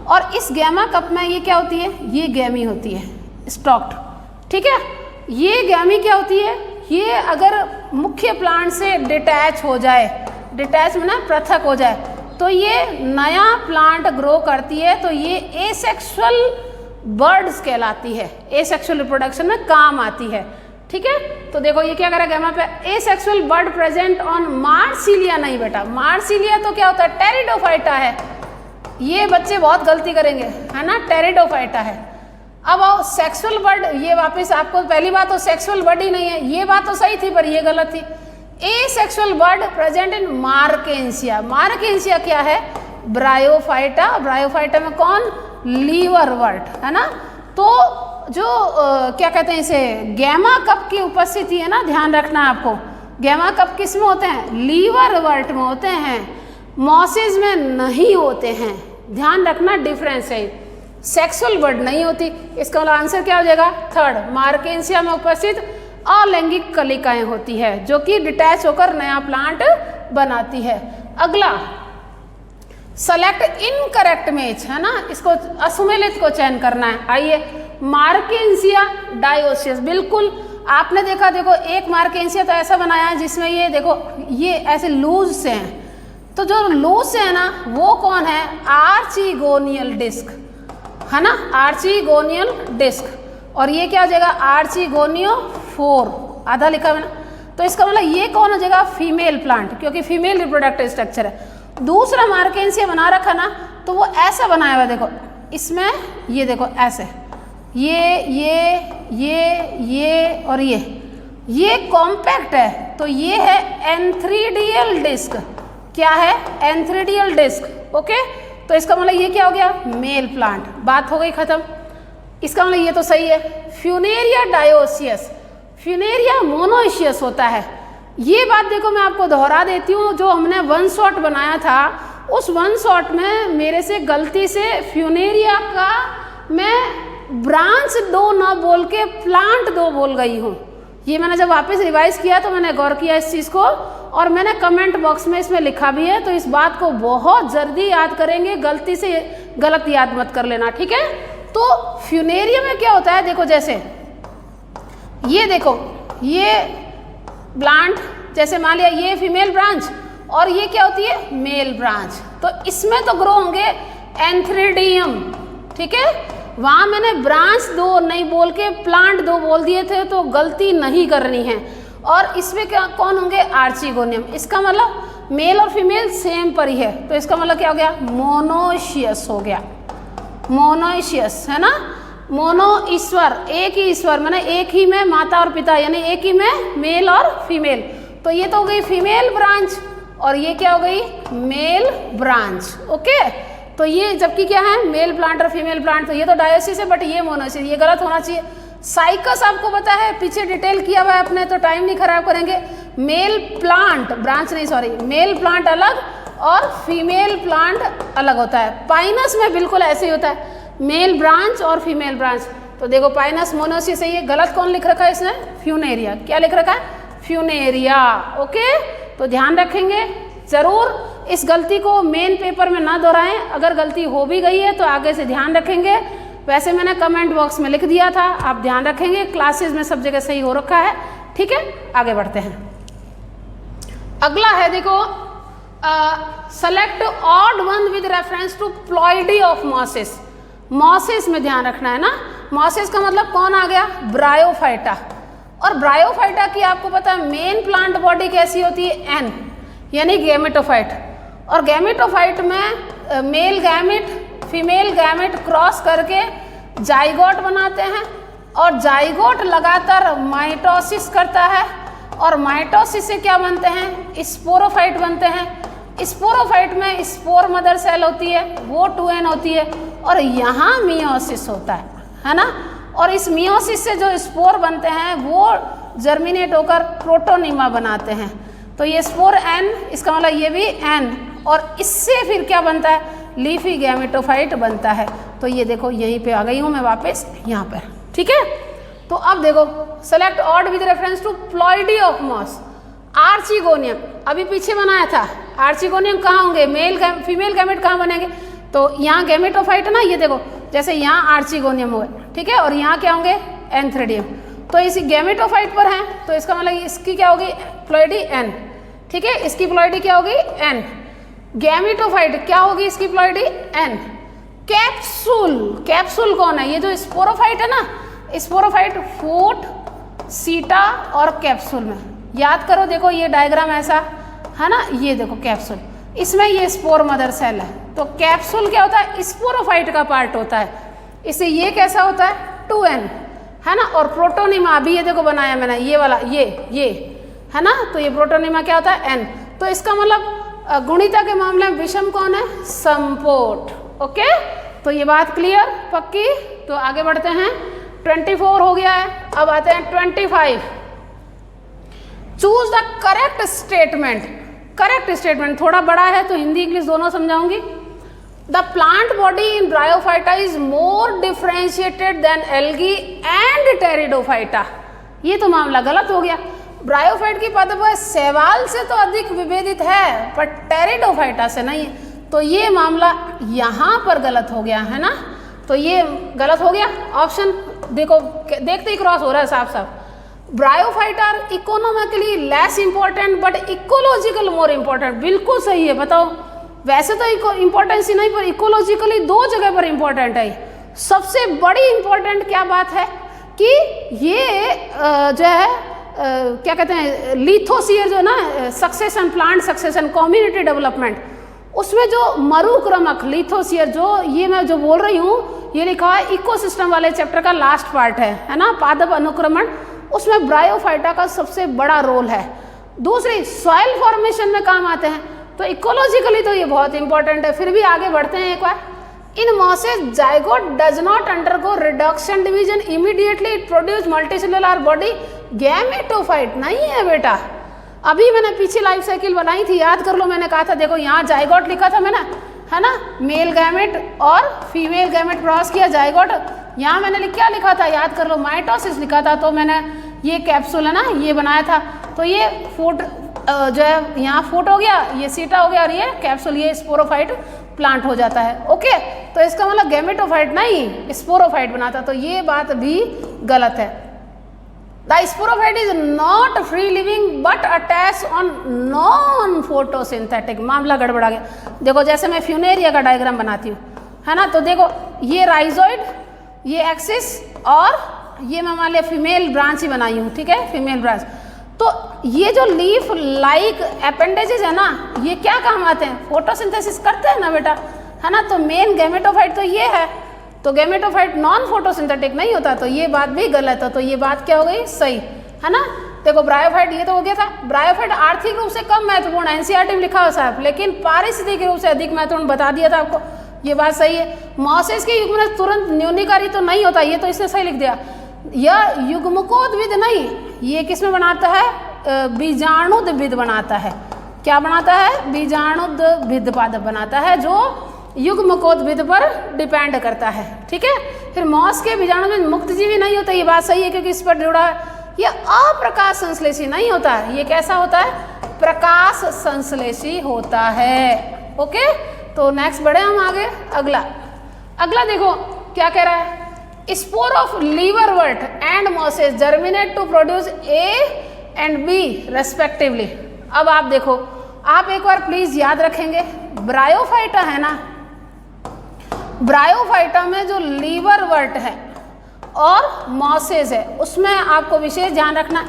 और इस गैमा कप में ये क्या होती है, ये गैमी होती है, स्टॉक्ड, ठीक है। ये गैमी क्या होती है, ये अगर मुख्य प्लांट से डिटैच हो जाए, डिटैच में ना पृथक हो जाए, तो ये नया प्लांट ग्रो करती है, तो ये एसेक्सुअल बर्ड्स कहलाती है, एसेक्सुअल रिप्रोडक्शन में काम आती है, ठीक है। तो देखो ये क्या करेगा गैमा पे, asexual bird present on Marsilea, नहीं बेटा, मार्सिलिया तो क्या होता है, टेरिडोफाइटा है, ये बच्चे बहुत गलती करेंगे, है ना, टेरिडोफाइटा है। अब आओ सेक्सुअल बर्ड, ये वापस आपको पहली बात तो सेक्सुअल बर्ड ही नहीं है, ये बात तो सही थी पर ये गलत थी। एसेक्सुअल बर्ड प्रेजेंट इन मार्केंसिया, मार्केंसिया क्या है, ब्रायोफाइटा, ब्रायोफाइटा में कौन, लीवरवर्ट, है ना। तो जो क्या कहते हैं इसे, गैमा कप की उपस्थिति है ना, ध्यान रखना आपको, गैमा कप किस में होते हैं, लीवरवर्ट में होते हैं, मॉसेज में नहीं होते हैं, ध्यान रखना डिफरेंस है, सेक्सुअल बर्ड नहीं होती। इसका मतलब आंसर क्या हो जाएगा, 3rd, मार्केंसिया में उपस्थित अलैंगिक कलिकाएं होती है, जो कि डिटैच होकर नया प्लांट बनाती है। अगला सेलेक्ट इनकरेक्ट मैच, है ना, इसको असुमेलित को चयन करना है। आइए, मार्केंसिया डायोसियस, बिल्कुल आपने देखा, देखो एक मार्केंसिया तो ऐसा बनाया है जिसमें ये देखो ये ऐसे लूज से हैं, तो जो लूज से है ना वो कौन है, आर्चिगोनियल डिस्क, है ना, आर्चिगोनियल डिस्क, और ये क्या हो जाएगा, आर्चिगोनियोफोर, आधा लिखा मैंने, तो इसका मतलब ये कौन हो जाएगा, फीमेल प्लांट, क्योंकि फीमेल रिप्रोडक्टिव स्ट्रक्चर है। दूसरा मार्केंसिया बना रखा ना, तो वो ऐसा बनाया हुआ, देखो इसमें ये देखो ऐसे, ये और ये कॉम्पैक्ट है, तो ये है एंथ्रीडियल डिस्क, क्या है, एंथ्रीडियल डिस्क, ओके। तो इसका मतलब ये क्या हो गया, मेल प्लांट, बात हो गई खत्म। इसका मतलब ये तो सही है। फ्यूनेरिया डायोसियस, फ्यूनेरिया मोनोइशियस होता है। ये बात देखो मैं आपको दोहरा देती हूँ, जो हमने वन शॉट बनाया था उस वन शॉट में मेरे से गलती से फ्यूनेरिया का मैं ब्रांच 2 ना बोल के प्लांट 2 बोल गई हूँ। ये मैंने जब वापस रिवाइज किया तो मैंने गौर किया इस चीज़ को, और मैंने कमेंट बॉक्स में इसमें लिखा भी है, तो इस बात को बहुत जल्दी याद करेंगे, गलती से गलत याद मत कर लेना, ठीक है। तो फ्यूनेरिया में क्या होता है, देखो जैसे ये देखो, ये प्लांट जैसे मान लिया ये फीमेल ब्रांच और ये क्या होती है मेल ब्रांच, तो इसमें तो ग्रो होंगे एंथ्रेडियम, ठीक है। वहाँ मैंने ब्रांच 2 नहीं बोल के प्लांट 2 बोल दिए थे, तो गलती नहीं करनी है। और इसमें क्या कौन होंगे आर्चिगोनियम, इसका मतलब मेल और फीमेल सेम पर ही है, तो इसका मतलब क्या हो गया मोनोइशियस हो गया, मोनोइशियस है ना। मोनो ईश्वर, एक ही ईश्वर, मैंने एक ही में माता और पिता, यानी एक ही में मेल और फीमेल, तो ये तो हो गई फीमेल ब्रांच और ये क्या हो गई मेल ब्रांच, ओके। तो ये जबकि क्या है मेल प्लांट और फीमेल प्लांट, तो ये तो डायोसिस है बट ये मोनोसिस, ये गलत होना चाहिए। साइकस आपको पता है, पीछे डिटेल किया हुआ है अपने, तो टाइम नहीं खराब करेंगे। मेल प्लांट ब्रांच नहीं सॉरी मेल प्लांट अलग और फीमेल प्लांट अलग होता है। पाइनस में बिल्कुल ऐसे ही होता है, मेल ब्रांच और फीमेल ब्रांच। तो देखो पाइनस मोनोसिस है, ये गलत कौन लिख रखा है इसने फ्यूनेरिया, क्या लिख रखा है फ्यूनेरिया, ओके। तो ध्यान रखेंगे जरूर, इस गलती को मेन पेपर में ना दोहराएं, अगर गलती हो भी गई है तो आगे से ध्यान रखेंगे। वैसे मैंने कमेंट बॉक्स में लिख दिया था, आप ध्यान रखेंगे, क्लासेस में सब जगह सही हो रखा है, ठीक है। आगे बढ़ते हैं, अगला है देखो select odd one with reference to ploidy of mosses. Mosses में ध्यान रखना है ना, मॉसेस का मतलब कौन आ गया ब्रायोफाइटा, और ब्रायोफाइटा की आपको पता है मेन प्लांट बॉडी कैसी होती है एन, यानी गैमेटोफाइट, और गैमेटोफाइट में male gamete female gamete cross करके जाइगोट बनाते हैं, और जाइगोट लगातार माइटोसिस करता है, और माइटोसिस से क्या बनते हैं स्पोरोफाइट बनते हैं। स्पोरोफाइट में स्पोर मदर सेल होती है, वो 2n होती है, और यहाँ मियोसिस होता है ना। और इस मियोसिस से जो स्पोर बनते हैं वो जर्मिनेट होकर प्रोटोनिमा बनाते हैं, तो ये स्पोर n, इसका मतलब ये भी n, और इससे फिर क्या बनता है लीफी गैमेटोफाइट बनता है। तो ये देखो यहीं पे आ गई हूँ मैं वापस यहाँ पर, ठीक है। तो अब देखो select odd with reference to ploidy of moss. Archegonium अभी पीछे बनाया था, आर्चिगोनियम कहाँ होंगे मेल फीमेल गैमेट कहाँ बनेंगे, तो यहाँ गैमेटोफाइट है ना, ये देखो जैसे यहाँ आर्चिगोनियम हुए, ठीक है, और यहाँ क्या होंगे एंथ्रेडियम, तो इसी गैमेटोफाइट पर हैं, तो इसका मतलब इसकी क्या होगी प्लॉइडी n, ठीक है, इसकी प्लॉइडी क्या होगी n। गैमेटोफाइट क्या होगी इसकी प्लॉइडी n। कैप्सूल, कैप्सूल कौन है, ये जो स्पोरोफाइट है ना, स्पोरोफाइट फूट सीटा और कैप्सूल में, याद करो देखो ये डायग्राम ऐसा है ना, ये देखो कैप्सूल, इसमें ये स्पोर मदर सेल है, तो कैप्सूल क्या होता है स्पोरोफाइट का पार्ट होता है, इससे ये कैसा होता है 2n है ना। और प्रोटोनिमा अभी ये देखो बनाया मैंने ये वाला, ये है ना, तो ये प्रोटोनिमा क्या होता है n। तो इसका मतलब गुणिता के मामले में विषम कौन है संपोट, ओके। तो ये बात क्लियर पक्की। तो आगे बढ़ते हैं, 24 हो गया है, अब आते हैं 25। Choose the correct statement. Correct statement थोड़ा बड़ा है तो हिंदी इंग्लिश दोनों समझाऊंगी। The plant body in bryophyta is more differentiated than algae and pteridophyta. ये तो मामला गलत हो गया, ब्रायोफाइट की पादप शैवाल से तो अधिक विभेदित है पर टेरिडोफाइटा से नहीं, तो ये मामला यहाँ पर गलत हो गया है ना, तो ये गलत हो गया। ऑप्शन देखो देखते ही क्रॉस हो रहा है साफ साफ। Bryophyte are economically less important but ecological more important, बिल्कुल सही है। बताओ वैसे तो इंपॉर्टेंस ही नहीं पर इकोलॉजिकली 2 जगह पर इंपॉर्टेंट है। सबसे बड़ी इंपॉर्टेंट क्या बात है कि ये जो है क्या कहते हैं लिथोसियर जो ना succession plant succession community development, उसमें जो मरुक्रमक लिथोसियर जो ये मैं जो बोल रही हूँ ये लिखा है इकोसिस्टम वाले चैप्टर का लास्ट पार्ट है ना, पादप अनुक्रमण, उसमें ब्रायोफाइटा का सबसे बड़ा रोल है। दूसरी सॉइल फॉर्मेशन में काम आते हैं, तो इकोलॉजिकली तो ये बहुत इंपॉर्टेंट है। फिर भी आगे बढ़ते हैं एक बार, in mosses zygote does not undergo reduction division immediately, it produce multicellular body gametophyte. नहीं है बेटा, अभी मैंने पीछे लाइफ साइकिल बनाई थी, याद कर लो। मैंने कहा था देखो यहाँ जाइगोट लिखा था मैंने, है ना, मेल गैमेट और फीमेल गैमेट क्रॉस किया जाइगोट। यहाँ मैंने क्या लिखा था, याद कर लो, माइटोसिस लिखा था। तो मैंने ये कैप्सूल है ना ये बनाया था, तो ये फूट जो है यहाँ फूट हो गया, ये सीटा हो गया, और ये कैप्सूल, ये स्पोरोफाइट प्लांट हो जाता है। ओके, तो इसका मतलब गैमेटोफाइट नहीं, स्पोरोफाइट बनाता। तो ये बात भी गलत है। The sporophyte is not free living but attach on non photosynthetic. मामला गड़बड़ा गया। देखो जैसे मैं फ्यूनेरिया का डायग्राम बनाती हूँ, है ना, तो देखो ये राइजोइड, ये एक्सिस, और ये मैं मान लिया फीमेल ब्रांच ही बनाई हूँ, ठीक है, फीमेल ब्रांच। तो ये जो लीफ लाइक अपेंडेजेस है ना, ये क्या काम आते हैं, फोटोसिंथेसिस करते हैं ना बेटा, है ना। तो मेन गैमेटोफाइट तो ये है, तो गैमेटोफाइट नॉन फोटोसिंथेटिक नहीं होता, तो ये बात भी गलत है। तो ये बात क्या हो गई, सही है ना। देखो ब्रायोफाइट ये तो हो गया था। ब्रायोफाइट आर्थिक रूप से कम महत्वपूर्ण, एनसीईआरटी में लिखा हुआ साहब, लेकिन पारिस्थितिक रूप से अधिक महत्वपूर्ण बता दिया था आपको, ये बात सही है। मॉसेज के युग्म में तुरंत न्यूनीकारी तो नहीं होता, ये तो इसने सही लिख दिया। यह युग्मकोद्भिद नहीं, ये किस में बनाता है, बीजाणुद्भिद बनाता है। क्या बनाता है, बीजाणुद्भिद पादप बनाता है, जो युग्मकोद्भिद पर डिपेंड करता है, ठीक है। फिर मॉस के बीजाणुद्भिद मुक्तजीवी नहीं होता, ये बात सही है क्योंकि इस पर जुड़ा है। यह अप्रकाश संश्लेषी नहीं होता है, ये कैसा होता है, प्रकाश संश्लेषी होता है। ओके, तो नेक्स्ट बढ़े हम आगे। अगला देखो क्या कह रहा है, spore of liverwort and mosses germinate to produce A and B respectively. अब आप देखो, आप एक बार प्लीज याद रखेंगे, ब्रायोफाइटा है ना, ब्रायोफाइटा में जो लीवरवर्ट है और मॉसेज है, उसमें आपको विशेष ध्यान रखना,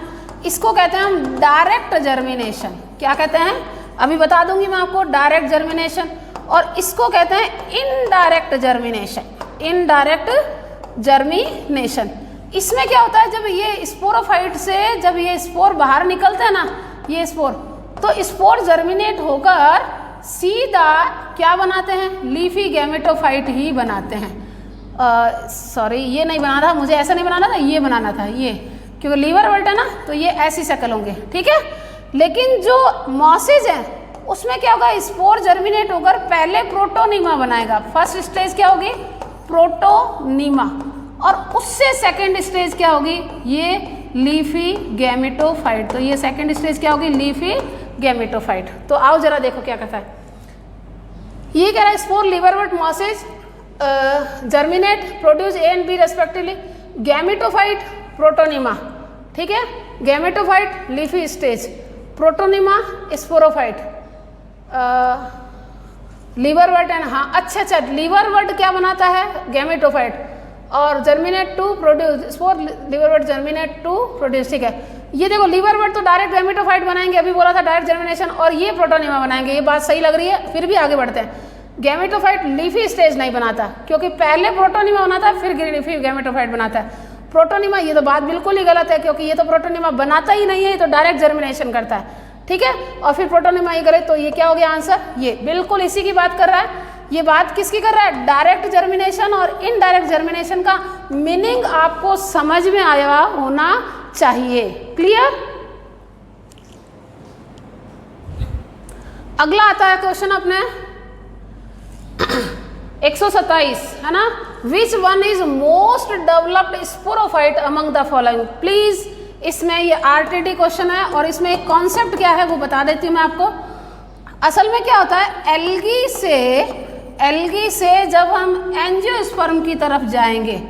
इसको कहते हैं हम डायरेक्ट जर्मिनेशन। क्या कहते हैं, अभी बता दूंगी मैं आपको, डायरेक्ट जर्मिनेशन। और इसको कहते हैं इनडायरेक्ट जर्मिनेशन, इनडायरेक्ट जर्मिनेशन। इसमें क्या होता है, जब ये स्पोरोफाइट से जब ये स्पोर बाहर निकलते हैं ना, ये स्पोर, तो स्पोर जर्मिनेट होकर सीधा क्या बनाते हैं, लीफी गैमेटोफाइट ही बनाते हैं। सॉरी, ये नहीं बनाना था मुझे, ऐसा नहीं बनाना था, ये बनाना था, ये, क्योंकि लीवरवर्ट है ना, तो ये ऐसी शक्ल होंगे, ठीक है। लेकिन जो मॉसेज है उसमें क्या होगा, स्पोर जर्मिनेट होकर पहले प्रोटोनीमा बनाएगा। फर्स्ट स्टेज क्या होगी, प्रोटोनीमा, और उससे सेकेंड स्टेज क्या होगी, ये लीफी गैमेटोफाइट। तो ये सेकेंड स्टेज क्या होगी, लीफी गैमेटोफाइट। तो आओ जरा देखो क्या कहता है, ये कह रहा है spore liverwort mosses germinate produce A and B respectively, gametophyte protonema, ठीक है, gametophyte leafy stage, protonema sporophyte, liverwort and, हाँ अच्छा, लीवरवर्ट क्या बनाता है, गैमेटोफाइट, और germinate to produce, spore liverwort germinate to produce, ठीक है। ये देखो लीवरवर्ट तो डायरेक्ट गैमेटोफाइट बनाएंगे, अभी बोला था डायरेक्ट जर्मिनेशन, और ये प्रोटोनीमा बनाएंगे, ये बात सही लग रही है। फिर भी आगे बढ़ते हैं, गैमेटोफाइट लीफी स्टेज नहीं बनाता, क्योंकि पहले प्रोटोनीमा बनाता है फिर लीफी गैमेटोफाइट बनाता है। प्रोटोनीमा, ये तो बात बिल्कुल ही गलत है, क्योंकि ये तो प्रोटोनीमा बनाता ही नहीं है, ये तो डायरेक्ट जर्मिनेशन करता है, ठीक है। और फिर प्रोटोनीमा ये करे, तो ये क्या हो गया आंसर, ये बिल्कुल इसी की बात कर रहा है। ये बात किसकी कर रहा है, डायरेक्ट जर्मिनेशन और इनडायरेक्ट जर्मिनेशन का मीनिंग आपको समझ में आया होना चाहिए। क्लियर। अगला आता है क्वेश्चन अपने 127, है ना, which one is most developed sporophyte among the following. Please, इसमें ये आरटीडी क्वेश्चन है और इसमें एक कॉन्सेप्ट क्या है वो बता देती हूँ मैं आपको। असल में क्या होता है, एल्गी से जब हम एंजियोस्पर्म की तरफ जाएंगे,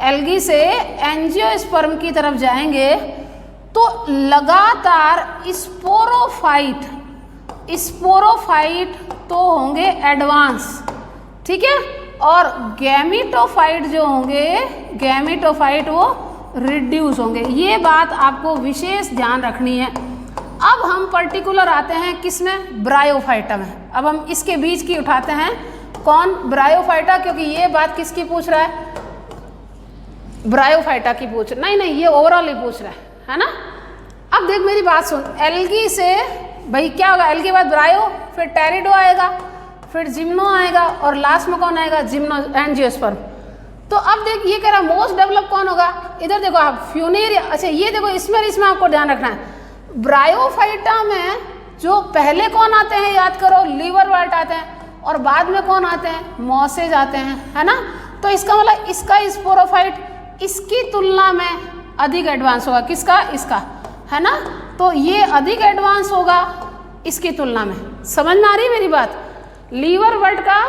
एल्गी से एंजियोस्पर्म की तरफ जाएंगे, तो लगातार स्पोरोफाइट तो होंगे एडवांस, ठीक है, और गैमेटोफाइट जो होंगे, गैमेटोफाइट वो रिड्यूस होंगे। ये बात आपको विशेष ध्यान रखनी है। अब हम पर्टिकुलर आते हैं किसमें, ब्रायोफाइटा में। अब हम इसके बीच की उठाते हैं, कौन, ब्रायोफाइटा, क्योंकि ये बात किसकी पूछ रहा है, ब्रायोफाइटा की पूछ, नहीं ये ओवरऑल ही पूछ रहा है ना। अब देख मेरी बात सुन, एल्गी से भाई क्या होगा, एल्गी के बाद ब्रायो, फिर टेरिडो आएगा, फिर जिम्नो आएगा और लास्ट में कौन आएगा, जिम्नो एंजियोस्पर्म। तो अब देख ये कह रहा है मोस्ट डेवलप कौन होगा, इधर देखो आप फ्यूनेरिया। अच्छा ये देखो इसमें आपको ध्यान रखना है, ब्रायोफाइटा में जो पहले कौन आते हैं याद करो, लीवरवर्ट आते हैं और बाद में कौन आते हैं, मॉसेज आते हैं, है ना। तो इसका मतलब इसका स्पोरोफाइट इसकी तुलना में अधिक एडवांस होगा, किसका, इसका, है ना। तो ये अधिक एडवांस होगा इसकी तुलना में। समझ में आ रही है मेरी बात। लीवरवर्ट का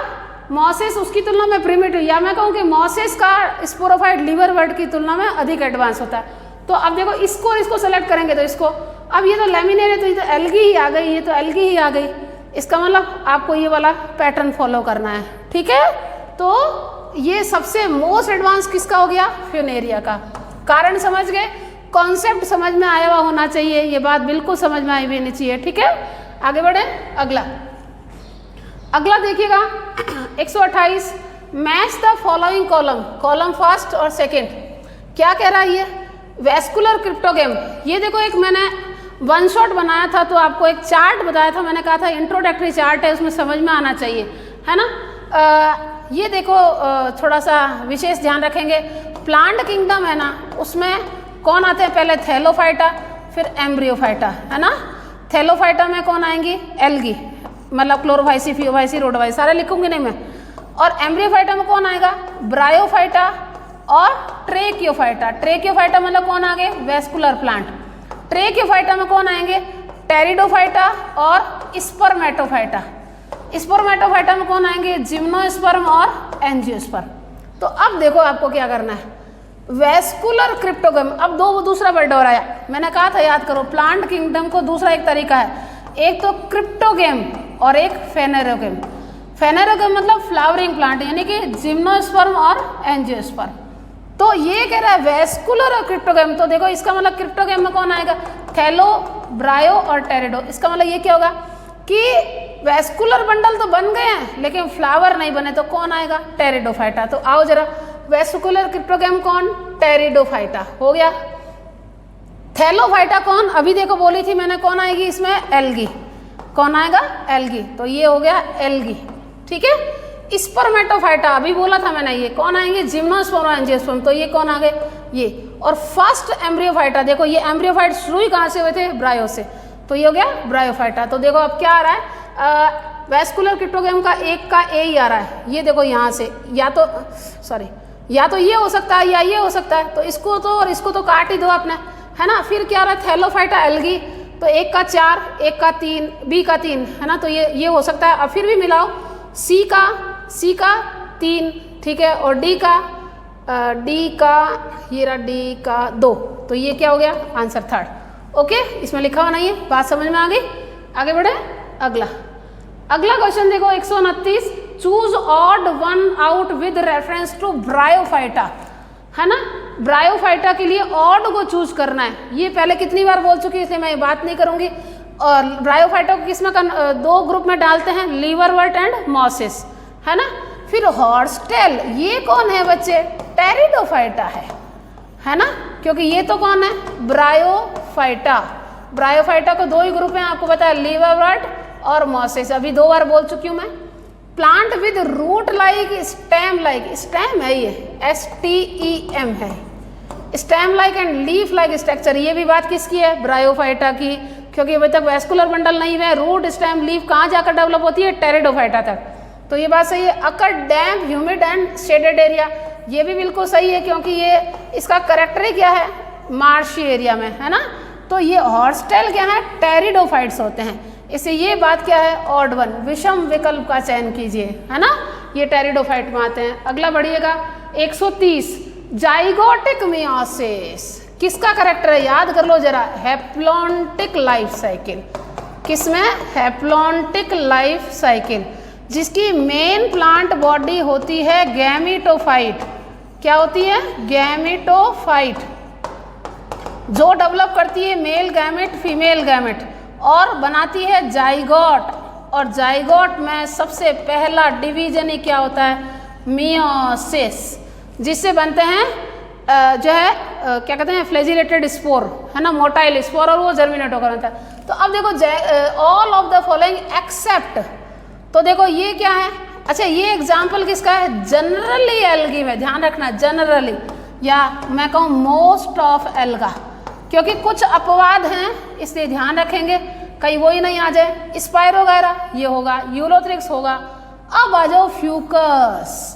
मॉसेस उसकी तुलना में प्रिमिटिव, या मैं कहूँ कि मॉसेस का स्पोरोफाइट लीवरवर्ट की तुलना में अधिक एडवांस होता है। तो अब देखो इसको सेलेक्ट करेंगे तो इसको, अब ये तो लेमिनेर है तो ये तो एल्गी ही आ गई, ये तो एल्गी ही आ गई। इसका मतलब आपको ये वाला पैटर्न फॉलो करना है, ठीक है। तो ये सबसे मोस्ट एडवांस किसका हो गया, फ्यूनेरिया का। कारण समझ गए, कॉन्सेप्ट समझ में आया हुआ होना चाहिए, ये बात बिल्कुल समझ में आई हुई नहीं चाहिए, ठीक है। आगे बढ़े, अगला देखिएगा 128, match the following column, column first और सेकंड। क्या कह रहा है ये, वेस्कुलर क्रिप्टोगेम। ये देखो एक मैंने वन शॉट बनाया था तो आपको एक चार्ट बताया था, मैंने कहा था इंट्रोडक्टरी चार्ट है, उसमें समझ में आना चाहिए, है ना। ये देखो थोड़ा सा विशेष ध्यान रखेंगे, प्लांट किंगडम है ना, उसमें कौन आते हैं, पहले थैलोफाइटा फिर एम्ब्रियोफाइटा, है ना। थैलोफाइटा में कौन आएंगी, एल्गी, मतलब क्लोरोफाइसी, फियोफाइसी, रोडोफाइसी, सारे लिखूंगी नहीं मैं। और एम्ब्रियोफाइटा में कौन आएगा, ब्रायोफाइटा और ट्रेकियोफाइटा। ट्रेकियोफाइटा मतलब कौन आ गए, वेस्कुलर प्लांट। ट्रेकियोफाइटा में कौन आएंगे, टेरिडोफाइटा और स्पर्मेटोफाइटा। स्पर्मेटोफाइटा में कौन आएंगे, जिम्नोस्पर्म और एंजियोस्पर्म। तो अब देखो आपको क्या करना है, वेस्कुलर क्रिप्टोगेम। अब दूसरा वर्ड और आया, मैंने कहा था याद करो, प्लांट किंगडम को दूसरा एक तरीका है, एक तो क्रिप्टोगेम और एक फेनेरोगेम। फेनेरोगेम मतलब फ्लावरिंग प्लांट, यानी कि जिम्नोस्पर्म और एंजियोस्पर्म। तो ये कह रहा है वेस्कुलर और क्रिप्टोगेम। तो देखो इसका मतलब क्रिप्टोगेम में कौन आएगा, थैलो, ब्रायो और टेरिडो। इसका मतलब ये क्या होगा कि वेस्कुलर बंडल तो बन गए हैं लेकिन फ्लावर नहीं बने, तो कौन आएगा, टेरिडोफाइटा। तो आओ जरा, वेस्कुलर क्रिप्टोगेम कौन, टेरिडोफाइटा हो गया। थैलोफाइटा कौन, अभी देखो बोली थी मैंने, कौन आएगी इसमें, एल्गी। कौन आएगा, एल्गी। तो ये हो गया एल्गी, ठीक है। स्पर्मेटोफाइटा अभी बोला था मैंने, ये कौन आएंगे, जिम्नोस्पर्म और एंजियोस्पर्म। तो ये कौन आ गए, ये। और फर्स्ट एम्ब्रियोफाइटा, देखो ये एम्ब्रियोफाइट शुरू ही कहाँ से हुए थे, ब्रायो से, तो ये हो गया ब्रायोफाइटा। तो देखो अब क्या आ रहा है, वेस्कुलर क्रिप्टोगेम का एक का ए ही आ रहा है, ये देखो यहाँ से, या तो ये हो सकता है या ये हो सकता है, तो इसको तो और इसको तो काट ही दो आपने, है ना। फिर क्या आ रहा है, थैलोफाइटा एल्गी, तो एक का 4, एक का 3, बी का 3, है ना। तो ये हो सकता है। अब फिर भी मिलाओ, सी का 3, ठीक है, और डी का ये रहा डी का 2, तो ये क्या हो गया, आंसर थर्ड। ओके, इसमें लिखा हुआ नहीं है, बात समझ में आ गई। आगे बढ़े, अगला क्वेश्चन देखो 129, choose odd one out with reference to bryophyta, है ना। ब्रायोफाइटा के लिए ऑड को चूज करना है। ये पहले कितनी बार बोल चुकी है, इसलिए मैं ये बात नहीं करूंगी। और ब्रायोफाइटा को किसमें दो ग्रुप में डालते हैं, लीवरवर्ट एंड मॉसेस, है ना। फिर हॉर्सटेल, ये कौन है बच्चे, टेरिडोफाइटा है ना, क्योंकि ये तो कौन है, ब्रायोफाइटा। ब्रायोफाइटा को दो ही ग्रुप हैं, आपको पता है, लीवरवर्ट और मॉसेस, अभी 2 बार बोल चुकी हूँ मैं। Plant with root like stem like, stem है ये, STEM है, stem like and leaf like structure. ये भी बात किसकी है, ब्रायोफाइटा की, क्योंकि अभी तक वेस्कुलर बंडल नहीं है। रूट, स्टेम, लीफ कहाँ जाकर डेवलप होती है, टेरिडोफाइटा तक। तो ये बात सही है। अकर डैम्प, ह्यूमिड एंड शेडेड एरिया, ये भी बिल्कुल सही है, क्योंकि ये इसका करेक्टर ही क्या है, मार्शी एरिया में, है ना। तो ये हॉर्सटेल क्या है, टेरिडोफाइट्स होते हैं। इससे ये बात क्या है, ऑड वन, विषम विकल्प का चयन कीजिए, है ना, ये टेरिडोफाइट में आते हैं। अगला बढ़िएगा 130, जाइगोटिक मियोसिस, किसका करेक्टर है, याद कर लो जरा, हैप्लॉन्टिक लाइफ साइकिल। किसमें, हैप्लॉन्टिक लाइफ साइकिल, जिसकी मेन प्लांट बॉडी होती है गैमीटोफाइट। क्या होती है, गैमीटोफाइट, जो डेवलप करती है मेल गैमेट, फीमेल गैमेट, और बनाती है जाइगोट। और जाइगोट में सबसे पहला डिवीजन ही क्या होता है, मियोसिस, जिससे बनते हैं जो है क्या कहते हैं, फ्लैजिलेटेड स्पोर, है ना, मोटाइल स्पोर, और वो जर्मिनेट होकर बनता है। तो अब देखो, all of the following except तो देखो ये क्या है, अच्छा ये एग्जाम्पल किसका है, जनरली एल्गी में, ध्यान रखना जनरली, या मैं कहूँ मोस्ट ऑफ एल्गा, क्योंकि कुछ अपवाद हैं इसलिए ध्यान रखेंगे कहीं वो ही नहीं आ जाए। स्पायरोगायरा ये होगा, यूलोथ्रिक्स होगा। अब आ जाओ फ्यूकस,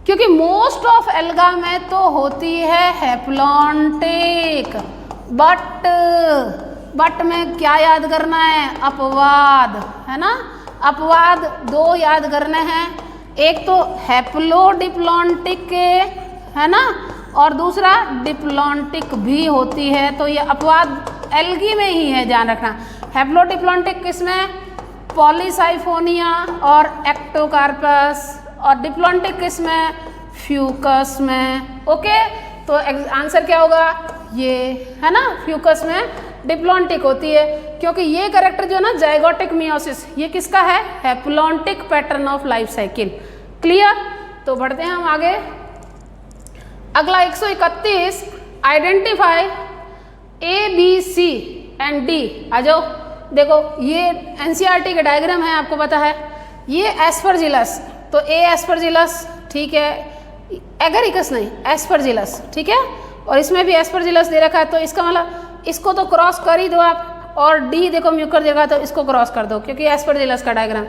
क्योंकि मोस्ट ऑफ एल्गा में तो होती है हैप्लॉन्टिक, बट में क्या याद करना है, अपवाद, है ना। अपवाद दो याद करने हैं, एक तो हैप्लोडिप्लॉन्टिक के, है ना, और दूसरा डिप्लॉन्टिक भी होती है। तो ये अपवाद एल्गी में ही है, ध्यान रखना। हैप्लोडिप्लॉन्टिक किसमें, पॉलीसाइफोनिया और एक्टोकार्पस, और डिप्लॉन्टिक किसमें, फ्यूकस में। ओके, तो आंसर क्या होगा, ये है ना, फ्यूकस में डिप्लॉन्टिक होती है, क्योंकि ये कैरेक्टर जो है ना जाइगोटिक मियोसिस, ये किसका है, haplontic pattern of life cycle. Clear. तो बढ़ते हैं हम आगे। अगला 131, identify A B C and D. आ जाओ, देखो ये एनसीईआरटी के डायग्राम है, आपको पता है। ये एस्परजिलस, तो ए एस्परजिलस, ठीक है, एगरिकस नहीं, एस्परजिलस, ठीक है, और इसमें भी एस्परजिलस दे रखा है, तो इसका मतलब इसको तो क्रॉस कर ही दो आप, और डी देखो म्यूकर जगह, तो इसको क्रॉस कर दो क्योंकि एस्परजिलस का डायग्राम।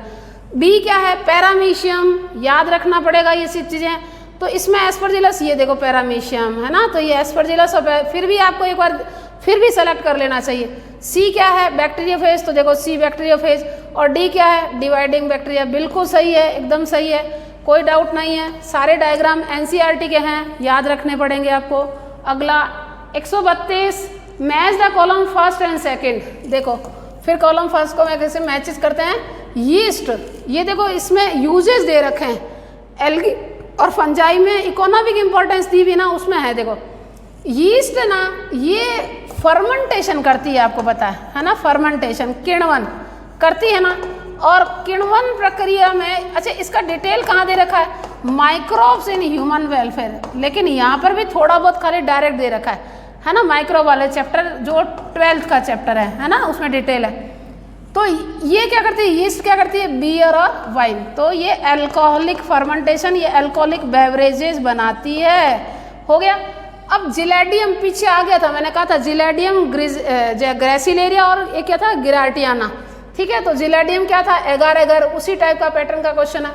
बी क्या है, पैरामीशियम, याद रखना पड़ेगा ये सब चीज़ें। तो इसमें एस्परजिलस, ये देखो पैरामीशियम, है ना, तो ये एस्परजिलस, और फिर भी आपको एक बार फिर भी सेलेक्ट कर लेना चाहिए। सी क्या है, बैक्टीरियोफेज, तो देखो सी बैक्टीरियोफेज, और डी क्या है, डिवाइडिंग बैक्टीरिया। बिल्कुल सही है, एकदम सही है, कोई डाउट नहीं है। सारे डायग्राम एनसीईआरटी के हैं, याद रखने पड़ेंगे आपको। अगला 132, match the column first and second. देखो फिर कॉलम फर्स्ट को मैं कैसे मैचेस करते हैं, यीस्ट, ये देखो इसमें यूजेस दे रखे हैं। एल्गी और फंजाई में इकोनॉमिक इंपॉर्टेंस दी भी ना, उसमें है देखो यीस्ट ना, ये फर्मेंटेशन करती है, आपको पता है ना, फर्मेंटेशन, किण्वन करती है ना। और किण्वन प्रक्रिया में, अच्छा इसका डिटेल कहाँ दे रखा है, माइक्रोब्स इन ह्यूमन वेलफेयर, लेकिन यहाँ पर भी थोड़ा बहुत खाली डायरेक्ट दे रखा है ना, माइक्रोब वाले चैप्टर जो 12th का चैप्टर है ना, उसमें डिटेल है। तो ये क्या करती है, यीस्ट क्या करती है, बियर और वाइन, तो ये अल्कोहलिक फर्मेंटेशन, ये अल्कोहलिक बेवरेजेस बनाती है। हो गया। अब जिलेडियम पीछे आ गया था, मैंने कहा था जिलेडियम ग्रेसिलेरिया, और ये क्या था, गिराटियाना, ठीक है। तो जिलेडियम क्या था, एगार एगर, उसी टाइप का पैटर्न का क्वेश्चन है।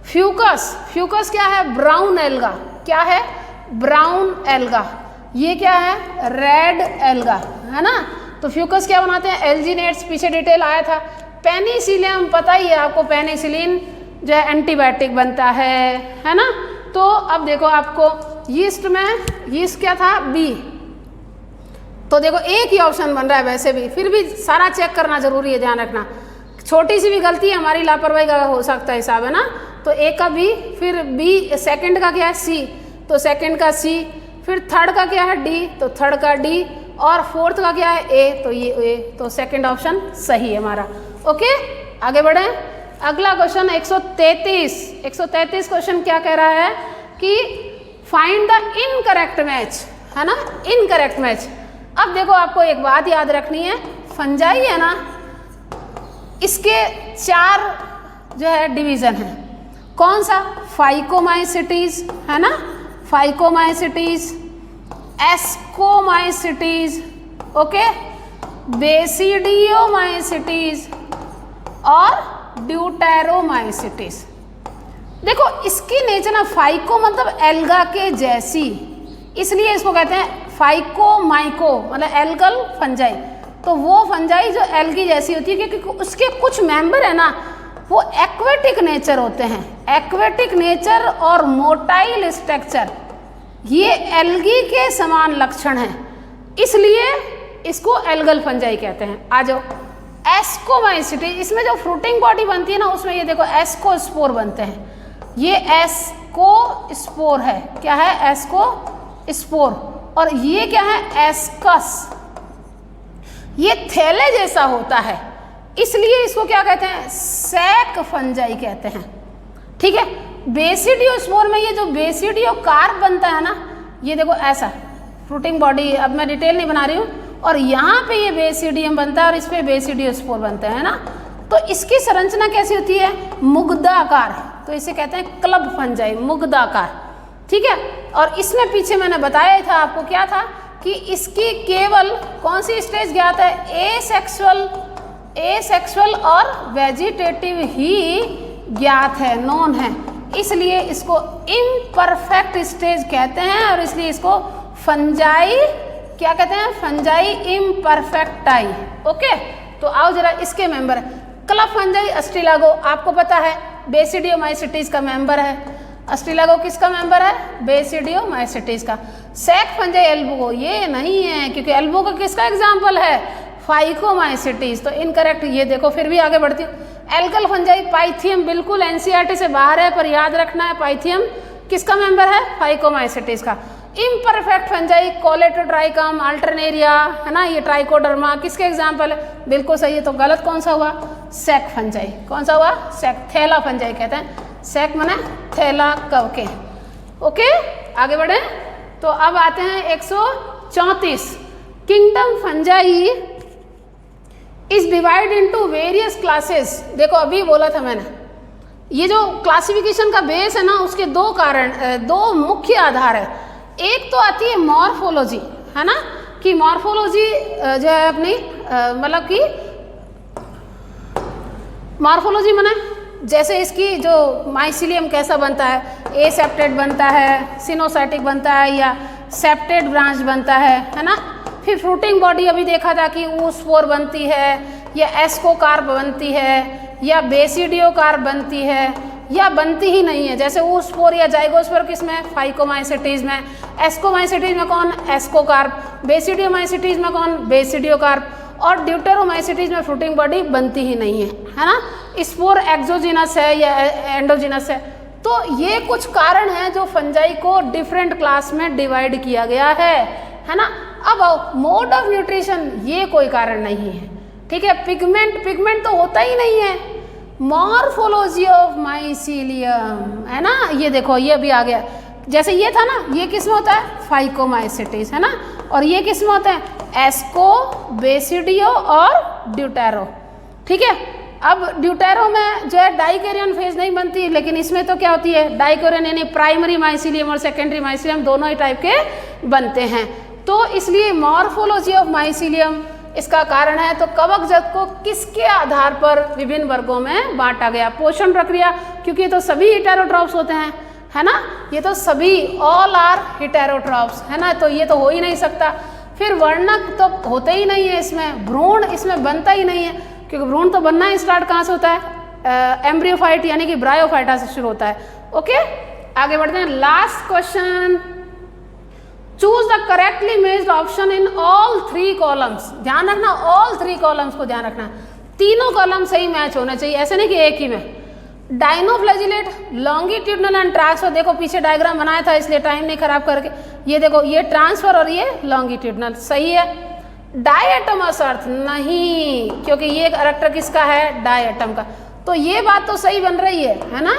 फ्यूकस, फ्यूकस क्या है, ब्राउन एल्गा, क्या है, ब्राउन एल्गा। ये क्या है, रेड एल्गा, है ना। तो फ्यूकस क्या बनाते हैं, एल्जीनेट्स, पीछे डिटेल आया था। पेनिसिलियम, पता ही है आपको, पेनिसिलिन जो है एंटीबायोटिक बनता है ना। तो अब देखो आपको यीस्ट में, यीस्ट क्या था, बी, तो देखो एक ही ऑप्शन बन रहा है, वैसे भी फिर भी सारा चेक करना जरूरी है, ध्यान रखना। छोटी सी भी गलती हमारी लापरवाही का हो सकता है हिसाब, है ना। तो ए का बी, फिर बी, सेकंड का क्या है, सी, तो सेकंड का सी, फिर थर्ड का क्या है, डी, तो थर्ड का डी, और फोर्थ का क्या है, ए, तो ये ए, तो सेकंड ऑप्शन सही है हमारा। ओके, आगे बढ़े। अगला क्वेश्चन 133 क्वेश्चन क्या कह रहा है कि फाइंड द इनकरेक्ट मैच, है ना, इनकरेक्ट मैच। अब देखो आपको एक बात याद रखनी है, फंजाई है ना, इसके 4 जो है डिवीजन है। कौन सा, फाइकोमाइसिटीज, है ना, फाइकोमाइसिटीज, एस्कोमाइसिटीज, ओके, बेसिडियोमाइसिटीज और ड्यूटेरोमाइसिटीज। देखो इसकी नेचर ना, फाइको मतलब एल्गा के जैसी, इसलिए इसको कहते हैं फाइकोमाइको, मतलब एल्गल फंजाई। तो वो फंजाई जो एल्गी जैसी होती है, क्योंकि उसके कुछ मेंबर है ना वो एक्वेटिक नेचर होते हैं, एक्वेटिक नेचर और मोटाइल स्ट्रक्चर, ये एल्गी के समान लक्षण हैं, इसलिए इसको एल्गल फंजाई कहते हैं। आ जाओ, एस्कोमाइसिटी, इसमें जो फ्रूटिंग बॉडी बनती है ना, उसमें ये देखो एस्कोस्पोर बनते हैं, ये एस्कोस्पोर है, क्या है, एस्कोस्पोर, और ये क्या है, एस्कस, ये थैले जैसा होता है, इसलिए इसको क्या कहते हैं, सैक फंजाई कहते हैं, ठीक है। बेसिडियोस्पोर में ये जो बेसिडियो कार्प बनता है ना, ये देखो ऐसा फ्रूटिंग बॉडी, अब मैं डिटेल नहीं बना रही हूँ, और यहाँ पे ये बेसिडियम बनता है और इस पे बेसिडियोस्पोर बनते हैं ना। तो इसकी संरचना कैसी होती है? मुग्धाकार, तो इसे कहते हैं क्लब फंजाई, मुग्धाकार, ठीक है। और इसमें पीछे मैंने बताया था आपको, क्या था कि इसकी केवल कौन सी स्टेज ज्ञात है? एसेक्सुअल और वेजिटेटिव ही ज्ञात है, नोन है, इसलिए इसको इम्परफेक्ट स्टेज कहते हैं और इसलिए इसको फंजाई क्या कहते हैं? Fungi imperfecti. ओके, तो आओ जरा इसके मेंबर है। क्लब फंजाई अस्ट्रिलागो आपको पता है बेसिडियोमाइसिटीज का मेंबर है। अस्ट्रिलागो किसका मेंबर है? बेसिडियोमाइसिटीज का। सैक फंजाई एल्बुगो ये नहीं है, क्योंकि एल्बुगो किसका एग्जाम्पल है? फाइकोमाइसिटीज, तो इनकरेक्ट। ये देखो फिर भी आगे बढ़ती हूँ। एल्गल फंजाई पाइथियम बिल्कुल एनसीईआरटी से बाहर है, पर याद रखना है पाइथियम किसका मेंबर है? फाइकोमाइसिटीज का। इम्परफेक्ट फंजाई कोलेटोट्राइकम, अल्टरनेरिया, है ना, ये ट्राइकोडर्मा किसके एग्जाम्पल है? बिल्कुल सही है, तो गलत कौन सा हुआ? Sac fungi. कौन सा हुआ? सैक। थैला फंजाई कहते हैं, सैक माने थैला कवके। ओके, आगे बढ़े। तो अब आते हैं 134। Kingdom fungi is divide into various classes. देखो अभी बोला था मैंने, ये जो क्लासिफिकेशन का बेस है ना, उसके दो कारण, दो मुख्य आधार है। एक तो आती है मॉर्फोलॉजी, है ना, कि मॉर्फोलॉजी जो है अपनी मतलब कि मॉर्फोलॉजी माने जैसे इसकी जो माइसिलियम कैसा बनता है, एसेप्टेड बनता है, सिनोसाइटिक बनता है, या सेप्टेड ब्रांच बनता है ना। फिर फ्रूटिंग बॉडी अभी देखा था कि ऊस्पोर बनती है, या एस्कोकार्प बनती है, या बेसिडियोकार्प बनती है, या बनती ही नहीं है। जैसे ऊस्पोर या जाइगोस्पोर किसमें? फाइकोमाइसिटीज में। एस्कोमाइसिटीज में कौन? एस्कोकार्प। बेसिडियोमाइसिटीज में कौन? बेसिडियोकार्प। और ड्यूटेरोमाइसिटीज में फ्रूटिंग बॉडी बनती ही नहीं है ना। स्पोर एक्सोजिनस है या एंडोजिनस है। तो ये कुछ कारण हैं जो फंजाई को डिफरेंट क्लास में डिवाइड किया गया है ना। अब मोड ऑफ न्यूट्रिशन ये कोई कारण नहीं है, ठीक है। पिगमेंट तो होता ही नहीं है। मॉर्फोलॉजी ऑफ माइसिलियम, है ना, ये देखो ये भी आ गया। जैसे ये था ना, ये किस में होता है? फाइकोमाइसिटीज, है ना। और ये किस में होता है? एस्को, बेसिडियो और ड्यूटेरो, ठीक है। अब ड्यूटेरो में जो है डाइकैरियन फेज नहीं बनती, लेकिन इसमें तो क्या होती है? डाइकैरियन, यानी प्राइमरी माइसिलियम और सेकेंडरी माइसिलियम दोनों ही टाइप के बनते हैं। तो इसलिए मॉर्फोलॉजी ऑफ माइसिलियम इसका कारण है। तो कवकजत को किसके आधार पर विभिन्न वर्गों में बांटा गया? पोषण प्रक्रिया, क्योंकि ये तो सभी हेटेरोट्रॉप्स होते हैं, है ना, ये तो सभी ऑल आर हेटेरोट्रॉप्स, है ना, तो ये तो हो ही नहीं सकता। फिर वर्णक तो होते ही नहीं है इसमें, भ्रूण इसमें बनता ही नहीं है, क्योंकि भ्रूण तो बनना स्टार्ट कहाँ से होता है? एम्ब्रियोफाइट यानी कि ब्रायोफाइटा से शुरू होता है। ओके, आगे बढ़ते हैं। Last question, choose the correctly matched option in all 3 columns. ध्यान रखना, ऑल 3 कॉलम्स को ध्यान रखना, तीनों कॉलम सही मैच होने चाहिए, ऐसे नहीं कि एक ही में। डाइनोफ्लैजिलेट, लॉन्गिट्यूडनल एंड ट्रांसफर, देखो पीछे डायग्राम बनाया था इसलिए टाइम नहीं खराब करके, ये देखो ये ट्रांसफर और ये लॉन्गिट्यूडनल, सही है। डायटमस अर्थ नहीं, क्योंकि ये कैरेक्टर किसका है? डायटम का। तो ये बात तो सही बन रही है ना।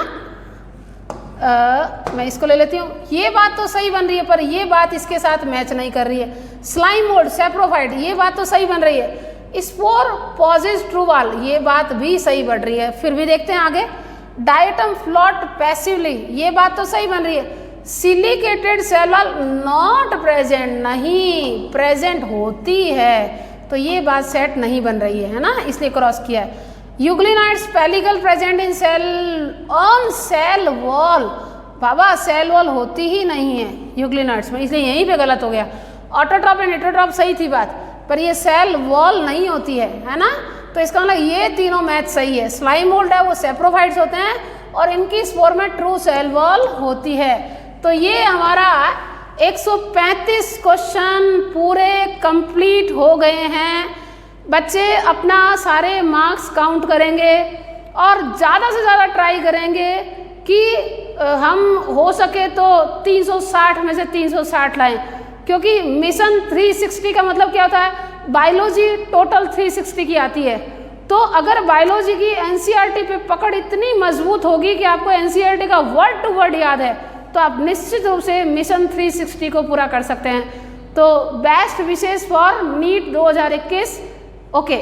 मैं इसको ले लेती हूँ, ये बात तो सही बन रही है, पर ये बात इसके साथ मैच नहीं कर रही है। स्लाइम मोड, सेप्रोफाइट, ये बात तो सही बन रही है। स्पोर पॉजेज ट्रूवाल, ये बात भी सही बढ़ रही है। फिर भी देखते हैं आगे। डायटम फ्लॉट पैसिवली, ये बात तो सही बन रही है। सिलिकेटेड सेल वॉल नॉट प्रेजेंट, नहीं, प्रेजेंट होती है, तो ये बात सेट नहीं बन रही है ना, इसलिए क्रॉस किया है। Euglenoids pellicle present in cell on cell wall, बाबा सेल वॉल होती ही नहीं है यूग्लिनाइड्स में, इसलिए यहीं पे गलत हो गया। ऑटोट्रॉप एंड हेटेरोट्रॉप सही थी बात, पर ये सेल वॉल नहीं होती है ना। तो इसका मतलब ये तीनों मैच सही है। स्लाइम मोल्ड है वो सेप्रोफाइट्स होते हैं और इनकी स्पोर में ट्रू सेल वॉल होती है। तो ये हमारा 135 क्वेश्चन पूरे कंप्लीट हो गए हैं। बच्चे अपना सारे मार्क्स काउंट करेंगे और ज़्यादा से ज़्यादा ट्राई करेंगे कि हम हो सके तो 360 में से 360 लाएं, क्योंकि मिशन 360 का मतलब क्या होता है? बायोलॉजी टोटल 360 की आती है। तो अगर बायोलॉजी की एनसीईआरटी पे पकड़ इतनी मजबूत होगी कि आपको एनसीईआरटी का वर्ड टू वर्ड याद है, तो आप निश्चित रूप से मिशन 360 को पूरा कर सकते हैं। तो best wishes for NEET 2021। Okay.